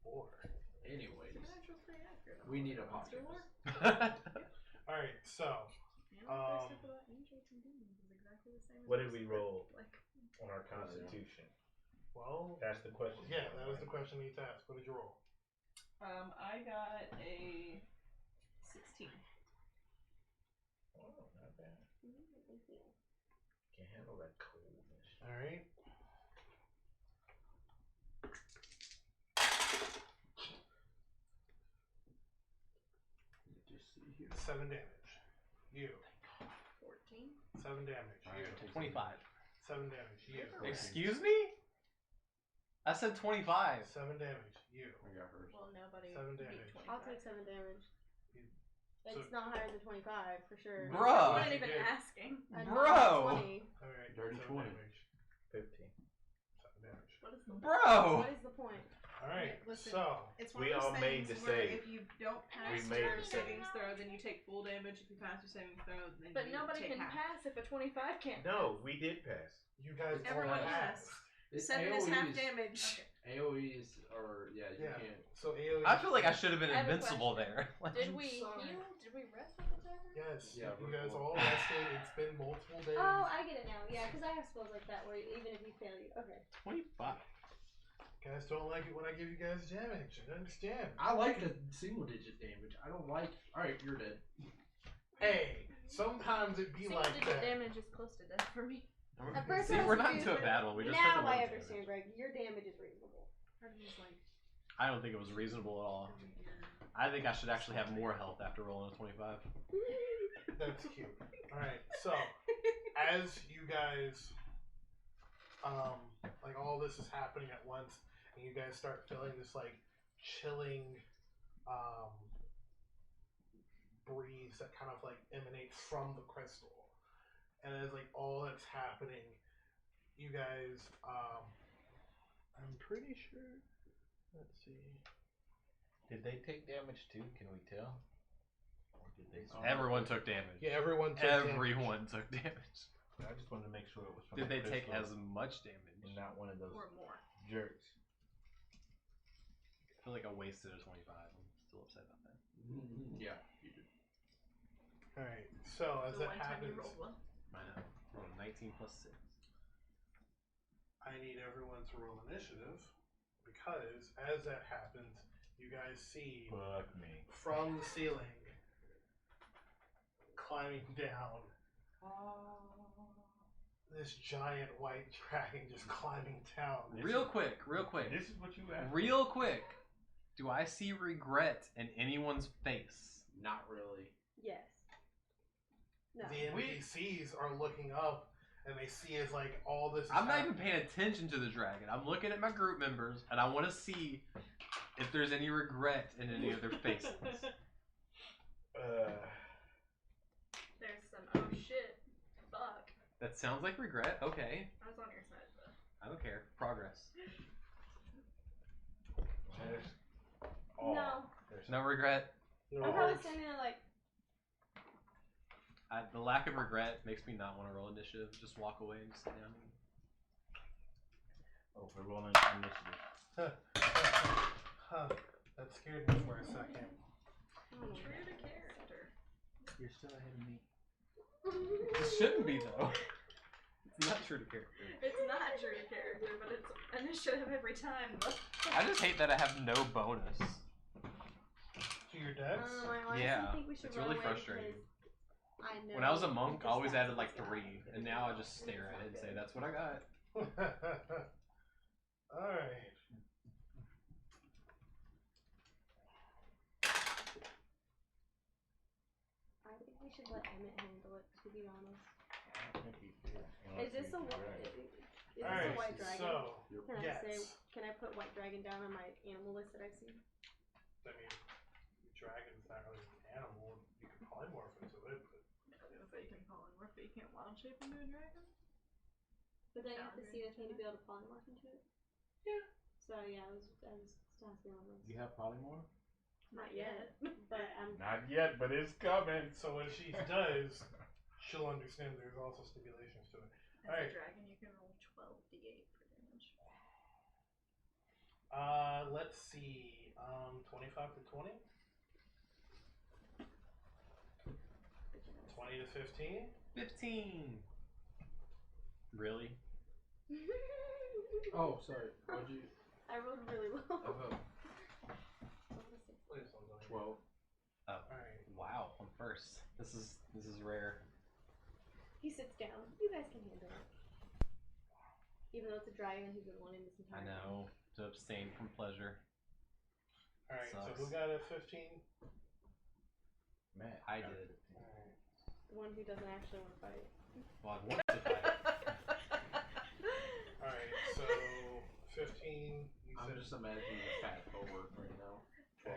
lore. Anyways, Supernatural's pretty accurate. we need a Monster podcast. lore. Alright, so And all the stuff about angels and demons is exactly the same. as What did most we of it. roll Like, on our constitution? well, That's the question. yeah, that was the question you need to ask. What did you roll? I got a 16. Oh, not bad. Thank you. Can handle that coldness. Alright. Just see here. 7 damage. You. 14. 7 damage. You. 25. 7 damage. You. Excuse me? I said 25. 7 damage. You. I got hers. Well, nobody 7 beat damage. 25. I'll take 7 damage. So- It's not higher than 25 for sure. Bro. I What wasn't you even did. asking. I'm Bro. not 20. Alright. Dirty 7 20. damage. 15. 7 damage. What is the Bro! What is the point? Alright, Listen, so it's one We of those all made things the where save. if you don't pass We made your the save. savings throw, then you take full damage. If you pass your savings throw, then But you nobody take can half. pass if a 25 can't. No, we did pass. you guys all Everyone passed. passed. It's 7 is half AoEs. damage. AoEs are you Yeah. can't. So AoE. I feel like I should have been I have a invincible question. there. Like, Did we sorry. heal? Did we rest with the timer? Yes. Yeah, you we're guys cool. all rested. It's been multiple days. Oh, I get it now. Yeah, because I have spells like that where even if you fail, you. Okay. 25. Guys don't like it when I give you guys damage. I understand. I like the single digit damage. I don't like. All right, you're dead. Hey, sometimes it be Single like digit that. damage is close to death for me. At first See, I was we're not confused, into a but battle. We just took a now little I damage. understand, Greg. Your damage is reasonable. I'm just like, I don't think it was reasonable at all. I think I should actually have more health after rolling a 25. That's cute. Alright, so as you guys like all this is happening at once and you guys start feeling this like chilling breeze that kind of like emanates from the crystal. And as like all that's happening, you guys I'm pretty sure, let's see. Did they take damage too? Can we tell? Or did they? Everyone took damage. Yeah, everyone took damage. Everyone took damage. I just wanted to make sure it was from Did the they take crystal as much damage? and not one of those or more. jerks. I feel like I wasted a 25. I'm still upset about that. Yeah, you did. Alright, so as The that one time you happens, rolled well. I know. Rolled a 19 plus 6. I need everyone to roll initiative because as that happens, you guys see Fuck me. from the ceiling climbing down this giant white dragon just climbing down. Real quick. This is what you asked. Real quick. Do I see regret in anyone's face? Not really. Yes. No. The NPCs are looking up and they see as like all this is I'm not even happening. paying attention to the dragon. I'm looking at my group members and I want to see if there's any regret in any of their faces. There's some oh shit, fuck. That sounds like regret. Okay. I was on your side though. I don't care. Progress. There's, No. There's No regret. They're I'm all- probably standing there like, The lack of regret makes me not want to roll initiative. Just walk away and sit down. Oh, we're rolling initiative. Huh, that scared me for a second. oh my True to God. character. You're still ahead of me. This shouldn't be though. It's not true to character. It's not true to character, but it's initiative every time. I just hate that I have no bonus. To your dex? I honestly Yeah, think we should it's run really away frustrating. because I know When I was a monk, the I always stats added like of this 3, guy. and now I just stare at it and say, "That's what I got." Alright. I think we should let Emmett handle it, to be honest. I think he's good. Is this a Alright, white dragon? so, Can I yes. say? Can I put white dragon down on my animal list that I've seen? I mean, dragon's not really an animal. You can polymorph into it, but I was gonna say you can polymorph, but you can't wild shape into a dragon. But then I have to see the thing to be able to polymorph into it. Yeah. So yeah, I was still has to be on the list. You have polymorph? Not yet, but I'm. Not yet, but it's coming. so when she does, she'll understand there's also stipulations to it. As Alright. a dragon, you can roll 12d8 for damage. Let's see. 25 to 20? 20 to 15? 15. Really? Oh, sorry. What'd you? I rolled really low. Oh, Please don't do it. 12. Alright. Wow, I'm first. This is rare. He sits down. You guys can handle it. Even though it's a dragon he's been wanting this I entire time. know. To abstain from pleasure. Alright, so Sucks. who got a 15? Matt, I got did. it. Alright. The one who doesn't actually want to fight. Well, I want to fight. Alright, so 15. You I'm said just imagining a fat over right now.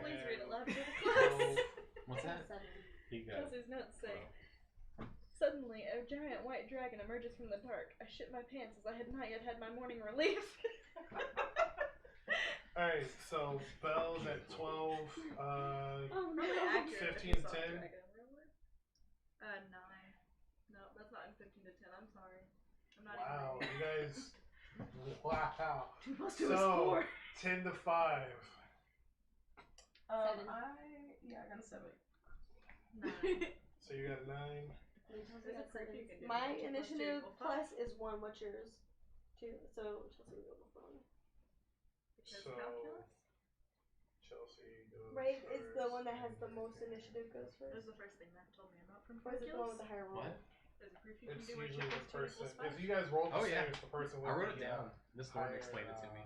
Please read it loud for the 12. class. What's that? 7. You got it. Chelsea's notes say, suddenly a giant white dragon emerges from the dark. I shit my pants as I had not yet had my morning relief. Alright, so Bhell's at 12, Probably accurate. 15 if you to saw a 10. dragon, really. 9. No, that's not in 15 to 10. I'm sorry. I'm not Wow, even. you guys. Wow. 2 plus 2 is So, 4. 10 to 5. 7. I got a 7. 9. So you got a 9. There's a proof you can do. My 2 plus 2 initiative equals 5. plus is 1. What's yours? 2. So Chelsea will go before me. Because So- calculus? Chelsea goes. Right? Is the first, one that has and the most then- initiative goes That was first? the first thing Matt told me about from Or is it the one with calculus. the higher roll? What? There's a proof you can It's do where 2 usually the plus 2 person. equals 5. If you guys roll the Oh, same, yeah. it's the person with I wrote it the, down. Miss Norton higher, explained it to me.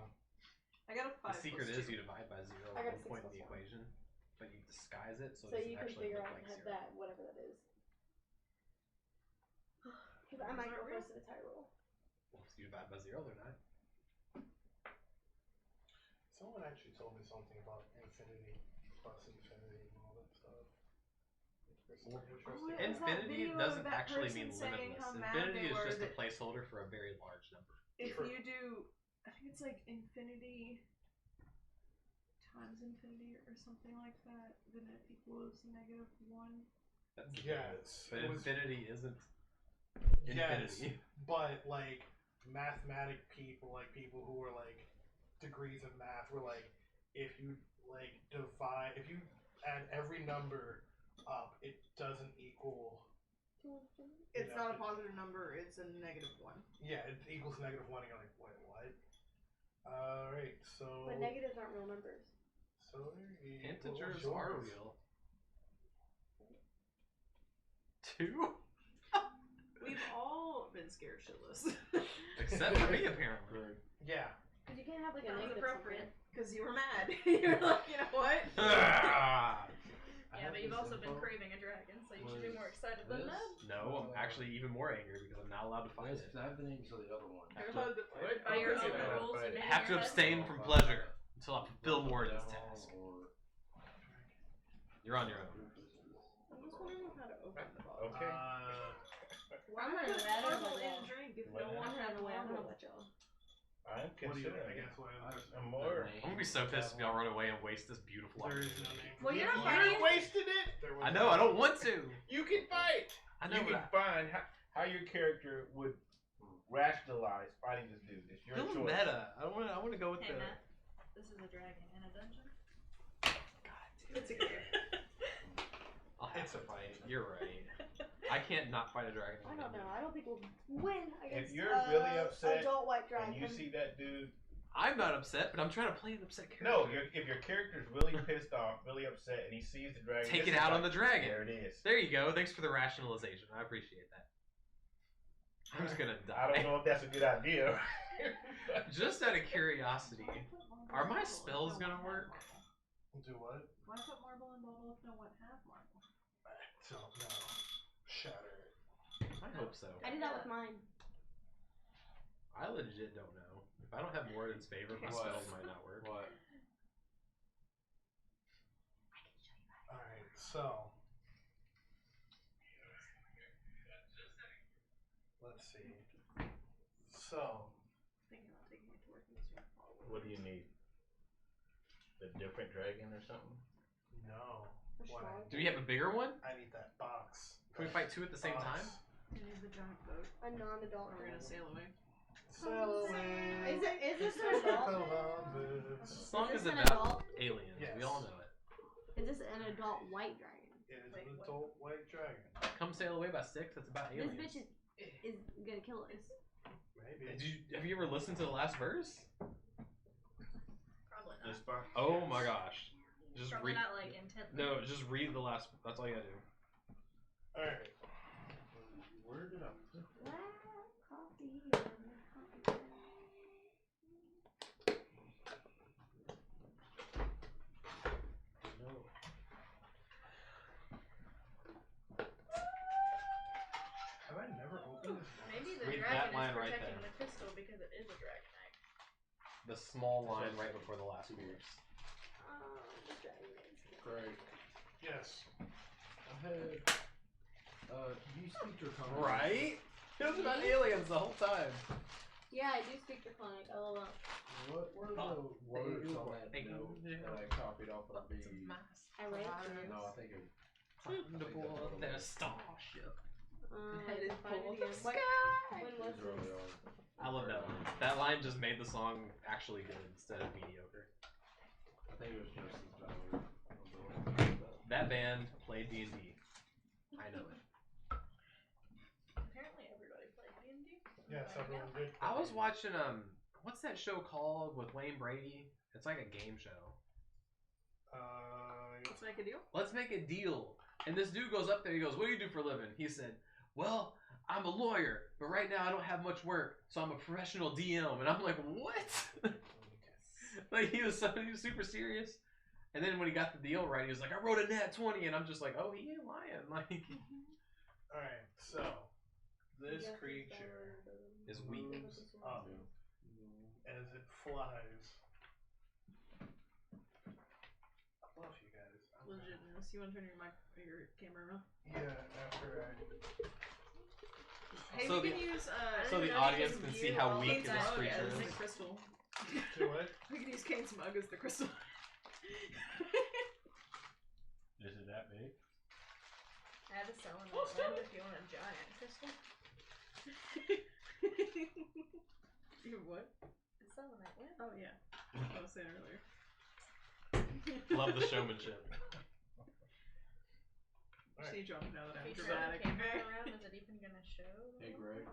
I got a 5. The secret plus is 2. you divide by 0 I at got one 6 point in plus the 1. equation, but you disguise it so, So it you doesn't can actually figure look out like have 0. that, whatever that is. Because I might go first if it's high roll. Well, if you divide by 0, they're not. Someone actually told me something about infinity plus infinity and all that stuff. There's some interesting. Is that Infinity video of doesn't that actually person mean saying limitless. how mad Infinity they is were just a that- placeholder for a very large number. If Sure. you do, I think it's like infinity times infinity or something like that, then it equals -1. That's the Yes, But it was- infinity isn't Yes, infinity. but like mathematic people, like people who were like degrees of math, were like, if you like divide, if you add every number up, it doesn't equal. It's Yeah, not a it- positive number, it's a -1. Yeah, it equals -1. And you're like, wait, what? All right, so. But negatives aren't real numbers. So there you go. Integers What was are yours? real. 2? We've all been scared shitless. Except for me, apparently. Yeah. Because you can't have like a That was negative appropriate, because you were mad. You're like, you know what? Ah! Yeah, but you've also been craving a dragon, so you should be more excited than that. No, I'm actually even more angry because I'm not allowed to fight Yes, it. because I have the names of the other one. You're allowed to fight it. By your Of course own you gotta rules, fight you it. made Have in to your head. abstain from pleasure until I fulfill more of this task. You're on your own. I'm just wondering how to open the bottle. Okay. Why I'm would running put away. I don't marble know in that. drink if What no one I'm had running away. I don't know marble? about y'all. I'm What do you? I considering. guess what I'm more. I'm gonna be so pissed if y'all run away and waste this beautiful There is opportunity. no name. Well, you're not You fighting. wasted it. There was I know, I don't want to. You can fight. I know, You can but find how your character would rationalize fighting this dude. It's your I feel choice. meta. I want to go with Hey, the. Matt. This is a dragon in a dungeon. It's a game. I'll have to fight. You're right. I can't not fight a dragon. I don't know. I don't think we'll win against you're really upset adult white dragon. And you see that dude. I'm not upset, but I'm trying to play an upset character. No, if your character's really pissed off, really upset, and he sees the dragon, Take this it is out on like, the dragon. There it is. There you go. Thanks for the rationalization. I appreciate that. I'm just gonna die. I don't know if that's a good idea. Just out of curiosity, are my spells gonna work? Do what? Why put marble in bottle if no one has marble? I don't know. Shatter it. I hope so. I did that with mine. I legit don't know. If I don't have Warden's favor, my What? spells might not work. What? Alright, so. Let's see. So. Thinking about taking it to work this week. What do you need? A different dragon or something? No. A What I, shrine. Do we have a bigger one? I need that box. Can we fight two at the same time? It is the giant boat. A non-adult. We're gonna sail away. Sail away. Is this an adult? Columbus. The song Is is this an about adult? aliens. Yes. We all know it. Is this an adult white dragon? It is Wait, an what? adult white dragon. Come Sail Away by Six. That's about aliens. This bitch is gonna kill us. Maybe. Have you ever listened to the last verse? Probably not. Just fine. Oh my gosh. Just Probably read. not like intently. No, just read the last. That's all you gotta do. Alright. Where did I put Black coffee. No. Have I never opened this box? Maybe the Read that dragon line is right protecting there. the crystal because it is a dragon egg. The small line right before the last verse. The dragon is. Great. Yes. I had. You speak your comment. Right? It was about aliens the whole time. Yeah, I do speak Draconic. LOL. What were the words on that note that I copied off of the... I read it to you. No, I think it was... Their starship. Headed for the sky. When was It was really this? hard. I love that line. That line just made the song actually good instead of mediocre. I think it was just as valid. That band played D&D. I know it. Apparently everybody played D&D. Yes, everyone did. I was watching what's that show called with Wayne Brady? It's like a game show. Let's make a deal. Let's make a deal. And this dude goes up there. He goes, "What do you do for a living?" He said, "Well, I'm a lawyer, but right now I don't have much work, so I'm a professional DM." And I'm like, "What?" Like he was super serious. And then when he got the deal right, he was like, "I wrote a nat 20," and I'm just like, "Oh, he ain't lying." Like, All right, so this creature is weak. moves up as it flies. I love you guys. Legitness. You want to turn your camera around? Yeah, after I. Hey, So we the- can use so the audience can see how weak Kayn's this mug creature as is. the crystal. Do what? We can use Kayn's mug as the crystal. Is it that big? I have a selenite if you want a giant crystal. You what? A selenite lamp. Oh yeah, I was saying earlier. Love the showmanship. Just need you all to know that I'm Hey, dramatic. camera around. Is it even gonna show? Hey, Greg.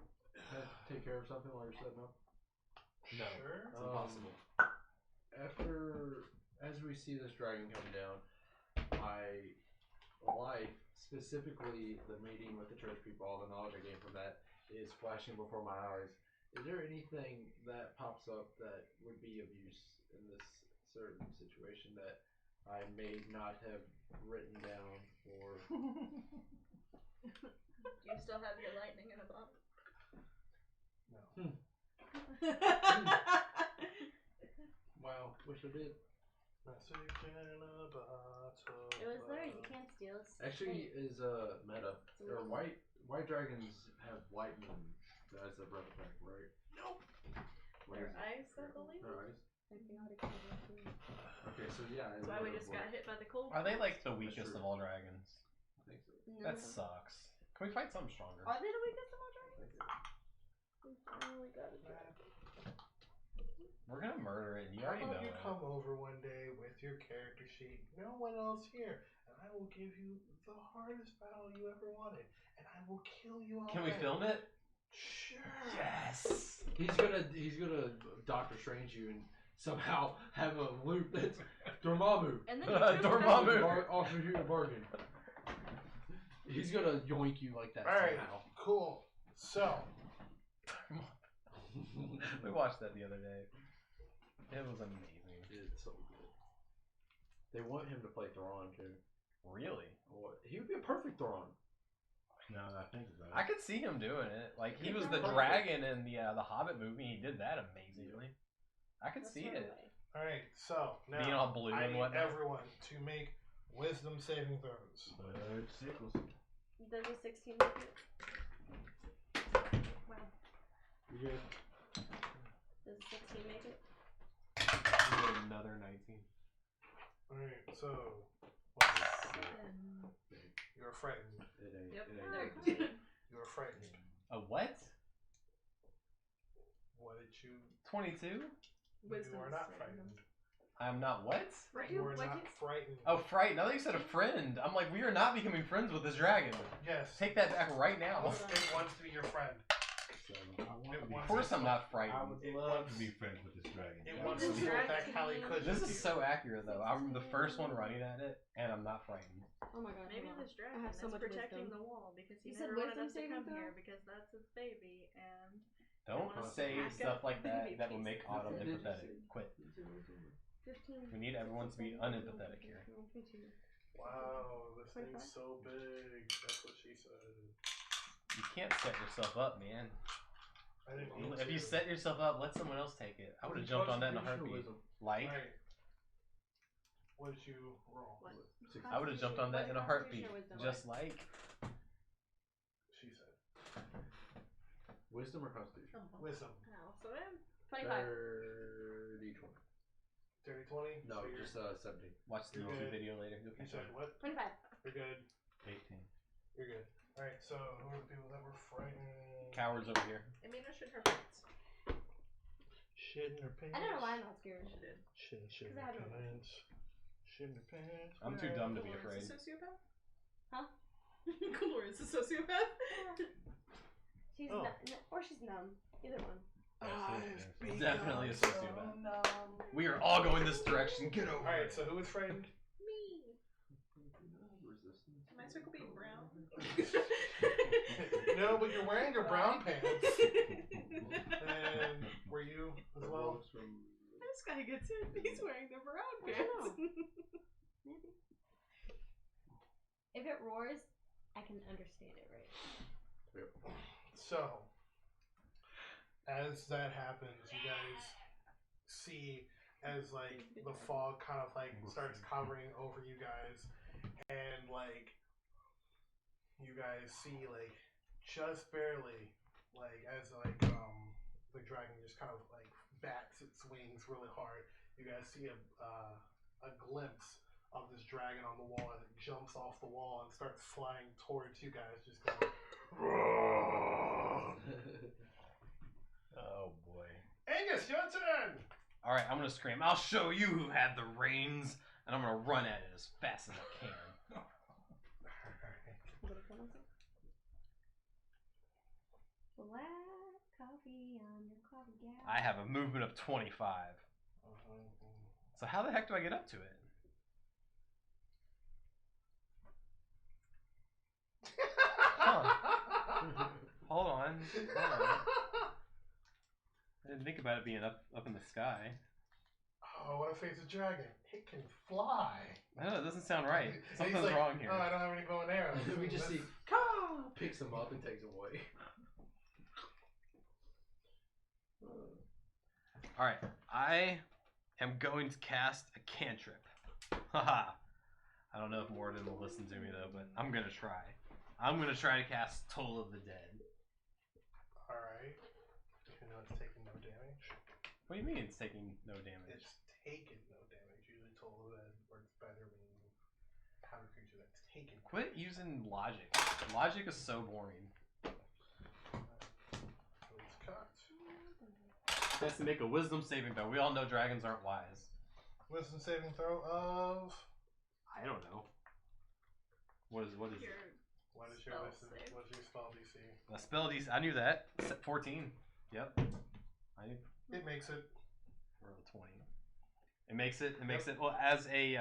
Take care of something while you're setting up. No, Sure. it's impossible. As we see this dragon come down, my life, specifically the meeting with the church people, all the knowledge I gained from that, is flashing before my eyes. Is there anything that pops up that would be of use in this certain situation that I may not have written down or... Do you still have your lightning in a bottle? No. Wow, wish I did. Message in a bottle. It was there. You can't steal. It's Actually, is meta. It's Or amazing. white dragons have lightning as a breath effect, right? Nope. What Their is it? eyes, I believe. Their eyes. Hypnotic energy. Okay, so yeah. That's why we just got hit by the cold. Are they like the weakest true. of all dragons? I think so. No. That sucks. Can we fight something stronger? Are they the weakest of all I dragons? think so. We finally got a dragon. We're gonna murder it. You How already know about you it. come over one day with your character sheet, no one else here, and I will give you the hardest battle you ever wanted, and I will kill you all. Can we film it? Sure. Yes. He's gonna Doctor Strange you and somehow have a loop that's Dormammu. And then Dormammu. Offer you a bargain. He's gonna yoink you like that All right. somehow. Cool. So. We watched that the other day. It was amazing. It's so good. They want him to play Thrawn too. Really? He would be a perfect Thrawn. Now that I think about I could see him doing it. Like he He's was the not dragon in the Hobbit movie. He did that amazingly. I could see it. All right. So now Being all blue I and need whatnot. everyone to make wisdom saving throws. But sickles. Does a 16 make it? Wow. You good? Does a 16 make it? You get another 19. All right. So Seven. you're frightened. It ain't. Yep. It ain't. You're frightened. A what? What did you? 22? Wisdom You are not saving. frightened. I'm not what? You are not frightened. Oh, frightened. I thought you said a friend. I'm like, we are not becoming friends with this dragon. Yes. Take that back right now. It wants to be your friend. Of course I'm not I frightened. would love to be friends with this dragon. It wants to be with that Callie Cush. This is so accurate though. I'm the first one running at it, and I'm not frightened. Oh my god. Maybe hold on. this dragon I have so is much protecting wisdom. the wall because he You said never wanted wisdom us to saving come throw? here because that's his baby and Don't wanna say smack stuff up like that baby that will make pieces. Autumn What did you empathetic. say? Quit. 15. We need everyone to be unempathetic here. Wow, this thing's so big. That's what she said. You can't set yourself up, man. I didn't mean If to. you set yourself up, let someone else take it. I would have jumped on that in a heartbeat. Like, Alright. What did you roll? What? I would have jumped on that in a heartbeat. Just like. She said. Wisdom or Constitution? Wisdom. I also am. 25. 30, 20. Dirty 20? No, So you're- just 17. Watch the You're movie good. video later. You'll You catch said up. what? 25. You're good. 18. You're good. Alright, so who are the people that were frightened? Cowards over here. Imina should her pants. Shit in her pants. I don't know why I'm not scared. She did. Shit in 'Cause I her have no pants. Shit in her pants. I'm too dumb to be afraid. Is a sociopath? Huh? Gloria's a sociopath. She's Oh. or she's numb. Either one. Definitely a sociopath. We are all going this direction. Get over Alright, it. so who was frightened? Me. Resistance. Am I circle being brown? No, but you're wearing your brown pants. And were you as well? This guy gets it. He's wearing the brown I don't pants. Maybe. If it roars, I can understand it, right? So, as that happens, you guys see as like the fog kind of like starts covering over you guys, and like you guys see like just barely like as like the dragon just kind of like bats its wings really hard. You guys see a glimpse of this dragon on the wall as it jumps off the wall and starts flying towards you guys, just going. Oh boy. Angus, your turn! Alright, I'm gonna scream. I'll show you who had the reins, and I'm gonna run at it as fast as I can. Black coffee on your coffee gas. I have a movement of 25. So how the heck do I get up to it? Hold on. I didn't think about it being up in the sky. Oh, what if it's a dragon? It can fly. I don't know, it doesn't sound right. And he's Something's like, wrong here. Oh, I don't have any bow and arrows. We just see Caw! picks him up and takes him away. Alright, I am going to cast a cantrip. Haha. I don't know if Morden will listen to me though, but I'm gonna try. I'm gonna try to cast Toll of the Dead. Alright. You know it's taking no damage. What do you mean it's taking no damage? It's taken no damage. Usually total that works better when you have a creature that's taken. Quit using logic. Logic is so boring. So it's cut. It has to make a wisdom saving throw. We all know dragons aren't wise. Wisdom saving throw of. I don't know. What is it? What is your Spell wisdom? save. What's your spell DC? A spell DC. I knew that. 14. Yep. I knew. It makes it. Or 20. It makes it. It makes it. Well, as a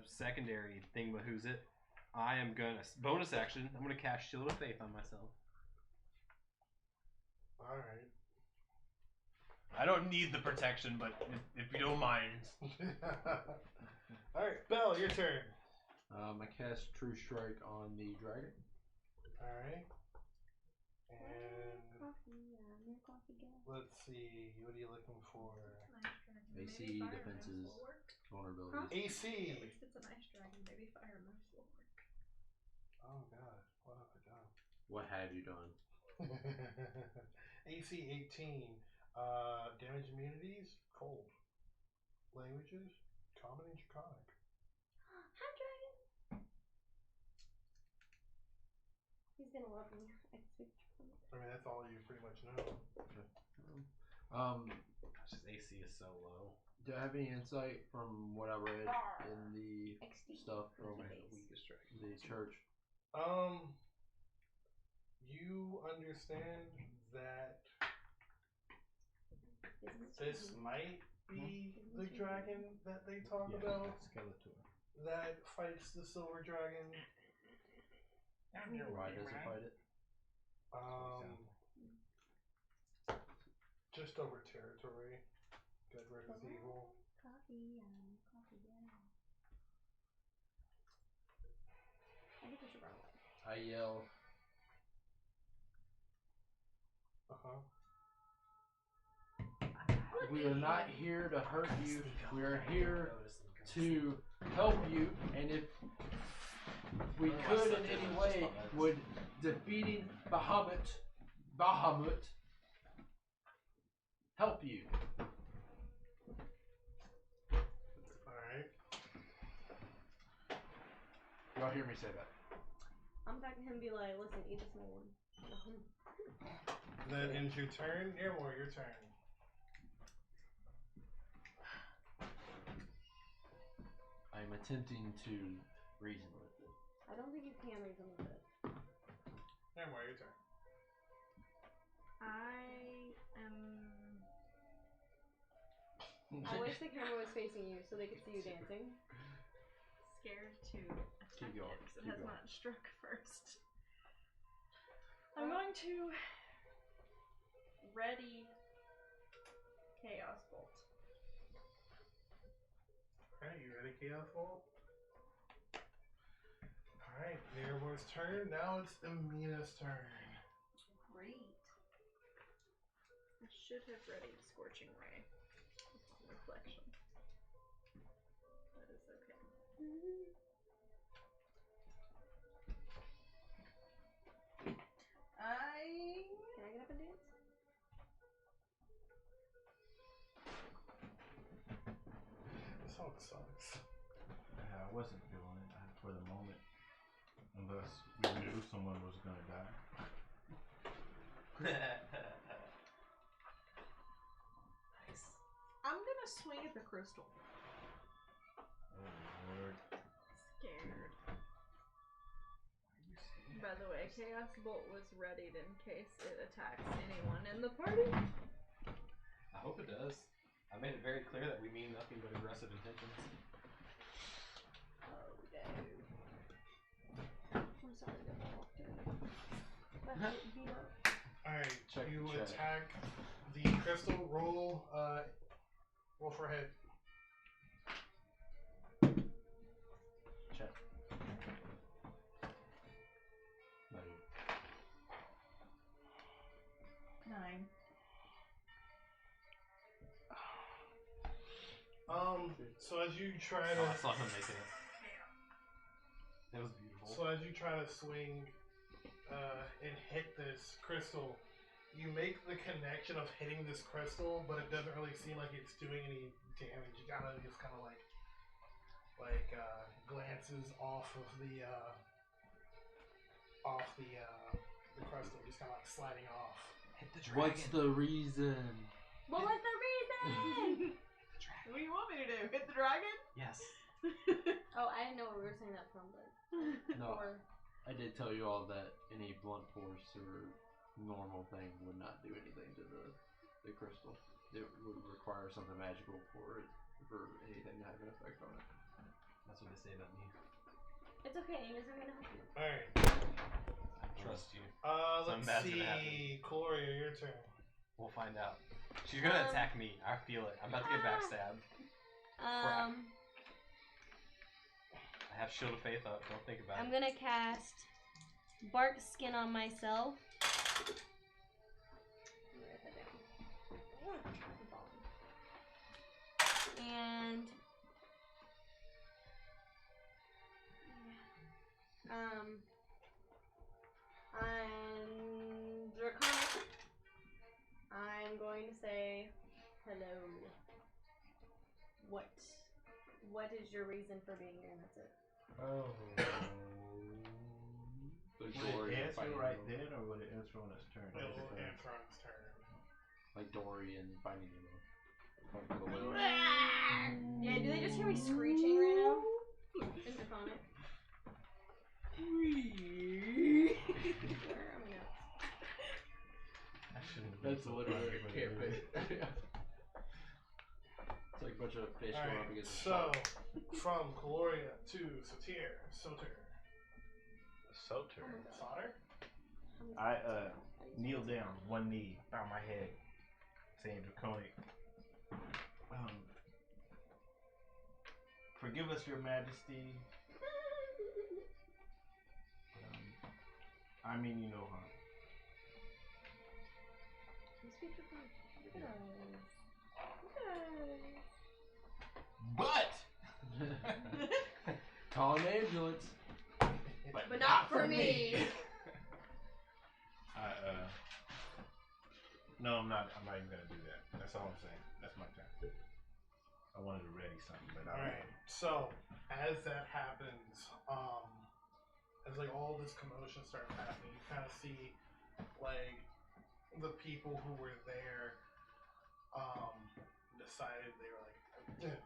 secondary thing, but who's it? I am gonna bonus action. I'm gonna cast Shield of Faith on myself. All right. I don't need the protection, but if you don't mind. All right, Bhel, your turn. I cast True Strike on the dragon. All right. And Coffee on your coffee gas. let's see. What are you looking for? Nice AC, dragon. Maybe fire defenses. moves will work. Vulnerabilities. AC. At least it's a nice dragon. Maybe fire moves will work. Oh God, what have I done? What have you done? AC 18. Damage immunities, cold. Languages, common and draconic. Hi, dragon. He's gonna love me. I can speak draconic. I mean, that's all you pretty much know. Gosh, his AC is so low. Do I have any insight from what I read in the XD. stuff from Weakest dragon. the church? You understand that Business this dragon. might be the dragon that they talk about Skeletor. that fights the silver dragon. Why does it fight it? Just over territory. Good rid of evil. Coffee on coffee gas. I think it's the wrong way. I yell, Uh-huh. we are not here to hurt you. We are here to help you. And if we could in any way, would defeating Bahamut help you? Alright. Y'all hear me say that? I'm back to him and be like, listen, eat the small one. That ends your turn. Niramour, your turn. I'm attempting to reason with it. I don't think you can reason with it. Niramour, your turn. I am. I wish the camera was facing you so they could see you dancing. Scared to attack Keep going, it because it keep has going. not struck first. I'm going to ready Chaos Bolt. Alright, you ready, Chaos Bolt? Alright, Niramour's turn. Now it's Imina's turn. Great. I should have ready Scorching Ray upon reflection. That is okay. Can I get up and dance? This song sucks. I wasn't feeling it for the moment. Unless we knew someone was gonna die. Nice. I'm gonna swing at the crystal. Oh Lord. Scared. By the way, Chaos Bolt was readied in case it attacks anyone in the party. I hope it does. I made it very clear that we mean nothing but aggressive intentions. Oh, no. I'm sorry that I walked in. That hit beat up. Alright, Check, you check. attack the crystal. Roll for a hit. Check. No, you. 9. So as you try Oh, I to, saw him making it. That was beautiful. so as you try to swing, and hit this crystal, you make the connection of hitting this crystal, but it doesn't really seem like it's doing any damage. You gotta just kind of like glances off of the crystal, just kind of like sliding off. Hit the dragon. What's the reason? What was the reason? What do you want me to do? Hit the dragon? Yes. Oh, I didn't know where we were saying that from, but. No, Or, I did tell you all that any blunt force or normal thing would not do anything to the crystal. It would require something magical for anything to have an effect on it. That's what they say about me. it's okay, Amy's not gonna help you. Alright. I trust you. Let's bad's gonna see. Cuilorea, your turn. We'll find out. She's gonna attack me. I feel it. I'm about to get backstabbed. I have Shield of Faith up. Don't think about I'm it. gonna cast Bark Skin on myself. Write that down. And I'm Draconic. I'm going to say hello. What is your reason for being here? And that's it. Oh. The Would Dory it answer fighting right Nemo. then, or would it answer on its turn? It will answer on its turn. Like Dory and Finding Nemo. Yeah, do they just hear me screeching right now? In Draconic. Where are my notes? I shouldn't. That's literally a but it campaign. is. It's like a bunch of fish going up Alright, against a so shark. from Cuilorea to Soter. Soter. Oh my god. Soter? I kneel down, one knee, bow my head, saying Draconic. Forgive us, Your Majesty. I mean you no harm. You speak Draconic. Look at us. Look at us. Call an ambulance. But not for me. No, I'm not. I'm not even gonna do that. That's all I'm saying. That's my time. I wanted to ready something, but Alright, so as that happens, as like all this commotion starts happening, you kind of see like the people who were there decided they were like,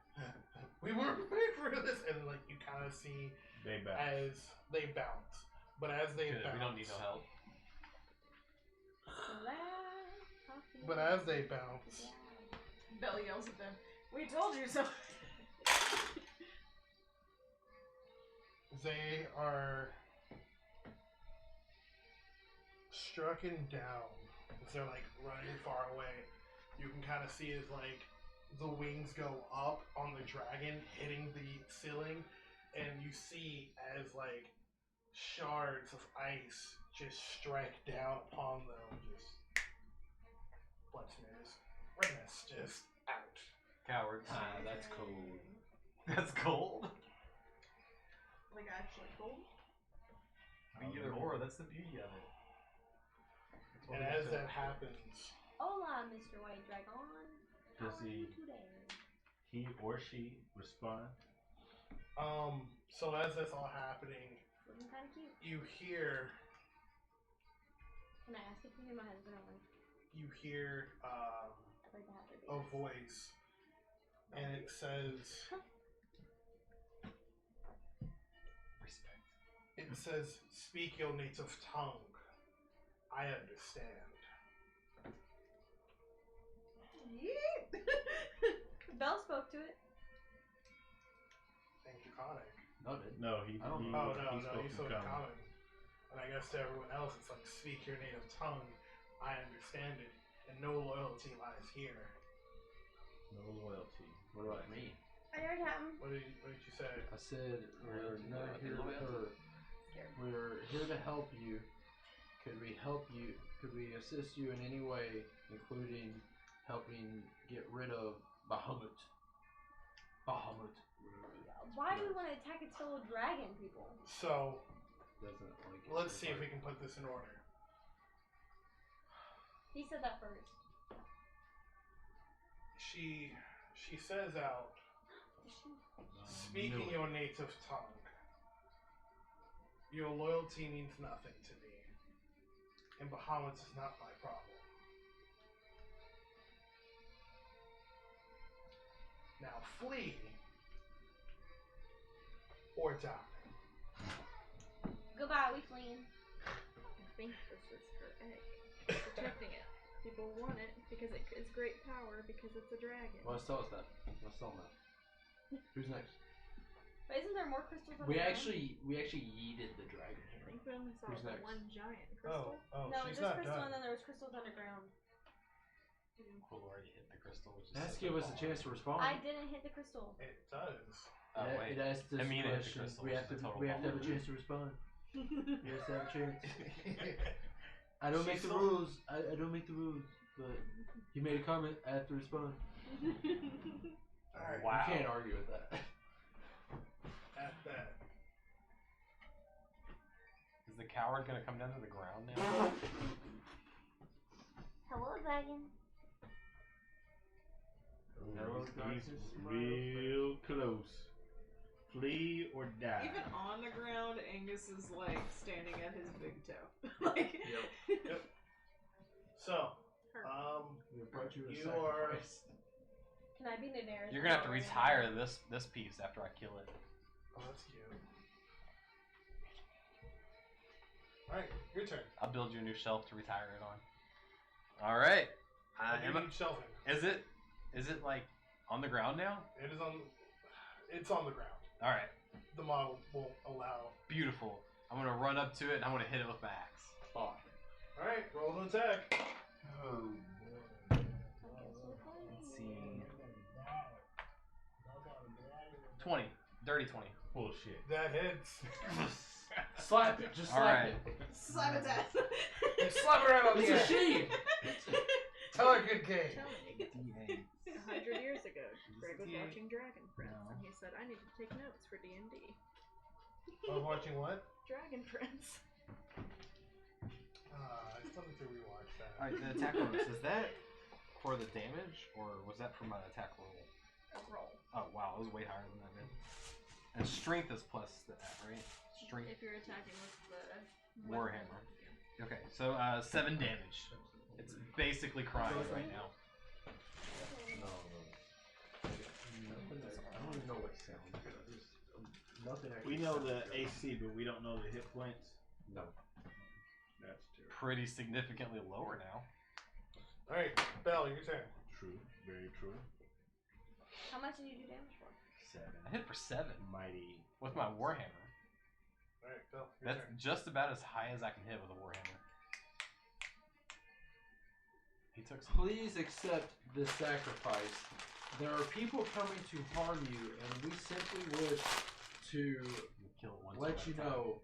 we weren't prepared for this, and like you kind of see they bounce. as they bounce, but as they Good, bounce, we don't need no help. But as they bounce, Bhel yells at them. We told you so. they are strucken down as they're like running far away. You can kind of see as like the wings go up on the dragon, hitting the ceiling, and you see as like shards of ice just strike down upon them, just redness just out. Cowards. Ah, that's cold. That's cold. Like actually cold. Be either or. That's the beauty of it. That's what And we as have to- that happens, Hola, Mr. White Dragon. How Does are you he- today? He or she respond. so as that's all happening, Looking kind of cute. you hear Can I ask if you hear my husband or wife? I'd like to have their a babies. voice, and it says, Respect. speak your native tongue. I understand. Yeet. Belle spoke to it. Thank you, Conic. No, dude. No, he. I don't he, Oh, he no, spoke you in spoke common. common. And I guess to everyone else, it's like, speak your native tongue. I understand it. And no loyalty lies here. No loyalty. What about me? I heard him. What did you say? I said we're not here Loyalty. we're here to help you. Could we help you? Could we assist you in any way, including helping get rid of Bahamut? Bahamut. Why do we want to attack its fellow dragon people? So, Doesn't like it. let's see if we can put this in order. He said that first. She says out, speaking your native tongue. Your loyalty means nothing to me. And Bahamut is not my problem. Now flee or die. Goodbye, we fleeing. I think this is her egg. Protecting it. People want it because it is great power because it's a dragon. Well, let's tell us that. Let's tell them that. Who's next? But isn't there more crystals on We the ground? actually yeeted the dragon I here. think we only saw Who's the next? one giant crystal. Oh, No, she's there's not crystal done. and then there was crystals underground. Cuilorea hit the crystal. Which is It has to such give us a chance to respond. I didn't hit the crystal. It does. Oh, It- wait. It asks us Imina hit the questions. crystal, We which have is to. a total We have to have a bummer. chance to respond. We have to have a chance. I don't make She's the so- rules. I don't make the rules. But he made a comment. I have to respond. Alright, Wow. You can't argue with that. at that. Is the coward gonna come down to the ground now? Hello, dragon. Hello, He's darkness, my real close. Flee or die. Even on the ground, Angus is like standing at his big toe. Like, So, We brought you a You are- sacrifice. Can I be Daenerys? You're gonna have to retire this piece after I kill it. oh, that's cute. Alright, your turn. I'll build you a new shelf to retire it on. All right. What do you need shelving? Is it like on the ground now? It's on the ground. All right. The model won't allow. Beautiful. I'm gonna run up to it and I'm gonna hit it with my axe. Fuck. Alright, roll an attack. Oh, Let's see. 20. Dirty 20. bullshit. That hits. Slap it. Just slap Alright. it. slap his ass. Slap her out on It's the a ass. she. Tell her good game. Tell me. 100 years ago, Greg was watching Dragon Prince, and he said, "I need to take notes for D&D." I was watching what? Dragon Prince. I still need to to rewatch that. Alright, the attack bonus, is that for the damage, or was that for my attack roll? Roll. Oh, wow, it was way higher than that, man. And strength is plus that, right? Strength. If you're attacking with the Warhammer. Okay, so 7 damage. It's basically crying right now. No. I don't even know what sound. Nothing. We know the AC, but we don't know the hit points. No. That's terrible. Pretty significantly lower now. Alright, Bhel, your turn. True. Very true. How much did you do damage for? 7. I hit for 7 Mighty. with my Warhammer. Alright, Bhel, your That's turn. just about as high as I can hit with a Warhammer. He took some. Please accept this sacrifice. There are people coming to harm you, and we simply wish to Kill it once let at you a time. know.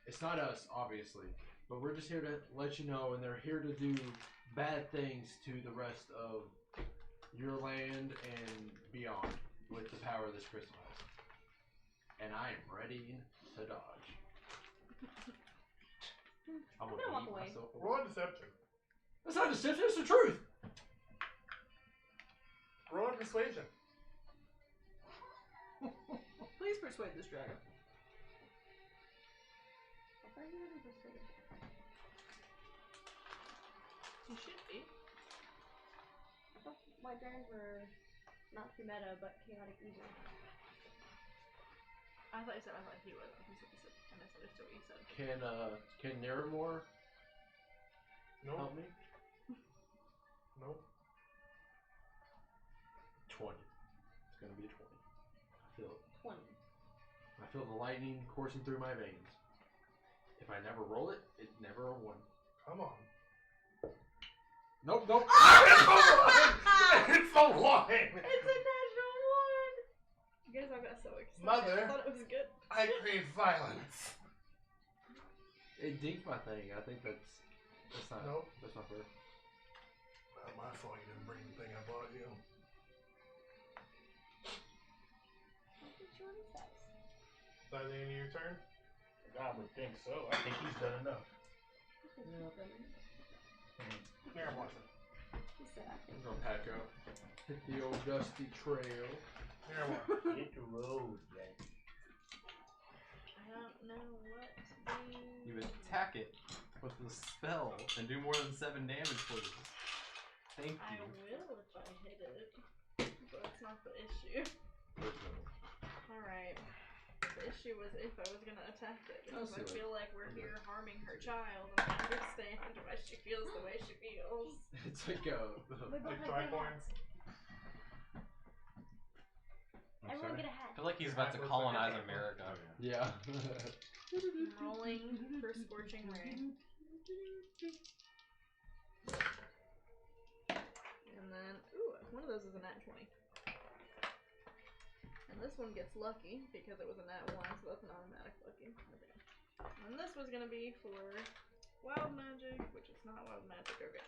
It's not us, obviously, but we're just here to let you know, and they're here to do bad things to the rest of your land and beyond with the power of this crystal house. And I am ready to dodge. I'm gonna walk away. myself Roll a deception. That's not deception, it's the truth! Roll a persuasion. Please persuade this dragon. I thought you were persuaded. You should be. I thought white dragons were not too meta, but chaotic evil. I thought you said he was. He said this, and I misunderstood what you said. Can Niramour Nope. help me? Nope. 20. It's gonna be a 20. I feel it. 20. I feel the lightning coursing through my veins. If I never roll it, it's never a 1. Come on. Nope, nope. It's a one! It's a natural one! You guys all got so excited. Mother. I thought it was good. I crave violence. It dinked my thing. I think that's not. Nope. That's not fair. Not my fault you didn't bring the thing I bought you. What did you want to say? Is that the end of your turn? I would think so. I think he's done enough. Niramour. He said I I'm think. gonna pack up. Hit the old dusty trail. Niramour. Hit the road, Jack. I don't know what to do. You attack it with the spell and do more than 7 damage, please. Thank I you. will if I hit it. But that's not the issue. Alright. The issue was if I was gonna attack it. Because I feel like we're here harming her child and I understand why she feels the way she feels. It's like a. Like tricorns. Everyone get a I hat. feel like he's about to colonize America. Yeah. I'm rolling for Scorching Ray. And then, ooh, one of those is a nat 20. And this one gets lucky because it was a nat 1, so that's an automatic lucky. Okay. And this was gonna be for wild magic, which is not wild magic. Okay.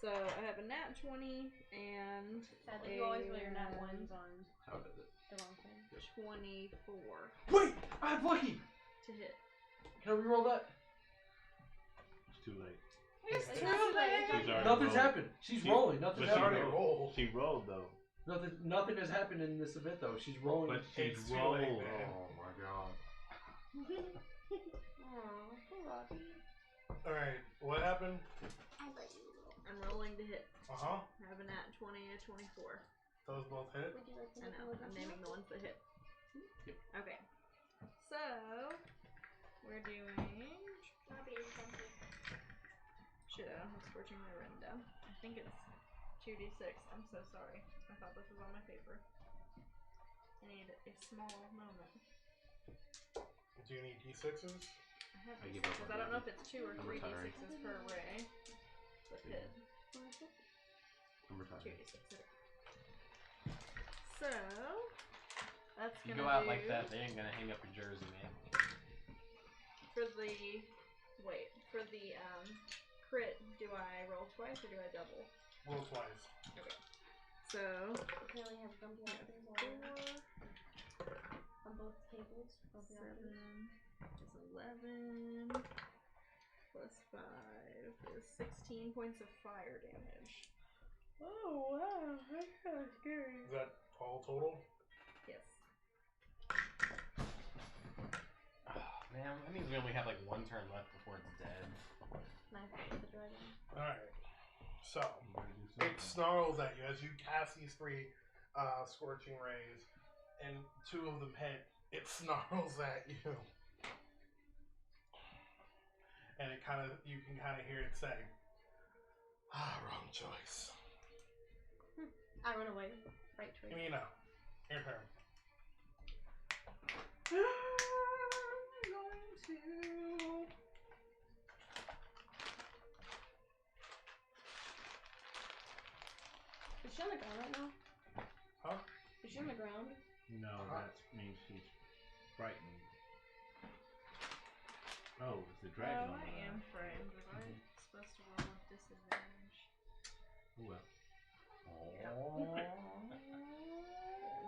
So I have a nat 20 and Sadly, you always roll your nat 1s on How does it? the wrong thing. 24 Wait! I have lucky! to hit. Can I reroll that? It's too late. It's It's too not late. She's already Nothing's rolled. happened. She's She- rolling. Nothing's but she already happened. rolled. She rolled though. Nothing has happened in this event though. She's rolling. But she's It's too rolled. late, man. Oh my god. Aw, poor Robbie. Alright, what happened? I let you roll. I'm rolling to hit. Uh-huh. I have a nat 20 and a 24. Those both hit. Would you like to I make know. a I'm naming the ones that hit. Yep. Okay. So we're doing. Robbie is something. Shit, I don't have Scorching Ray written down. I think it's 2d6. I'm so sorry. I thought this was on my paper. I need a small moment. Do you need D6s? I have I give up d6s. on I don't know if it. it's 2 or I'm 3 retiring. d6s per ray. But hit. I'm retired. 2d6. Okay. So that's You gonna go out do like that, they ain't gonna hang up your jersey, man. for the crit. Do I roll twice or do I double? Roll twice. Okay. So Apparently have grumpy actors 4, on both tables. Grumpy 7 actors. is 11 plus 5 is 16 points of fire damage. Oh wow, that's kind of scary. Is that all total? Yes. Oh, man, that means we only have like one turn left before it's dead. Can I fight the dragon? Alright. So, it snarls at you as you cast these 3 scorching rays, and 2 of them hit. It snarls at you. And it you can kind of hear it say, wrong choice. I run away. Right choice. Imina, your turn. I'm going to. Is she on the ground right now? Huh? Is she on the ground? No, that means she's frightened. Oh, it's the dragon on I the am frightened. Was I supposed to roll with disadvantage? Well.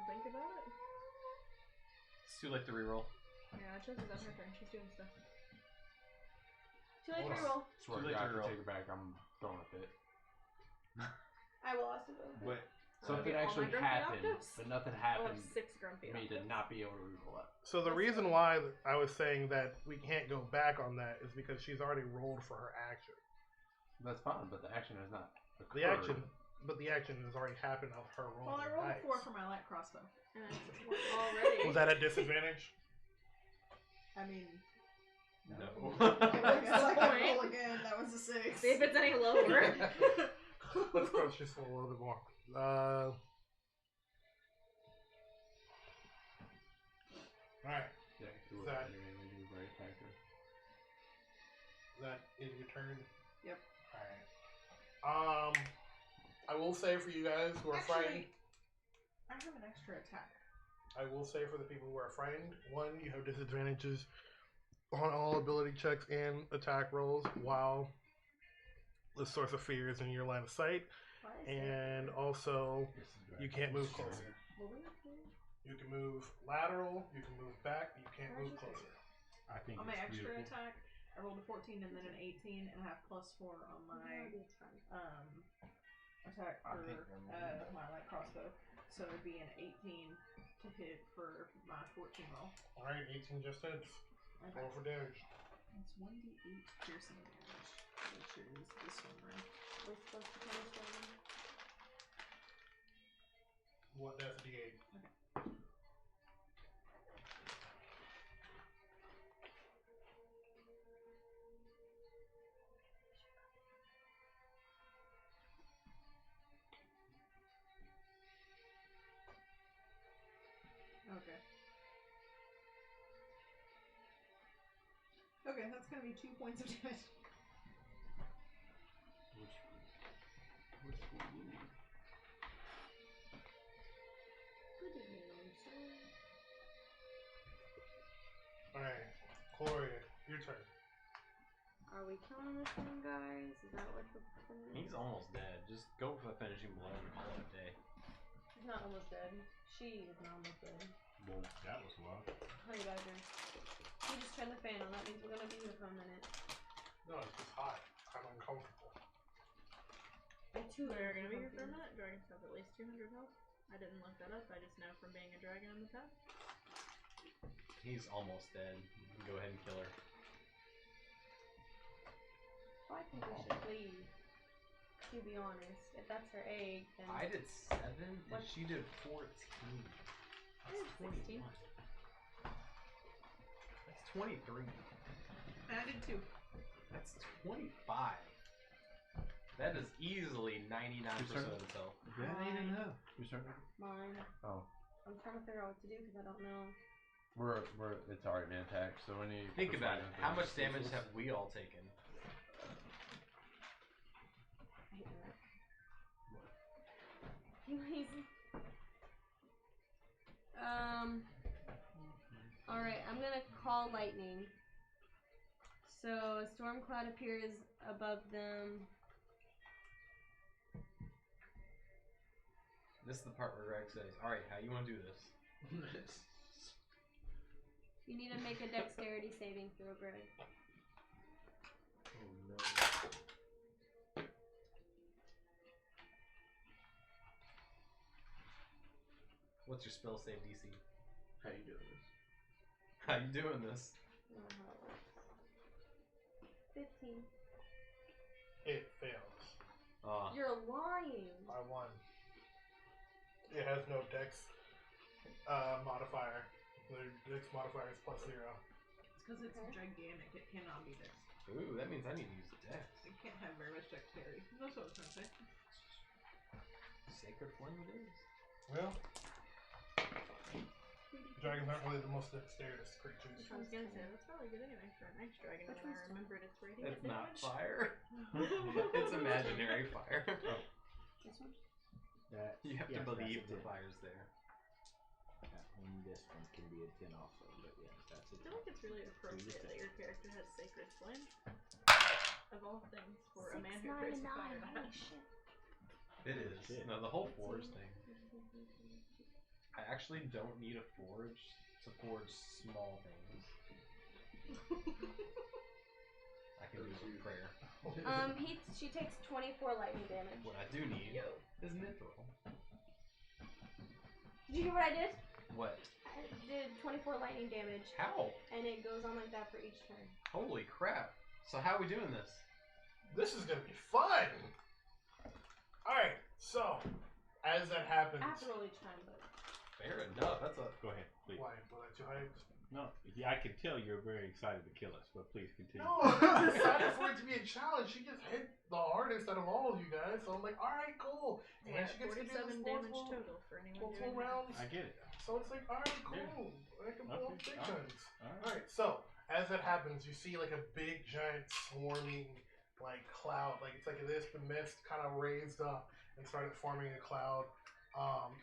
Think about it. It's too late to reroll. Yeah, Chelsea's on her turn. She's doing stuff. Too late Hold to on. roll. Swear Too to late God, to to roll. take it back, I'm throwing a fit. I will also go. But Something all my actually grumpy happened, octaves? but nothing I'll have happened 6 grumpy for me to octaves. not be able to reroll up. So the reason why I was saying that we can't go back on that is because she's already rolled for her action. That's fine, but the action has not occurred. The action has already happened of her rolling. Well, I rolled a dice. 4 for my light crossbow. And it's already. Was that at disadvantage? I mean, No. it's like I point. roll again. That was a 6. See if it's any lower. Let's go just a little bit more. Alright, Yeah, it was That- very attacker. that is your turn? Yep. Alright. I will say for you guys who are frightened, I have an extra attack. I will say for the people who are frightened, 1, you have disadvantages on all ability checks and attack rolls while the source of fear is in your line of sight, Why is and also you can't move closer. What were you saying? You can move lateral, you can move back, but you can't move closer. I think On my it's extra beautiful. attack, I rolled a 14 and then an 18, and I have +4 on my attack I for think I'm my light crossbow. So it'd be an 18 to hit for my 14 roll. Alright, 18 just hits. Okay. Roll for damage. It's 1d8 piercing damage, which is this one, right? We're supposed to kind of start. What? That's a d8. Okay. Okay, that's gonna be 2 points of damage. Alright, Cuilorea, your turn. Are we killing this one, guys? Is that what the plan is? He's almost dead. Just go for the finishing blow and call it a day. She's not almost dead. She is not almost dead. Well, that was luck. Honey badger. You just turned the fan on. That means we're gonna be here for a minute. No, it's just hot. I'm uncomfortable. I'm too We're gonna be here for a minute. Dragons have at least 200 health. I didn't look that up. I just know from being a dragon in the past. He's almost dead. You can go ahead and kill her. Well, I think we should leave. To be honest, if that's her egg, then I did 7 and What? she did 14. That's 16. 21. That's 23. And I did 2. That's 25. That is easily 99% of its health. That ain't enough. Who's turn? mine. Oh. I'm trying to figure out what to do because I don't know. It's alright, man. Attack. So any. Think about it. persuasion How thing much is damage useless. have we all taken? I hate that. Anyways. Alright, I'm gonna call lightning. So a storm cloud appears above them. This is the part where Greg says, alright, how you want to do this? You need to make a dexterity saving throw, Greg. Oh no. What's your spell save DC? How you doing this? How you doing this? 15. It fails. You're lying. By 1. It has no dex modifier. The dex modifier is +0. It's because it's gigantic. It cannot be dex. Ooh, that means I need to use Dex. It can't have very much dexterity. That's what I was trying to say. Sacred Flame it is. Well, dragons aren't really the most dexterous creatures. I was gonna say that's probably good anyway for an ice dragon. Which When I one's remembered it's radiant It's not damage. fire. It's imaginary fire. This one? That, You have yes, to believe that's a the 10. fire's there. And this one can be a 10 also, but yes, that's a I 10. feel like it's really appropriate that your character has Sacred Flame. Of all things, for a man who creates a fire to have. It is. Shit. No, the whole forge thing. I actually don't need a forge to forge small things. I can do it with prayer. She takes 24 lightning damage. What I do need is Mithril. Did you hear what I did? What? I did 24 lightning damage, How? and it goes on like that for each turn. Holy crap. So how are we doing this? This is gonna be fun! Alright, so, as that happens... I have to roll each time, but... Fair enough. That's a... Go ahead, please. Why? Was I too hyped? No, yeah, I can tell you're very excited to kill us, but please continue. No, I'm not excited for it to be a challenge. She just hit the hardest out of all of you guys, so I'm like, alright, cool. And Yeah, she gets to do 47 this damage multiple, total for anyone multiple doing that. rounds. I get it. So it's like, alright, Yeah. cool. I can pull up Okay, big alright. guns. Alright. Alright, so, as that happens, you see like a big, giant, swarming, like, cloud. Like, it's like this, the mist kind of raised up and started forming a cloud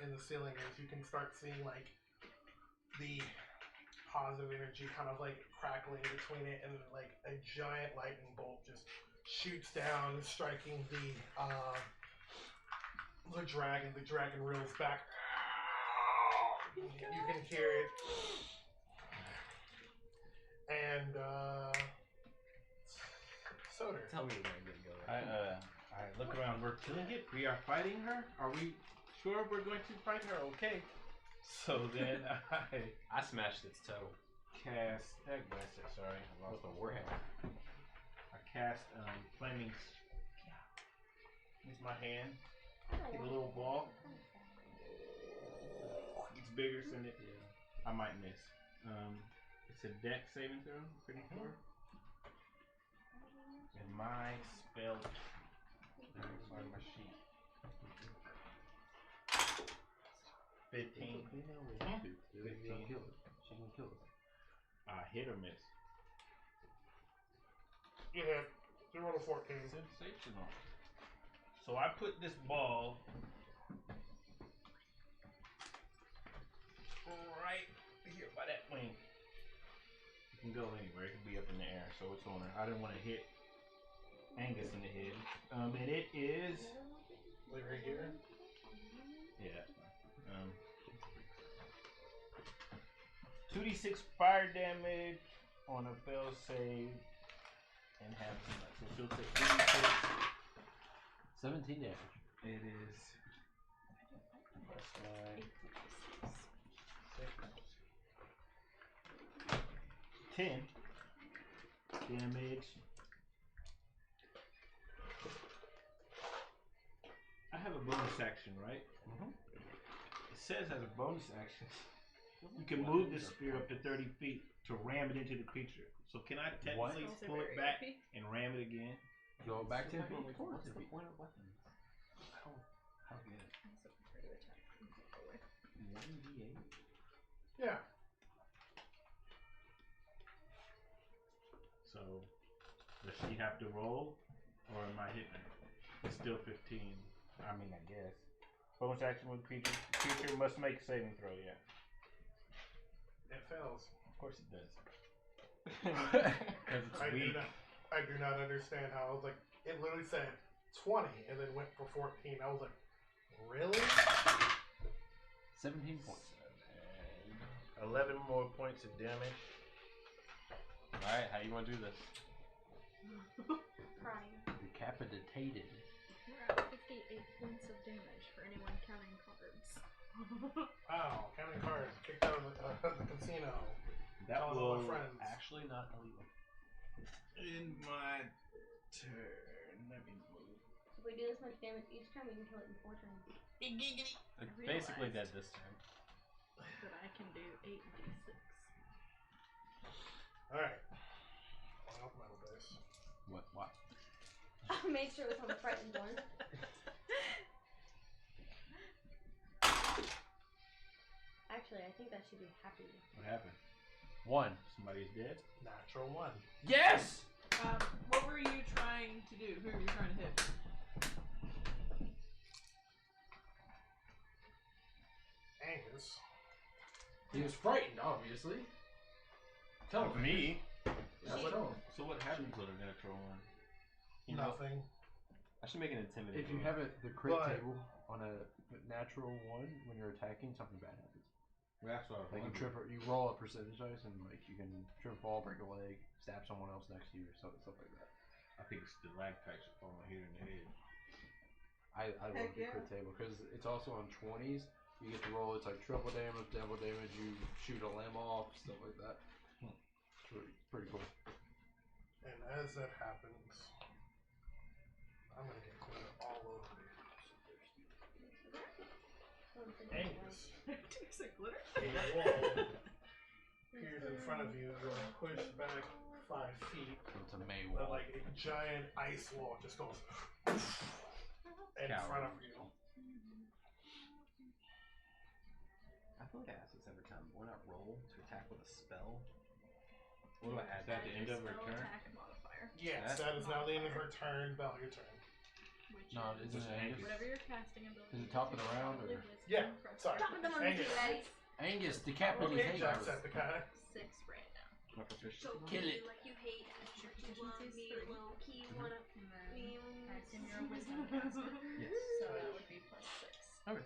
in the ceiling. As you can start seeing, like, the positive energy kind of, like, crackling between it, and, like, a giant lightning bolt just shoots down, striking the dragon. The dragon reels back. You can hear it. And, Soter. Tell me when I get going. I look around. We're killing it. We are fighting her. Are we sure we're going to fight her? Okay. So then I smashed its toe. cast. Sorry, I lost the warhammer. I cast flaming. Use my hand. Hit a little ball. It's bigger than it. I might miss. It's a dex saving throw. Pretty sure. And my spell. On my sheet. 15. 15. She can kill us. Hit or miss. You hit. 0 to 14. Sensational. So I put this ball Right here by that wing. It can go anywhere. It can be up in the air, so it's on her. I didn't want to hit Angus in the head. And it is. Like right here? Yeah. 2d6 fire damage on a fail save and half damage. So she'll take 2d6. 17 damage. It is. Plus 9. 10 damage. I have a bonus action, right? It says as a bonus action, you can move the spear up to 30 feet to ram it into the creature. So can I technically Also pull it very back OP. and ram it again? Go back 10 feet. What's the point of weapons? How good? I also prefer to attack from far away. 1d8? Yeah. So does she have to roll, or am I hitting her? It's still 15. I mean, I guess. Bonus action with creature. Creature must make a saving throw. Yeah. It fails. Of course it does. Because it's weak. I do not understand how. I was like, it literally said 20 and then went for 14. I was like, really? 17 points. 11 more points of damage. Alright, how you want to do this? Crying. Decapitated. We're at 58 points of damage for anyone counting cards. Wow, counting cards. Kicked out of the casino. That Calling all my will friends. Actually, not illegal. end my turn. Let me move. If we do this much damage each time, we can kill it in 4 turns. It's basically dead this turn. That I can do 8d6. Alright. One off metal dice. What? I made sure it was on the frightened one. Actually, I think that should be happy. What happened? 1. Somebody's dead? Natural 1. Yes! What were you trying to do? Who were you trying to hit? Angus. He was frightened, obviously. Tell Of me? Yeah, She- tell him. So what happens with a natural one? You know, Nothing. I should make an intimidate. If you roll. have the crit But- table on a natural 1, when you're attacking, something bad happens. That's what I was Like wondering. you roll a percentage dice, and like you can trip, fall, break a leg, stab someone else next to you, or stuff like that. I think it's the lag types are falling here in the head. I love Heck the crit table because it's also on 20s. You get to roll. It's like triple damage, double damage. You shoot a limb off, stuff like that. It's pretty cool. And as that happens, I'm gonna get glitter all over you. Angus. Takes a glitter. A wall appears in front of you. You're pushed back 5 feet. So it's a May But wall. like a giant ice wall just goes in Coward. front of you. I feel like I ask this every time. Why not roll to attack with a spell? What do I add? Is that the end of her Spell turn? attack modifier. Yes, that is now the end of her turn. Bell, your turn. Which No, is isn't it Angus? whatever your casting ability. Is it top of the round, or- Yeah, sorry. Drop them on the Angus. daddies. Angus, Okay, decapitate Jack's at the guy. 6 right now. My proficiency. So Kill it. like you hate and you want me Proficiency's 3. low key wanna And me then act in your wisdom caster. Yes. So that would be plus 6. Okay.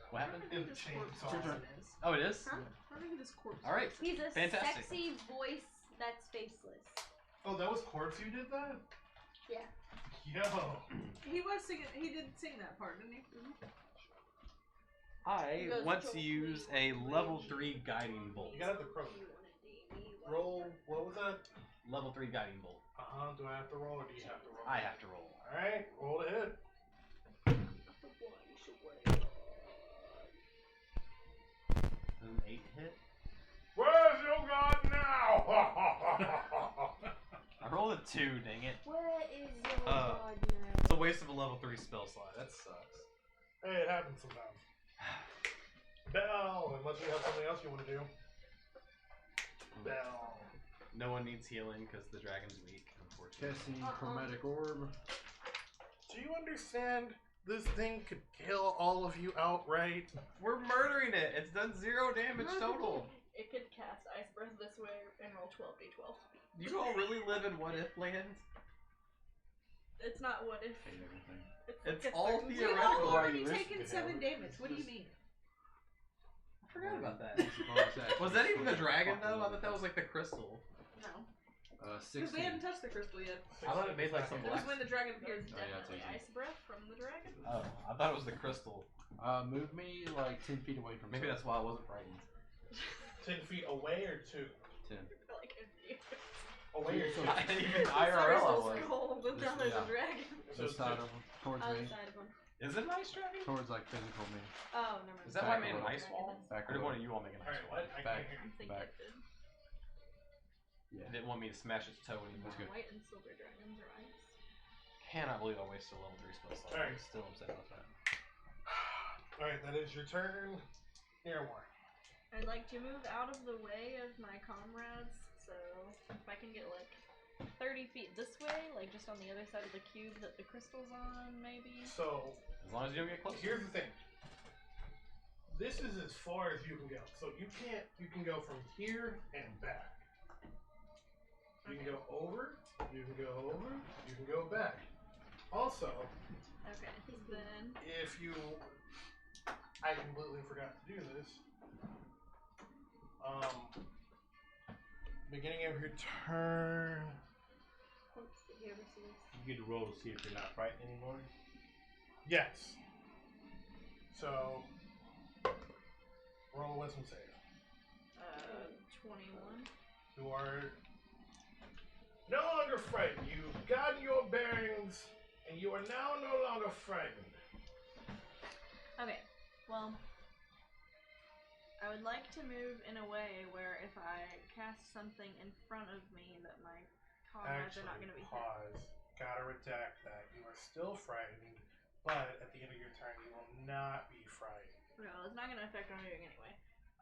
What happened? I don't know who this corpse Chainsaw. person is. Oh, it is? I don't know who this corpse All right. person He's a Fantastic. sexy voice that's faceless. Oh, that was Corpse who did that? Yeah. Yo. He was singing. He did sing that part, didn't he? I goes, want to "Don't use leave a me, level leave 3 guiding bolt. You gotta have the croak. Roll, what was that? Level 3 guiding bolt. Do I have to roll or do you have to roll? I have to roll. Alright, roll to hit. Does an 8 hit? Where's your god now? I rolled a 2, dang it. Where is your Uh, god It's now? a waste of a level 3 spell slot. That sucks. Hey, it happens sometimes. Bell, unless you have something else you want to do. Bell. No one needs healing because the dragon's weak, unfortunately. Chelsey, chromatic orb. Do you understand this thing could kill all of you outright? We're murdering it. It's done 0 damage total. It could cast Ice Breath this way and roll 12d12. You all really live in what if land? It's not what if. Hate everything. It's like a all certain- theoretical. We've all Why already you risk taken it, 7 Howard? damage. What do you Just- mean? I forgot about that. It's a bonus action. Was that even a dragon Fucking though? I thought that was like the crystal. No. 16. Because they hadn't touched the crystal yet. I thought it made like some It was black. when the dragon appeared. Oh, yeah, Definitely it's easy. Ice Breath from the dragon. Oh, I thought it was the crystal. Move me like 10 feet away from. Maybe Soter. that's why I wasn't frightened. 10 feet away or 2? 10. Like, Away or 2? I didn't even IRL I was. Cold and down there's Yeah. a dragon. This side of him, towards Other me, side of him. Is it an ice dragon? towards like physical me. Oh, never mind. Is that why I Back made a an little. ice wall? Back Or a did one little. of you all make an ice Alright, wall? what? I Back. can't hear. I think Back. it did. Yeah. It didn't want me to smash its toe anymore. That's good. White and silver dragons are ice. Cannot believe I wasted a level 3 spell slot. I'm Alright. still upset about that. Alright, that is your turn. Niramour. I'd like to move out of the way of my comrades, so if I can get like 30 feet this way, like just on the other side of the cube that the crystal's on, maybe. So, As long as you don't get close. here's the thing. This is as far as you can go. So you can go from here and back. You can go over, you can go over, you can go back. Also, Okay, then if you, I completely forgot to do this. Beginning of your turn. Did you ever see this? You get to roll to see if you're not frightened anymore. Yes. So, roll a wisdom save. 21. You are no longer frightened. You've gotten your bearings, and you are now no longer frightened. Okay, well, I would like to move in a way where if I cast something in front of me that my comrades are not going to be hit. Pause. Gotta redact that. You are still frightened, but at the end of your turn, you will not be frightened. Well, it's not going to affect what I'm doing anyway.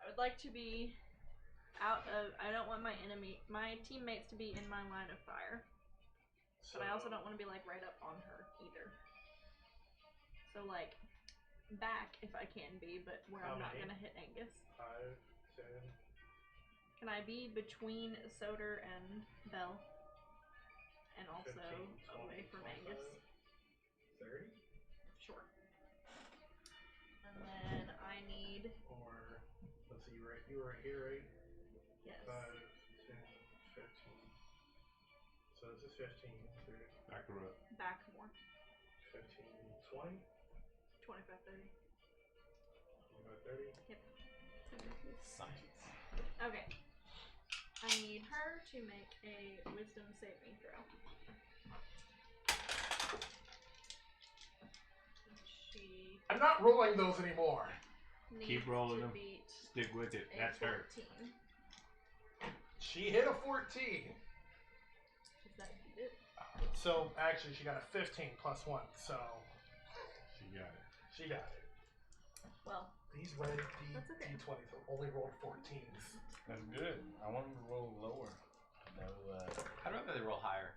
I would like to be out of. I don't want my teammates to be in my line of fire. So, But I also don't want to be like right up on her either. So like back if I can be, but where I'm not going to hit Angus. 5, 10. Can I be between Soter and Bhel? And also 15, 20, away from 25, Angus? 30? Sure. And then I need... Or, let's see, you were here, right? Yes. 5, 10, 15. So this is 15. Back her up. Back more. 15, 20, 25, 30. 30. Yep. Science. Okay. I need her to make a wisdom saving throw. She I'm not rolling those anymore. needs Keep rolling to them. beat Stick with it. a That's her. 14. She hit a 14. Does that beat it? So actually, she got a 15 plus 1. So She got it. she got it. Well, These red That's okay. D20s only rolled 14s. That's good. I want them to roll lower. No, I'd rather they roll higher.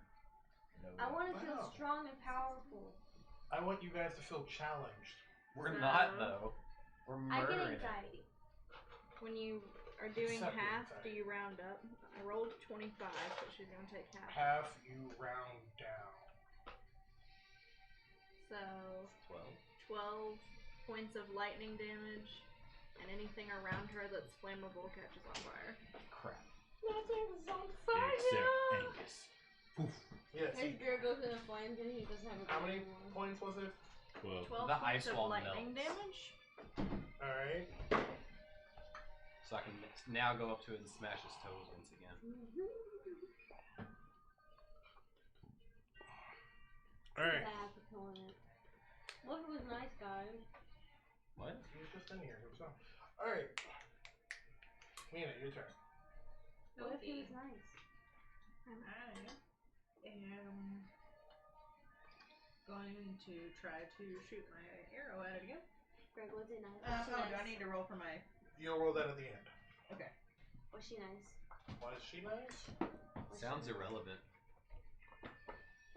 no. I want to feel Wow. strong and powerful. I want you guys to feel challenged. We're So- not though. We're I get murdering it. anxiety. when you are doing Separate half, do anxiety. you round up? I rolled 25, so she's going to take half. Half you round down. So 12. 12 points of lightning damage, and anything around her that's flammable catches on fire. Crap. Nothing's on Except Angus. Poof. Yes. His beer goes in the flames and he doesn't have a How beer many anymore. points was it? 12. 12 The points ice of wall lightning melts. damage. Alright. So I can now go up to it and smash his toes once again. Alright. Bad for killing it. What if it was nice, guys? What? He was just in here himself. Alright. Mina, your turn. What if he was nice? I am going to try to shoot my arrow at it again. Greg, was it nice? Oh, Was she do I nice? need to roll for my... You'll roll that at the end. Okay. Was she nice? Was she nice? Was Sounds she nice? irrelevant.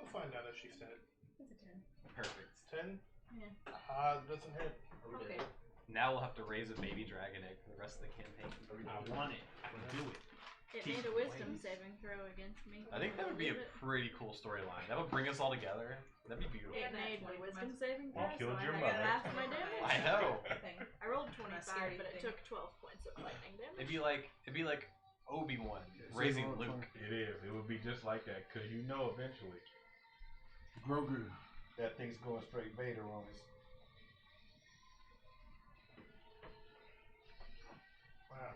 We'll find out if she said It's a 10. Perfect. 10. Yeah. Ah, it doesn't hit. Okay. Now we'll have to raise a baby dragon egg for the rest of the campaign. I want it. I can do it. It Keep made a wisdom wait. saving throw against me. I think that would be a Believe it. pretty cool storyline. That would bring us all together. That'd be beautiful. It made the wisdom saving throw, so killed I your got mother. half my damage. I know. Thing. I rolled My 25, scary but it thing. took 12 points of lightning damage. It'd be like Obi-Wan raising Luke. It is. It would be just like that, because you know eventually Grogu. that thing's going straight Vader on us. Wow.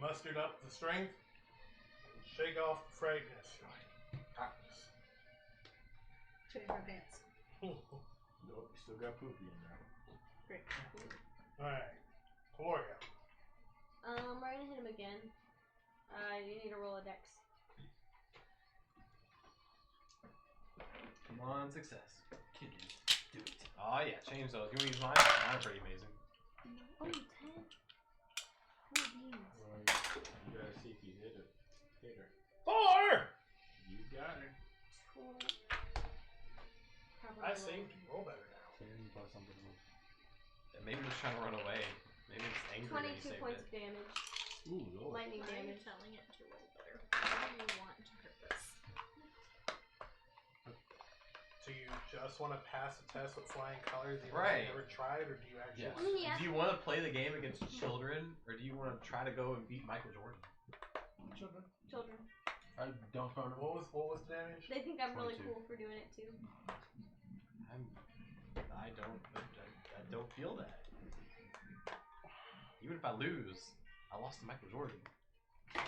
Mustered up the strength. Shake off the fragments. You're like, darkness. Change my pants. Nope, you still got poopy in there. Great. Alright. Cuilorea. We're gonna hit him again. You need to roll a dex. Come on, success. Kid, do it. Oh yeah, change those. You want to use mine? Mine are pretty amazing. Oh, 10. Poor beans. You gotta see if you hit her. Hit her. 4! You got her. Cool. I saved you. Roll better now. 10 plus something else. Yeah, maybe it's trying to run away. Maybe it's angry that you 22 saved points it. of damage. Ooh, Lord. Lightning Why are you damage. telling it to roll better? Why do you want to hurt this? Do you just want to pass the test with flying colors even Right. though you never tried, or do you actually Yes. I mean, yeah. Do you want to play the game against children, or do you want to try to go and beat Michael Jordan? Children. Children. I dunked on her. What was the damage? They think I'm really 22. cool for doing it too. I'm I don't feel that. Even if I lose, I lost to Michael Jordan.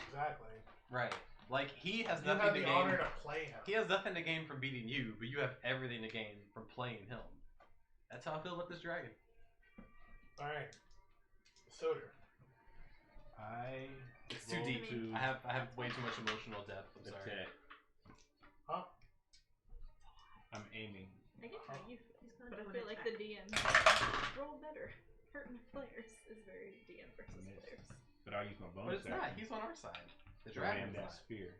Exactly. Right. Like, he has You nothing have to the gain. honor to play him. He has nothing to gain from beating you, but you have everything to gain from playing him. That's how I feel about this dragon. Alright. Soter. It's too roll deep. to I have way too much emotional depth. I'm sorry. attack. Huh? I'm aiming. I get how you feel, He's gonna but I do an feel like attack. the DM roll better. Hurting players is very DM versus Miss. players. But I'll use my But bonus it's not. action He's on our side. The to ram dragon's that not. spear.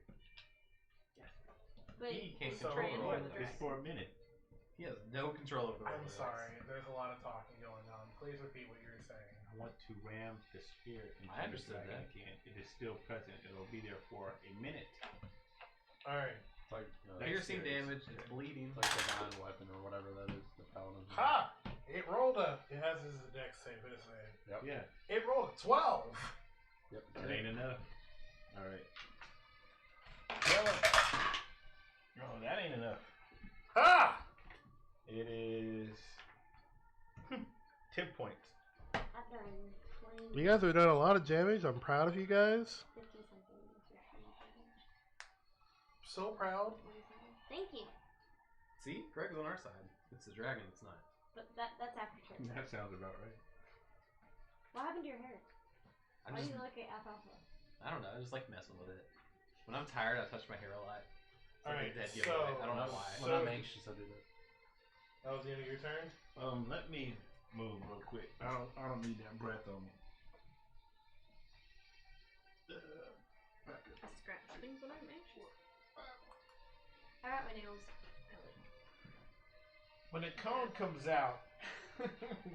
But He can't So- control Ran the for roller. the It's for a minute. He has no control over the roller. I'm sorry. There's a lot of talking going on. Please repeat what you're saying. I want to ram the spear into I understood the dragon that. again. It is still present. It'll be there for a minute. Alright. It's like Piercing Next damage. It's bleeding. It's like the divine weapon or whatever that is. The paladin. Ha! It rolled a. It has this dex save, isn't it? Yep. Yeah. It rolled a 12. Yep. That ain't enough. Alright. No, that ain't enough. Ha! It is 10 points. I've done 20, You guys have done a lot of damage. I'm proud of you guys. 50 something. 50 something. So proud. 40 something. Thank you. See? Greg's on our side. It's the dragon. It's not. But that's after turn. That sounds about right. What happened to your hair? I'm Why just. do you look at alfalfa? I don't know. I just like messing with it. When I'm tired, I touch my hair a lot. It's like Alright, a dead so- giveaway. I don't know why. When I'm anxious, I do that. That was the end of your turn. Let me move real quick. I don't need that breath on me. I scratch things when I'm anxious. I got my nails. When the cone comes out,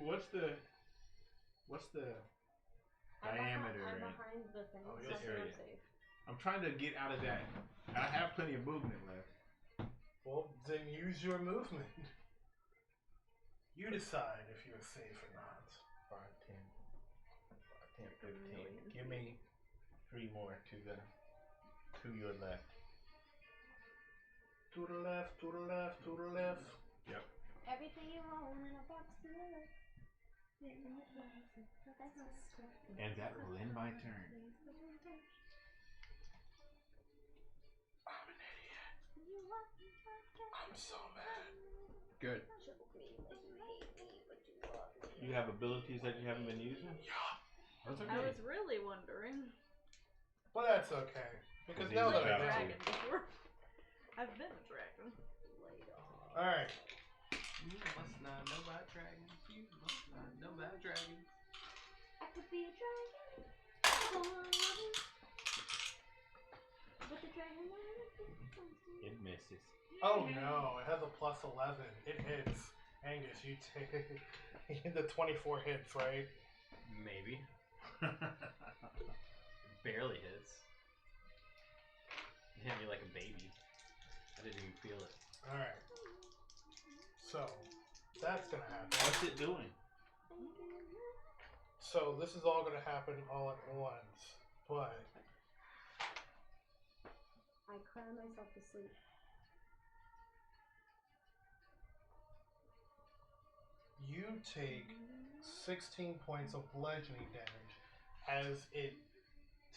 what's the diameter? I'm and- behind the thing, Oh, so you'll I think area. I'm safe. I'm trying to get out of that. I have plenty of movement left. Well, then use your movement. You decide if you're safe or not. 5, 10, 15. Give me 3 more to your left. To the left, to the left, to the left. Yep. Everything you want in a box to the left. And that will end my turn. I'm an idiot. I'm so mad. Good. You have abilities that you haven't been using? That's I was really wondering. But that's okay. Because Because now he's that I a know. Dragon before. I've been a dragon. Alright. You must not know about dragons. You must not know about dragons. I could be a dragon. But the dragon It misses. Oh no, it has a plus 11. It hits. Angus, you take the 24 hits, right? Maybe. Barely hits. It hit me like a baby. I didn't even feel it. Alright. So, that's gonna happen. What's it doing? So, this is all gonna happen all at once. But, I cry myself to sleep. you take 16 points of bludgeoning damage as it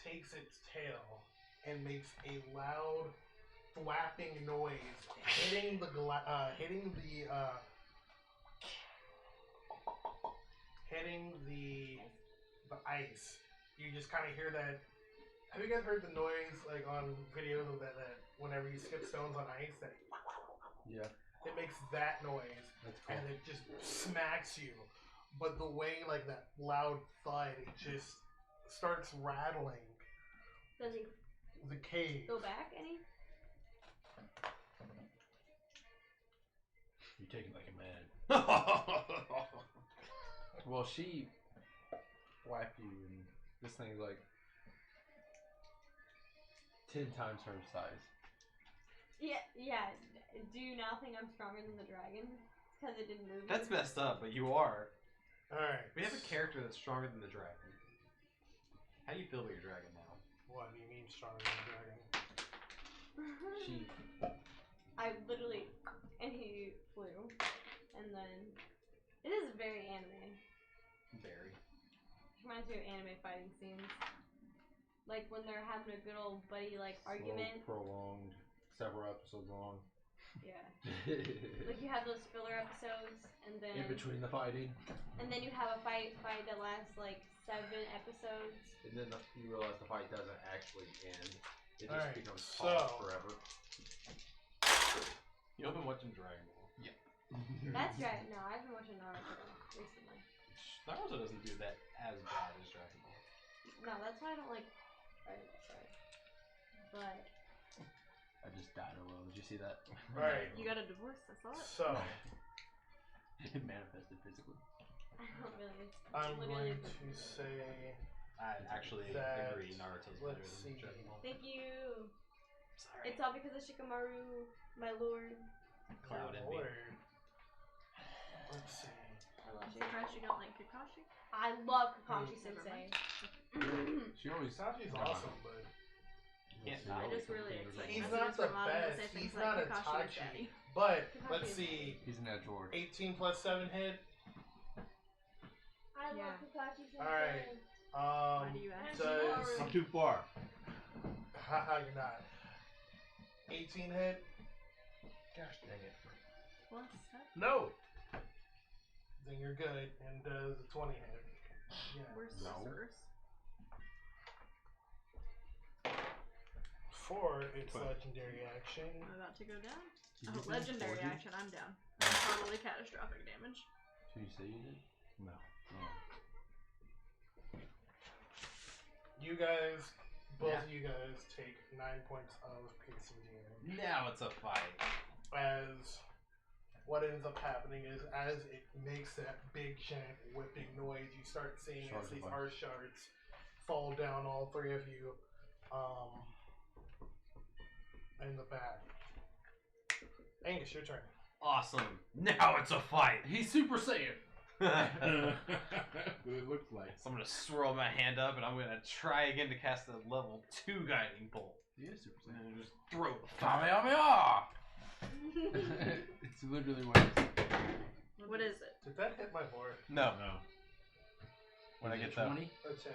takes its tail and makes a loud flapping noise, hitting the ice. You just kind of hear that. Have you guys heard the noise like on videos of that whenever you skip stones on ice? That Yeah. it makes that noise. That's cool. And it just smacks you. But the way, like, that loud thud, it just starts rattling Does he the cave. go back any? You take it like a man. Well, she whacked you, and this thing's like 10 times her size. Yeah. Do you now think I'm stronger than the dragon? Because it didn't move. That's messed up, but you are. Alright. We have a character that's stronger than the dragon. How do you feel about your dragon now? What do you mean stronger than the dragon? She I literally, and he flew. and then it is very anime. Very. Reminds me of anime fighting scenes. Like when they're having a good old buddy argument. Prolonged, several episodes long. Yeah. Like you have those filler episodes, and then In between the fighting. And then you have a fight that lasts like 7 episodes. And then you realize the fight doesn't actually end. It just Alright, becomes so- paused forever. You've been watching Dragon Ball. That's right. No, I've been watching Naruto recently. Naruto doesn't do that as bad as Dragon Ball. No, that's why I don't like. Sorry. But I just died alone. Did you see that? Alright. You got a divorce, I saw it. So, It manifested physically. I don't really. It's I'm literally going to say I actually That- agree. Naruto's better let's than see. Dragon Ball. Thank you. Sorry. It's all because of Shikamaru, my lord. Cloud your envy. lord. Let's see. I love I'm Shikamaru. surprised you don't like Kakashi. I love Kakashi Never Sensei. She always. Sachi's awesome, but Yeah, She I I always just really thinks expect He's my not students the from London to best. say He's things not like a Kakashi is Tachi. daddy. but Kakashi let's is- see. He's an edge lord. 18 plus 7 hit. I Yeah. love Kakashi Sensei. Alright. Why do you ask? Does I'm too far. haha, you're not. 18 hit. Gosh dang it. Plus 7? No. Then you're good. And does a 20 hit. Yeah. We're No. sorcerers. 4, it's What? legendary action. I'm about to go down. Did Oh, you finish legendary 40? action, I'm down. Totally catastrophic damage. Did you say you did? No. You guys, both Yeah. of you guys, take 9 points of piercing damage. Now it's a fight. As what ends up happening is, as it makes that big giant whipping noise, you start seeing Shards as of these ice. art shards fall down, all 3 of you, in the back. Angus, your turn. Awesome. Now it's a fight. He's Super Saiyan. So What it looks like. I'm gonna swirl my hand up and I'm gonna try again to cast a level 2 guiding bolt. He is Super And Saiyan. then just throw the Kamehameha! It's literally what it is. What is it? Did that hit my board? No. No. When I Is it get the 20? A 10.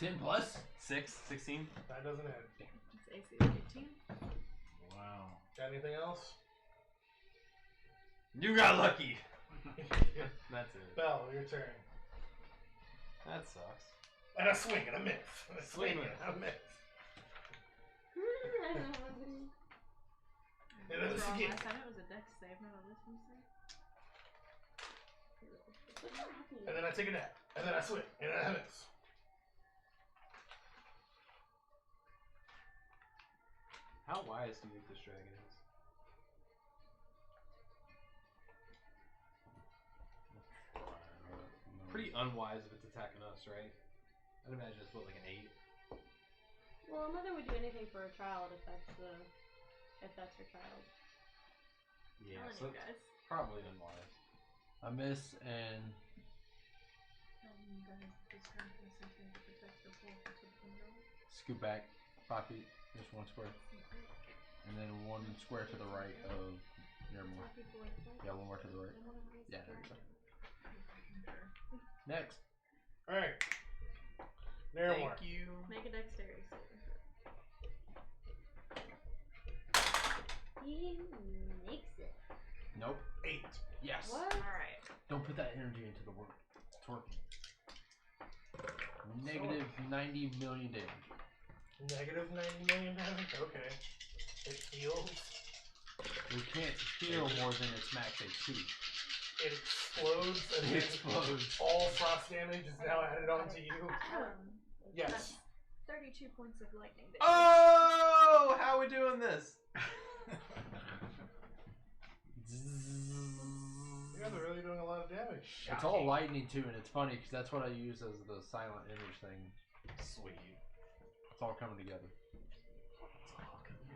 10 plus? 16. That doesn't hit. It's AC 18. Wow. Got anything else? You got lucky. That's it. Bell, your turn. That sucks. And a swing and a miss. And a swing Swing and a miss. And then What's this wrong? again. Last time it was a dex save, not a wisdom save. And then I take a nap. And then I swing. And then I miss. How wise do you think this dragon is? Pretty unwise if it's attacking us, right? I'd imagine it's what, like an 8? Well, mother would do anything for a child if that's her child. Yeah, Telling so you guys. probably unwise. I miss and scoot back 5 feet, just 1 square. And then 1 square to the right of Niramour. Yeah, 1 more to the right. Yeah, there you go. Next. Alright. Niramour. Thank you. Make a dexterity save. He makes it. Nope. 8. Yes. What? Alright. Don't put that energy into the work. It's working. Negative 90 million damage. Negative 90 million damage? Okay. It heals. We can't heal more than its max HP. It explodes. And It then explodes. all frost damage is now added onto you. Yes. 32 points of lightning damage. Oh! How are we doing this? You guys are really doing a lot of damage. It's all lightning too, and it's funny because that's what I use as the silent image thing. Sweet. It's all coming together.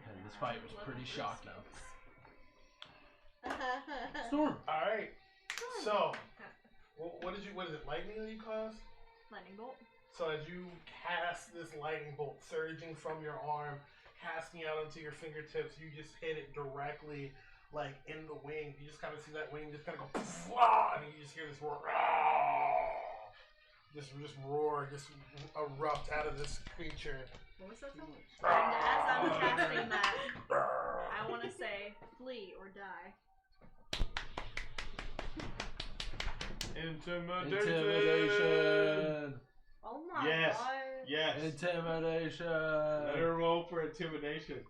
And this fight was pretty shocking. Storm. Alright. So, what is it, lightning that you caused? Lightning bolt. So as you cast this lightning bolt surging from your arm, casting out onto your fingertips, you just hit it directly like in the wing. You just kind of see that wing just kind of go, "Wah!" and you just hear this roar. This roar just erupt out of this creature. What was that sound? And as I'm casting that, I want to say flee or die. Intimidation. Oh my Yes. god. Yes. Intimidation. Let her roll for intimidation.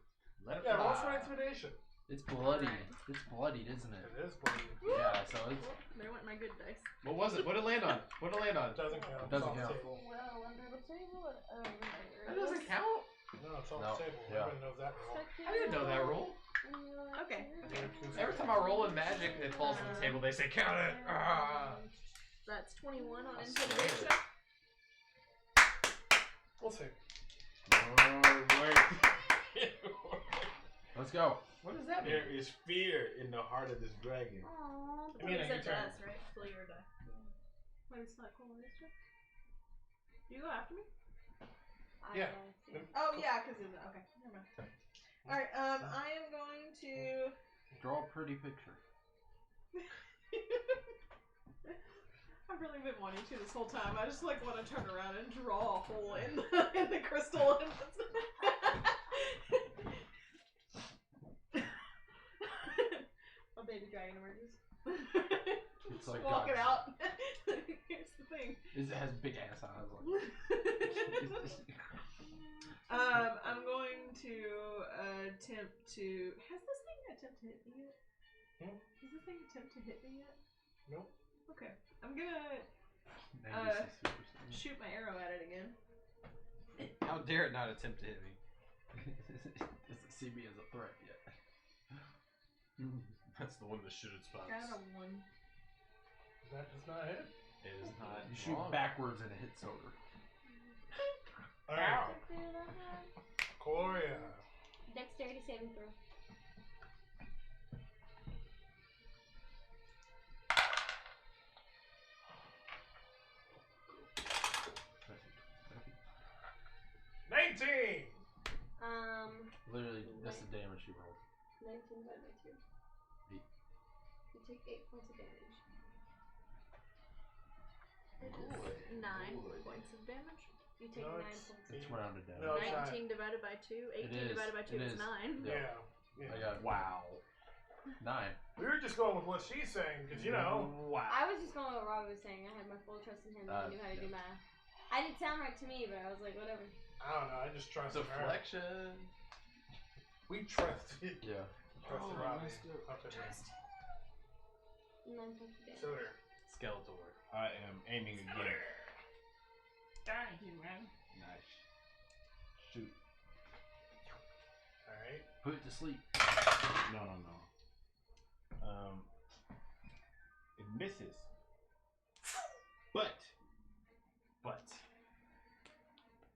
Let it Yeah, roll fly. for intimidation. It's bloody. Alright. It's bloodied, isn't it? It is bloody. Yeah, so it's. Well, there went my good dice. What was it? What did it land on? What did it land on? It doesn't count. Doesn't It's off count. the table. Well, under the table. That doesn't count. No, it's off No, the table. yeah. Everybody knows that roll. I didn't know that rule. Okay. Every time I roll in Magic, it falls on the table. They say count it. That's 21 on I intimidation. swear. We'll see. Let's go. What does that mean? There is fear in the heart of this dragon. Aww. That's what he Imina, said your to turn. us, right? Flee or die. Wait, it's not cool. Is it? You go after me? Yeah. oh yeah, because okay, never mind. All right, I am going to. Draw a pretty picture. I've really been wanting to this whole time. I just like want to turn around and draw a hole in the crystal. A baby dragon emerges. It's like walk it God's- out. Here's the thing. It has big ass eyes. I'm going to attempt to. Has this thing attempt to hit me yet? Hmm? Has this thing attempt to hit me yet? Nope. Okay. I'm gonna 96%. shoot my arrow at it again. How dare it not attempt to hit me? Doesn't see me as a threat yet. That's the one that should have spots. Got a 1. That does not hit. It is not. You shoot wrong. backwards and it hits Soter. Alright. Cuilorea. Dexterity saving throw. Literally, that's the damage you rolled. 19 divided by 2. 8. You take 8 points of damage. It is 9 points of damage. You take No, 9 it's- points. It's rounded down. No, it's not. 19 divided by 2. 18 is. divided by 2 It is is. 9. Yeah. I got Wow. 9. We were just going with what she's saying, because, you know. Wow. I was just going with what Robbie was saying. I had my full trust in him. That he knew how to do math. I didn't sound right to me, but I was like, whatever. I don't know, I just trusted her. Deflection. We trusted. Yeah. Trusted Robbie. Up to him. 9 points of damage. Soter. Skeletor. I am aiming again. Die, human. Nice. Shoot. Alright. Put it to sleep. No. It misses. But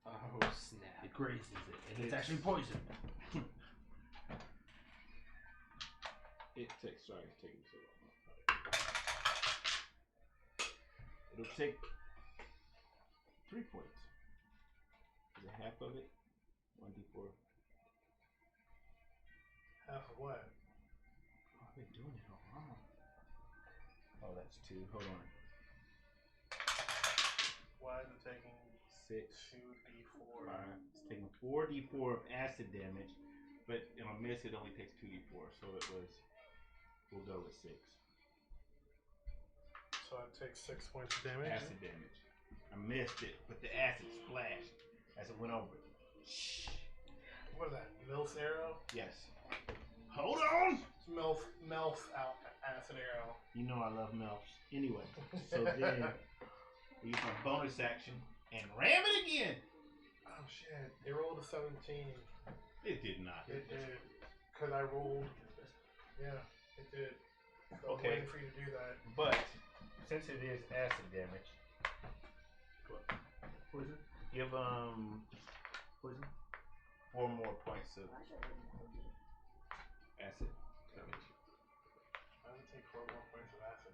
Oh snap. It grazes it. And it's actually poison. it takes. Sorry, it's taking so long. It'll take 3 points. Is it half of it? 1d4. Half of what? Oh, I've been doing it all wrong. Oh, that's 2. Hold on. Why is it taking 6. 2d4? It's taking 4d4 of acid damage, but in a miss it only takes 2d4, so it was. We'll go with 6 So it takes 6 points of damage. acid damage. I missed it, but the acid splashed as it went over. Shh. What is that? Milf's arrow? Yes. Hold on. It's Milf out acid arrow. You know I love melts. Anyway, so then we use my bonus action and ram it again. Oh shit! It rolled a 17. It did not. It did. Cause I rolled. Yeah, it did. So I was Okay. waiting for you to do that. But since it is acid damage, Poison? give Poison? 4 more points of acid damage. Why does it take 4 more points of acid?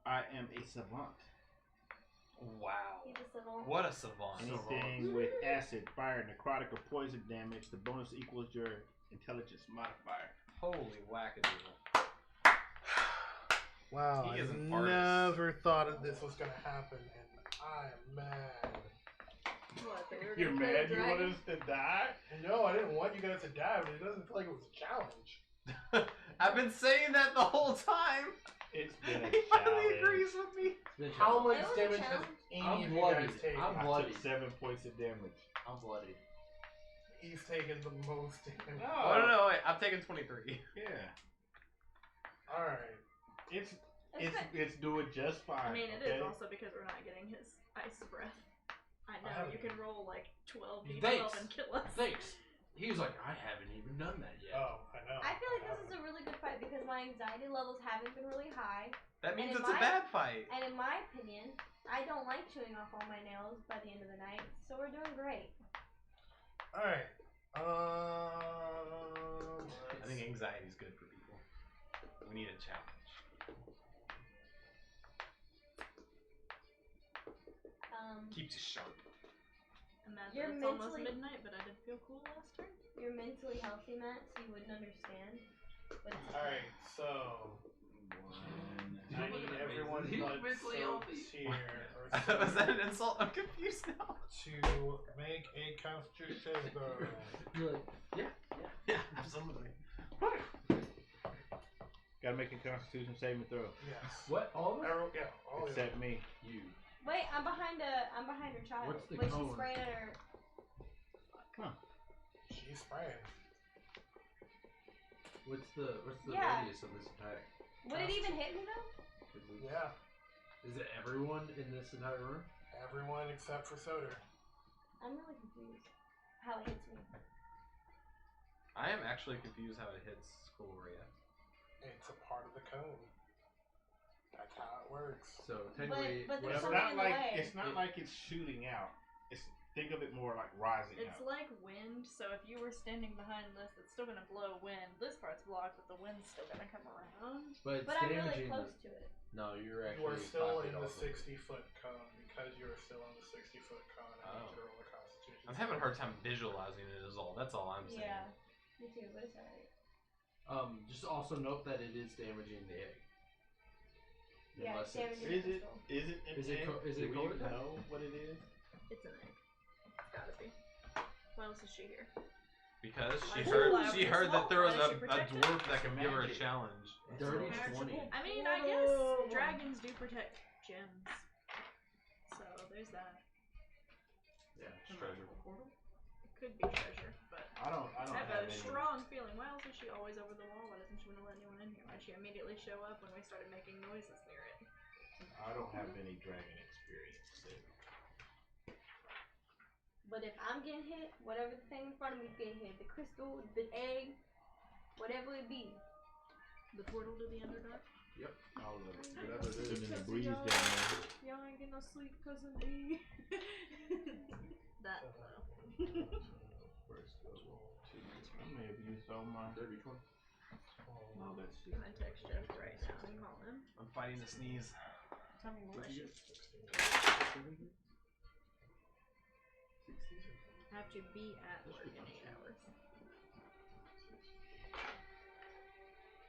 I am a savant. Wow. He's a savant. What a savant. Anything with acid, fire, necrotic, or poison damage, the bonus equals your intelligence modifier. Holy wackadoodle. Wow, He I is an artist. never thought that this was gonna happen, and I am mad. What? That we were You're gonna play mad the you want dragon? us to die? No, I didn't want you guys to die, but it doesn't feel like it was a challenge. I've been saying that the whole time. It's been a He finally challenge. agrees with me. It's been How challenging. much It was a damage has challenge. any I'm of you bloody. guys taken? I'm I bloody. took 7 points of damage. I'm bloody. He's taken the most damage. Oh, no, wait. I'm taking 23. Yeah. Alright. It's It's it's doing just fine. I mean, it okay? is also because we're not getting his ice breath. I know, haven't you can roll like 12 d12 Thanks. and kill us. Thanks. He was like, I haven't even done that yet. Oh, I know. I feel like this is a really good fight because my anxiety levels haven't been really high. That means And in it's a my- bad fight. And in my opinion, I don't like chewing off all my nails by the end of the night, so we're doing great. Alright. I think anxiety is good for people. We need a challenge. Keeps you sharp. Imagine You're it's almost mentally- midnight, but I did feel cool last turn. You're mentally healthy, Matt, so you wouldn't understand. But it's Alright, so I need everyone but Mentally healthy. Soter Was that an insult? I'm confused now. to make a constitution saving throw. You're like, Yeah, absolutely. Gotta make a Constitution saving throw. Yes. what? All of us? Yeah, all of you. Except me. You. wait, I'm behind her child. What's the Wait, cone? she's spraying at her. She's spraying. What's the Yeah. radius of this attack? Would it even hit me though? Yeah. Is it everyone in this entire room? Everyone except for Soter. I'm really confused how it hits me. I am actually confused how it hits Cuilorea. It's a part of the cone. That's how it works. So technically, but there's It's something not in the like way. it's not like it's shooting out. It's think of it more like rising It's out. like wind, so if you were standing behind this, it's still gonna blow wind. This part's blocked, but the wind's still gonna come around. but it's But I'm really damaging. close to it. No, you're You actually. are still 5 feet in the off of it. 60-foot cone because you are still in the 60-foot cone. I need to roll a constitution. I'm having a hard time visualizing it is all. That's all I'm saying. Yeah, me too, but it's alright. Just also note that it is damaging the egg. Yeah, Unless damaging it's- the Is it? crystal. Is it? An Is it egg? co- is it Do cold we attack? know what it is? It's an egg. It's gotta be. Why else is she here? Because Why she does she heard fly over she the heard that smoke? there was Why does a she protect it? dwarf that could give her a Magic. challenge. Dirty Magical. 20. I mean, I guess dragons do protect gems. So there's that. Yeah, it's treasure. It could be treasure, but I don't I have have a any. strong feeling. Why else is she always over the wall? Why doesn't she want to let anyone in here? Why did she immediately show up when we started making noises near it? I don't have any dragon experience. But if I'm getting hit, whatever the thing in front of me is getting hit, the crystal, the egg, whatever it be. The portal to the Underdark? Yep. All of it. Whatever it Living is. in the breeze down there. Y'all ain't getting no sleep because of me. That though. I may have used all my. Dirty 20. No, that's I'm gonna text Jeff right now and call him. I'm fighting a sneeze. Tell me what I should have to be at work in 8 hours.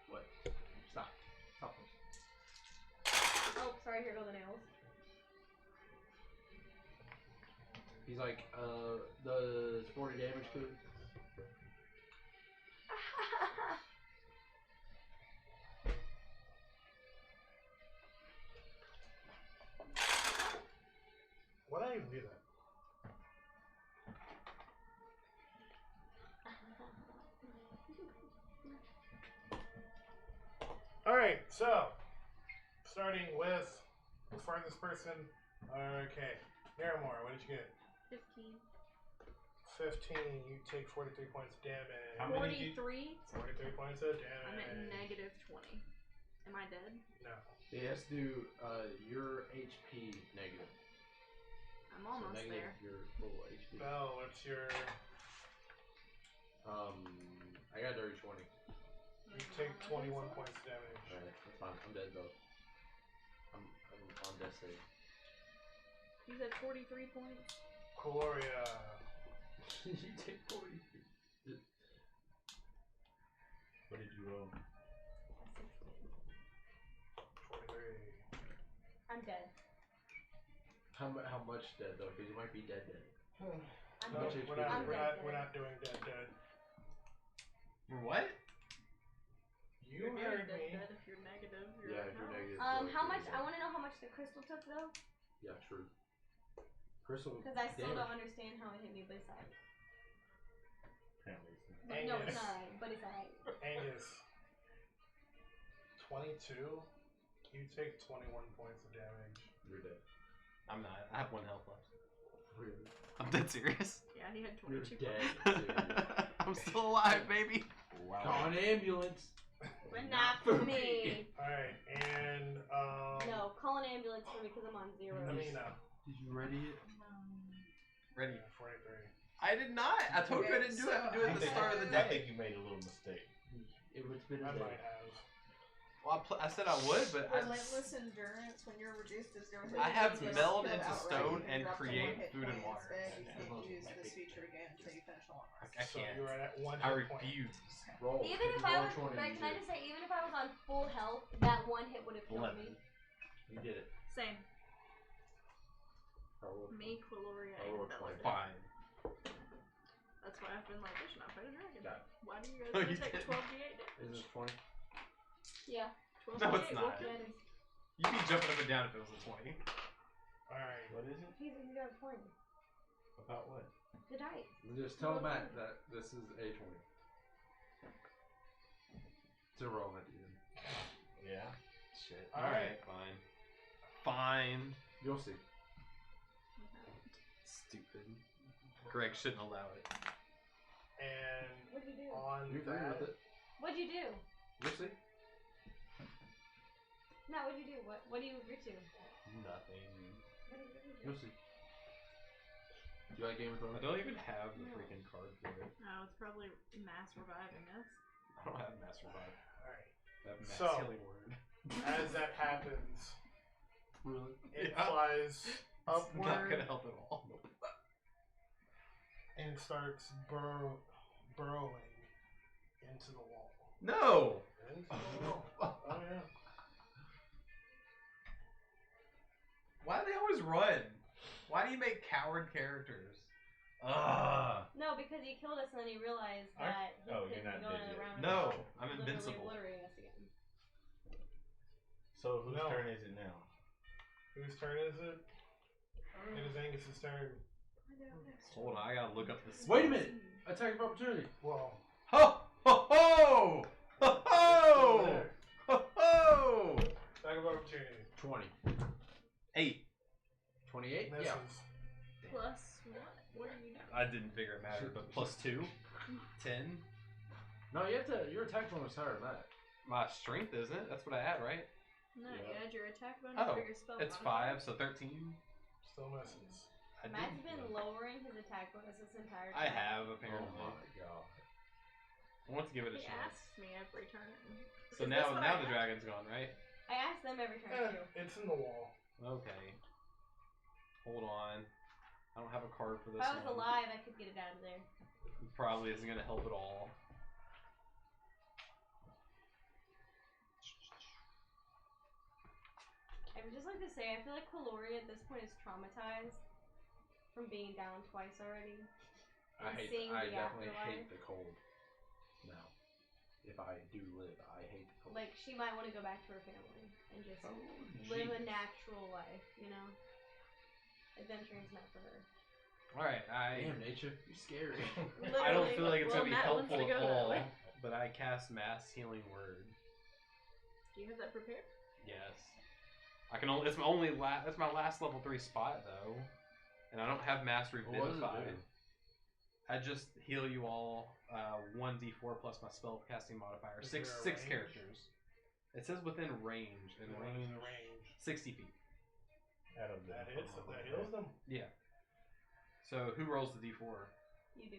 What? Stop. Stop this. Oh, sorry, here go the nails. He's like, the 40 damage to it. Why'd I even do that? Alright, so starting with the farthest person. Okay. Niramour, what did you get? 15. 15. You take 43 points of damage. How many did you- 43. 43 points of damage. I'm at negative 20. Am I dead? No. He has to do your HP negative. I'm almost so negative there. your full HP. Bhel, what's your. I got dirty 20. You take 21 points of damage. Alright, that's fine. I'm dead though. I'm on death save. He's at 43 points. Cuilorea. You take 40. What did you roll. 23. I'm dead. How much dead though? Because you might be dead. I'm No, much dead. HP? we're not. I'm We're dead. not. We're not doing dead. What? You You're heard dead, me. dead if you're negative. You're Yeah, at if you're health. negative. How much? I want to know how much the crystal took though, Yeah, true. Crystal. because I still damage. don't understand how it hit me, but it's alright. Apparently it's not. But no, it's Angus. not alright. But it's alright. Angus. 22. You take 21 points of damage. You're dead. I'm not. I have 1 health left. Really? I'm dead serious. Yeah, he had You're 22 dead. points. Serious. I'm still alive, baby. Wow. Call an ambulance. But not for me. Alright, and No, call an ambulance for me because I'm on 0. Amina. Did you ready it? Ready? 43. I did not. I told you I didn't do it. I have to do it at the start of the I day. think you made a little mistake. It would been I a day. might have. Well, I said I would, but Relentless endurance when you're reduced to 0 I have hit points, meld kill into outright. stone You can and drop to create 1 hit food and point water. instead. You can't use this feature again until you finish a long rest. I So can't. you were at 1 I hit point. refuse. Roll. Even if I was, like, can I just say, even if I was on full health, that 1 hit would have killed 11. me. You did it. Same. I rolled Me, Cuilorea, I and rolled Bhel. 20. Fine. That's why I've been like, I should not fight a dragon. Got it. Why do you guys No, only you take didn't. 12d8 damage? Is this 20? Yeah. 12d8 No, it's will not. kill Yeah, me. it is. You'd be jumping up and down if it was a 20. Alright. What is it? He's got a point. About what? The dice. Just tell Matt that this is a 20. It's a roll at the end. Yeah. Shit. Alright. Fine. Fine. You'll see. Stupid. Greg shouldn't allow it. And What'd you do? on You agree that, with it? What'd you do? You'll see. Matt, what'd you do? What do you agree to? Nothing. What do you agree to? You'll see. You like Game of I Thrones? don't even have the freaking card for it. No, it's probably mass reviving us. I don't have Mass Revive. alright. I have Mass So- Healing Word. As that happens, Really? it Yeah. flies Not upward gonna help at all. and starts burrowing into the wall. No! Into the wall. Oh yeah. Why do they always run? Why do you make coward characters? Ugh. No, because he killed us and then he realized that he Oh, couldn't you're not go dead yet. around No, without I'm literally invincible. obliterating us again. So whose No. turn is it now? Whose turn is it? It is Angus's turn. Hold on, I gotta look up this. Wait a minute! Attack of opportunity. Well, Ho ho ho! Ho still ho! there. Ho ho! Attack of opportunity. 20. 8. 28? Misses. Yeah. Plus what? What are you doing? I didn't figure it mattered, but plus 2. 10. No, you have to. Your attack bonus is higher than that. My strength, isn't it? That's what I had, right? No, you Yeah. add your attack bonus Oh, for your spell. it's modifier. 5, so 13. Still misses. I Matt's did. been lowering his attack bonus this entire time. I have, Oh apparently. my god. I want to give it a He chance. asks me every turn. So Is now, this what now I the have? dragon's gone, right? I asked them every turn too. It's in the wall. Okay. Hold on. I don't have a card for this If I was one. alive, I could get it out of there. It probably isn't gonna help at all. I would just like to say, I feel like Cuilorea at this point is traumatized from being down twice already. I And hate. seeing I the definitely afterlife. hate the cold. Now, if I do live, I hate the cold. Like, she might want to go back to her family and just Oh, live a jeez. natural life, you know? Adventuring's not for her. Alright, Damn, nature, you scary. I don't feel like it's Well, gonna be Matt wants helpful to at go that all, way. but I cast Mass Healing Word. Do you have that prepared? Yes. I can only. It's my only. That's my last level 3 spot though, and I don't have Mass What does it Revivify. do? I just heal you all 1d4 plus my spell casting modifier. Is Six there a range? characters. It says within range. In What is range, the range? 60 feet. Out of That hits. That heals them. Yeah. So who rolls the d4? You do.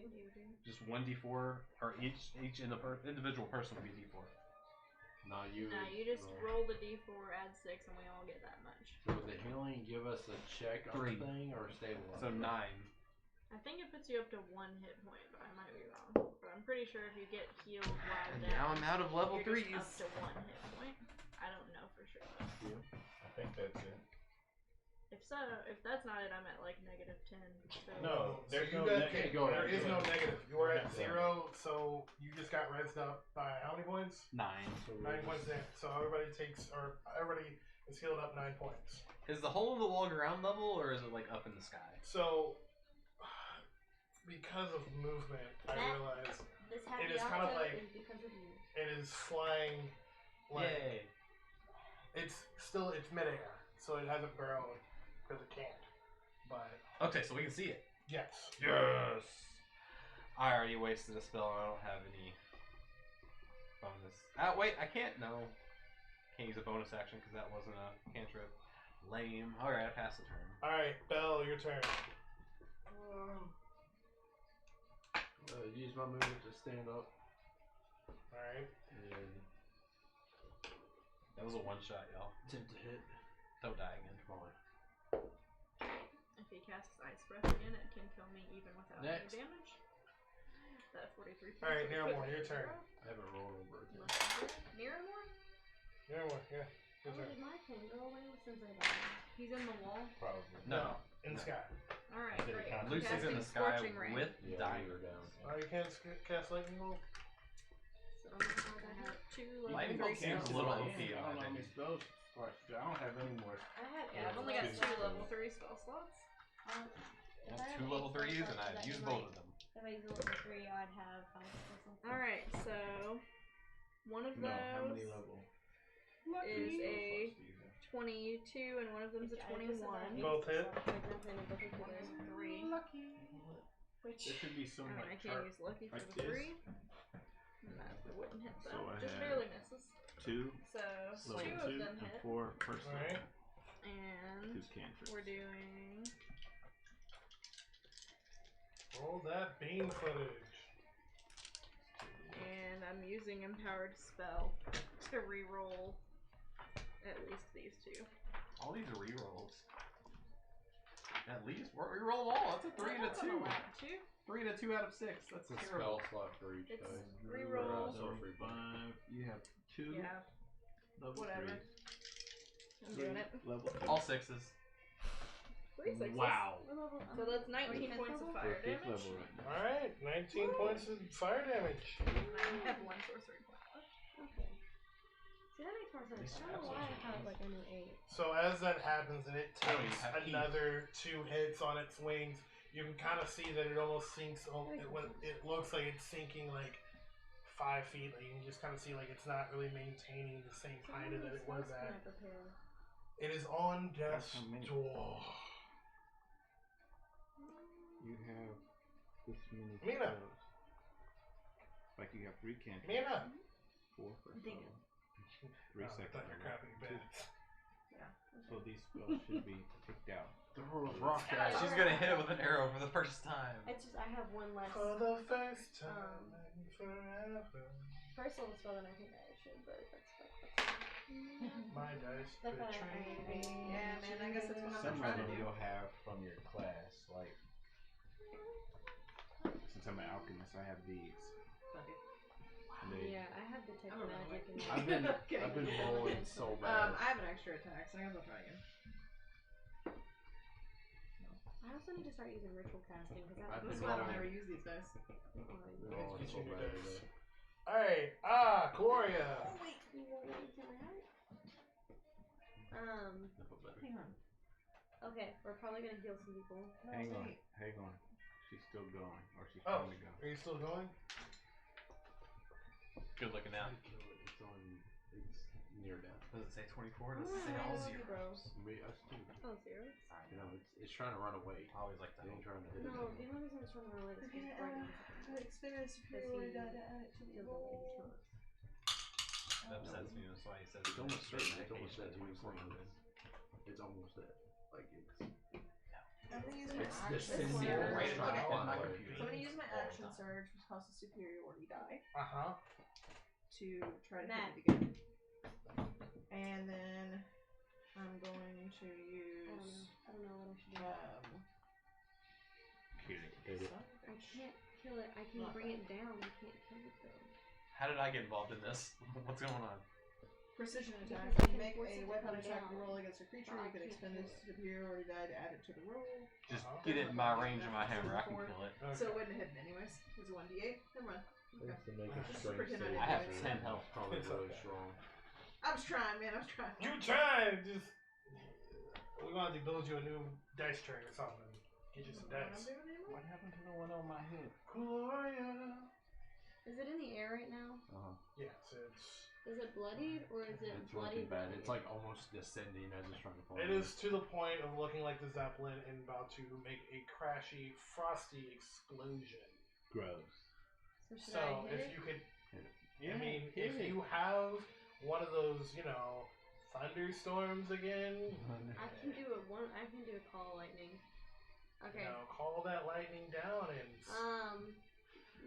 Just 1d4, or each individual person will be d4. No, you. No, you just roll the d4, add 6, and we all get that much. So would the healing give us a check on 3. the thing or stabilize? So 9. I think it puts you up to 1 hit point, but I might be wrong. But I'm pretty sure if you get healed while And down, now I'm out of level you're just 3s. up to 1 hit point. I don't know for sure though. I think that's it. If so, if that's not it, I'm at like -10. So No, there's you no got- negative. There is no negative. You were at Right. 0, so you just got rezzed up by how many points? 9. So 9 points in. So everybody is healed up 9 points. Is the hole in the wall ground level or is it like up in the sky? So because of movement, I That- realize This happy It is kind of outcome like- is because of you. it is flying like Yay. it's midair, so it hasn't grown because it can't. But Okay, so we can see it. yes, Yes. I already wasted a spell and I don't have any bonus. Wait, I can't. No. Can't use a bonus action because that wasn't a cantrip. Lame. Alright, I passed the turn. all right, Belle, your turn. Use my movement to stand up. All right, And That was a one shot, y'all. attempt to hit. Don't die again. Come on. if he casts Ice Breath again, it can kill me even without Next. any damage. That 43 points. all right, would put Niramour, me your at turn. 0. I haven't rolled over it. Niramour? Niramour, yeah, How your turn. did my pen go away since I died? He's in the wall. Probably. No. In the sky. Alright, Did it great. count? I'm Lucy's in the casting sky Scorching Ray. with Yeah, dying. we were down. Oh, you can't cast lightning bolt. So I'm gonna find I out. have 2 level Lightning 3 bolt seems spell a little slots. OP. I don't know how many spells. I don't have any more. I have. Yeah, I've only got 2 level 3 spell slots. If I I have have 2 level 8 3s spell and slots, I've that used can, both like- of them. If I use a level 3, I'd have 5 spell slots. Alright, so one of No, how many those level? is Spell a slots do you have? 22 and one of them's a I just said that I 21. hate Both spell hit? slots, so I can say no, both hit One is together. a 3. Which There should be some I like can't chart. use lucky for like the this. 3. And that wouldn't hit though. So I Just have- barely misses. 2 So level 2 of 2 them and hit. 4 first All level. right. And 2 cantrips. we're doing Roll that beam footage. and I'm using empowered spell to re-roll at least these 2. All these are rerolls. At least we're reroll them all. That's a 3 and a That's 2. allowed to. 3 and a 2 out of 6. That's It's a terrible. spell slot for each It's dice. reroll. So 5. You have 2 Yeah, level whatever. 3s. I'm doing it. Level 2. All 6s. 3 6s. Wow. So that's 19 points of fire You're 5th damage. level right now. All right, 19 points of fire damage. And I have 1 sorcery point left. Okay. See, that makes more sense. I don't know why I have like I knew 8. So as that happens and it I don't takes even have heat. another 2 hits on its wings, you can kind of see that it almost sinks. It looks like it's sinking like 5 feet. Like you can just kind of see like it's not really maintaining the same height that it was at. It is on death's That's how many. door. You have this many Imina. spells. Like you have 3 cantrips. Mina. 4 first Dig level. 3 Oh, I second thought your level. crappy two. beds. So these spells should be picked out. The rules rock Yeah, She's gonna hit it with an arrow for the first time. It's just I have one less For the first time in forever. first level spell than I think I should, but that's My dice That's what betray I- me. Yeah, man, I guess that's what I'm Some of trying to them do. you'll have from your class, like Since I'm an alchemist, I have these. Okay. And they, yeah, I have detect I don't know, magic and I've been rolling so bad. I have an extra attack, so I guess I'll try again. I also need to start using ritual casting because I've That's been why I don't rolling. ever use these dice. Been Let's rolling get so you new bad dice. today. Alright, Cuilorea. You won't let me kill my heart? Hang on. Okay, we're probably gonna heal some people. No, hang on, wait. hang on. She's still going, or she's Oh. trying to go. Are you still going? Good looking now. Try to kill it. It's on. It's near death. Does it say 24? Does it say I all love you, zeros? Us too. Oh, zeros. You know, it's trying to run away. I always like that. It ain't trying to hit No, anything. the only reason it's trying to run away is because Okay, Gordon experience superiority die to add it to feels like he's not. That upsets me. That's why he says It's almost straight certain. It's almost medication dead. at 2400. It's almost dead. Like it's. I'm gonna use my It's action the same surge. here. Right Trying to on fly my away. computer. So I'm gonna use my All the action time. surge, which costs a superiority die, Uh-huh. to try to Matt. hit it again. And then I'm going to use I don't know what I should do. Kill it. I can't kill it. I can bring it down. I can't kill it though. How did I get involved in this? What's going on? Precision attack. Because I You can make force a it to weapon come attack down. roll against a creature. Or I You can can't expend kill this it. superiority die to add it to the roll. Just Uh-huh. get it in my range of my hammer. I can kill it. Okay. So it wouldn't have hit anyways. It was a 1d8. Never mind. Okay. To make a Just strength pretend I save, didn't I have which is 10 health. Probably It's really okay. strong. I was trying, man. I was trying. You tried. Just we wanted to build you a new dice tray or something. Get you some What I'm dice. doing anymore? What happened to the one on my head? Cuilorea. Is it in the air right now? Yes, it's. Is it bloodied or is it It's bloody? looking bad. It's like almost descending as it's trying to fall. It is to the point of looking like the Zeppelin and about to make a crashy, frosty explosion. Gross. So should So I hit if it? you could, Yeah, I mean, hit if it. you have one of those, thunderstorms again, I can do it. I can do a call of lightning. Okay. call that lightning down and.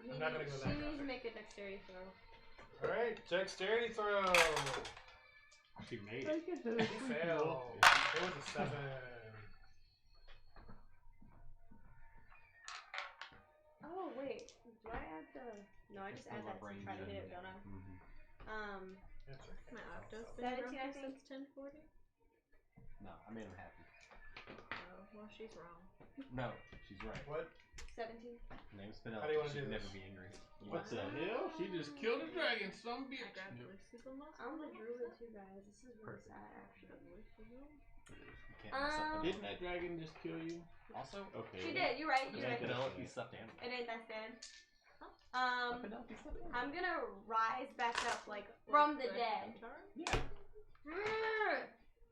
I'm not gonna go that She needs to graphic. make a dexterity throw. All right, dexterity throw. She made it. She failed. It was a 7. Oh wait, do I add the? No, I just It's add the that to range try to hit it, and- don't I? That's okay. My octo's Is been that a grumpy 2, I think? since 10:40. No, I made him happy. Oh, well, she's wrong. No, she's right. What? 17. Name's How do you Penelope. wanna She'd do never this? be angry. What the hell? She just killed a dragon, some I bitch. grabbed Lucy the most. I'm the druid too, guys. This is really sad, actually. You can't mess up Didn't that dragon just kill you? Also, Okay. She did. You're right. You're Yeah, right. good. Penelope stuffed animal. It ain't that sad. A Penelope stuffed animal. I'm gonna rise back up like from the dead. Yeah.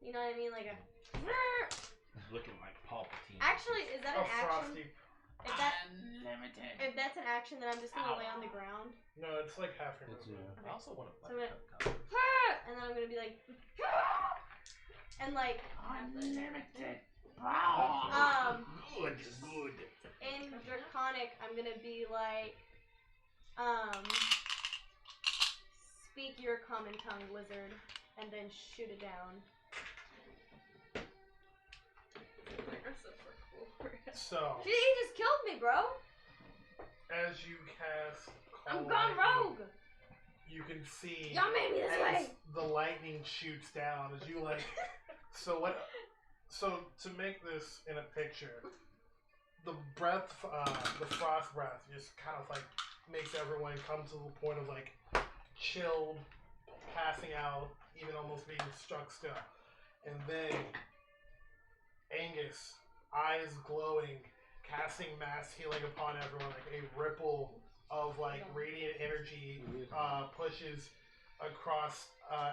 You know what I mean? Like a. Looking like Palpatine. Actually, is that A an action? frosty. If that's an action, then I'm just gonna lay on the ground. No, it's like half your It's, movement. I also want to So play. and then I'm gonna be like, and like, Good, good. in Draconic, I'm gonna be like, speak your common tongue, lizard, and then shoot it down. So, He just killed me, bro. as you cast I'm Call gone Lightning, rogue. you can see Y'all made me this as way. the lightning shoots down as you so to make this in a picture, the breath, the frost breath just kind of like makes everyone come to the point of like chilled, passing out, even almost being struck still. And then Angus, eyes glowing, casting mass healing upon everyone, like a ripple of like radiant energy pushes across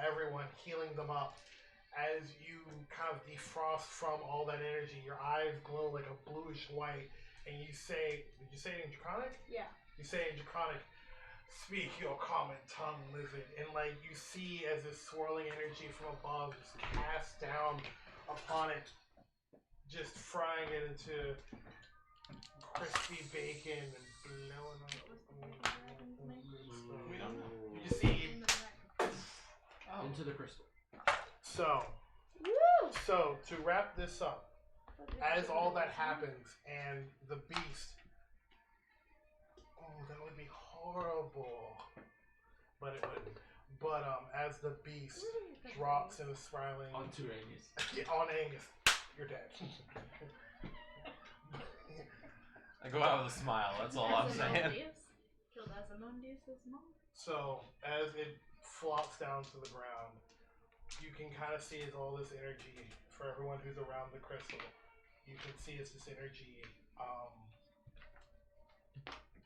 everyone, healing them up. As you kind of defrost from all that energy, your eyes glow like a bluish white, and you say, did you say it in Draconic? Yeah. You say in Draconic, speak your common tongue, lizard. And like you see as this swirling energy from above is cast down upon it, just frying it into crispy bacon and blowing up. We don't know. You just see. Into the crystal. So to wrap this up, as all that happens and the beast, that would be horrible, but it wouldn't. But as the beast drops in a spiraling Onto Angus. on Angus, you're dead. I go out with a smile. That's all I'm saying. Killed Asamodeus' mom. So as it flops down to the ground, you can kind of see as all this energy for everyone who's around the crystal. You can see as this energy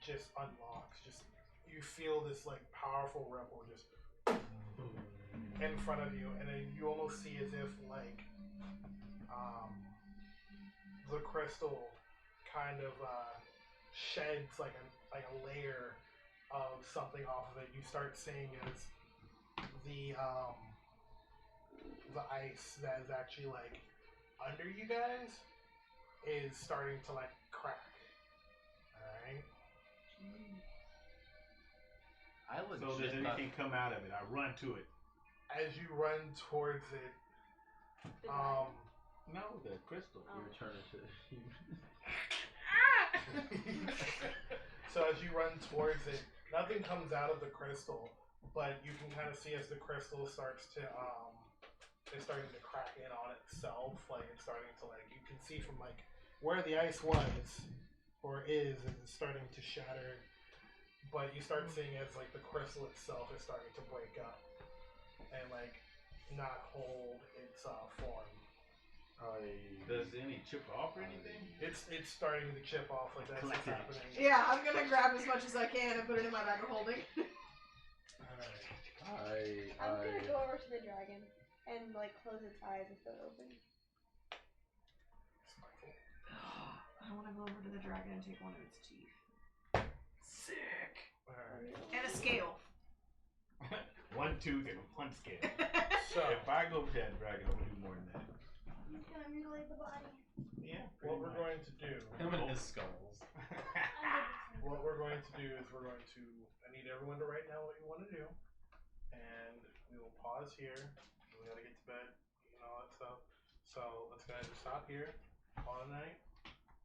just unlocks. Just you feel this like powerful ripple just in front of you, and then you almost see as if like the crystal kind of sheds like a layer of something off of it. You start seeing as the ice that is actually like under you guys is starting to like crack. Alright? I So does legit thought, anything come out of it? I run to it. As you run towards it, No, the crystal. Oh. You return it to human. So as you run towards it, nothing comes out of the crystal, but you can kind of see as the crystal starts to it's starting to crack in on itself. Like it's starting to you can see from where the ice was or is it's starting to shatter. But you start seeing as the crystal itself is starting to break up and not hold its form. Does any chip off or anything? It's starting to chip off. That's what's happening. Yeah, I'm gonna grab as much as I can and put it in my bag of holding. Alright. I'm gonna go over to the dragon and close its eyes and throw it open. I want to go over to the dragon and take one of its teeth. Sick. Alright. And a scale. 1 tooth and 1 scale. So If I go with that dragon, I'm gonna do more than that. He's gonna mutilate the body. Yeah. what we're going to do. Him and his skulls. What we're going to do is I need everyone to write down what you want to do, and we will pause here. We gotta get to bed and all that stuff. So let's go ahead and stop here, call it a night,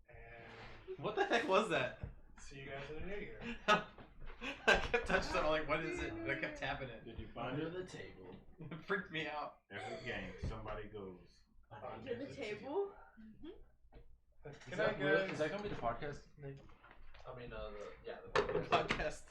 and What the heck was that? see you guys in the new year. I kept touching it. I'm like, what is it? And I kept tapping it. Did you find Under it? the table. It freaked me out. Every game, somebody goes. Under the table? Can I get? Is that gonna be the podcast? Nick? I mean, The podcast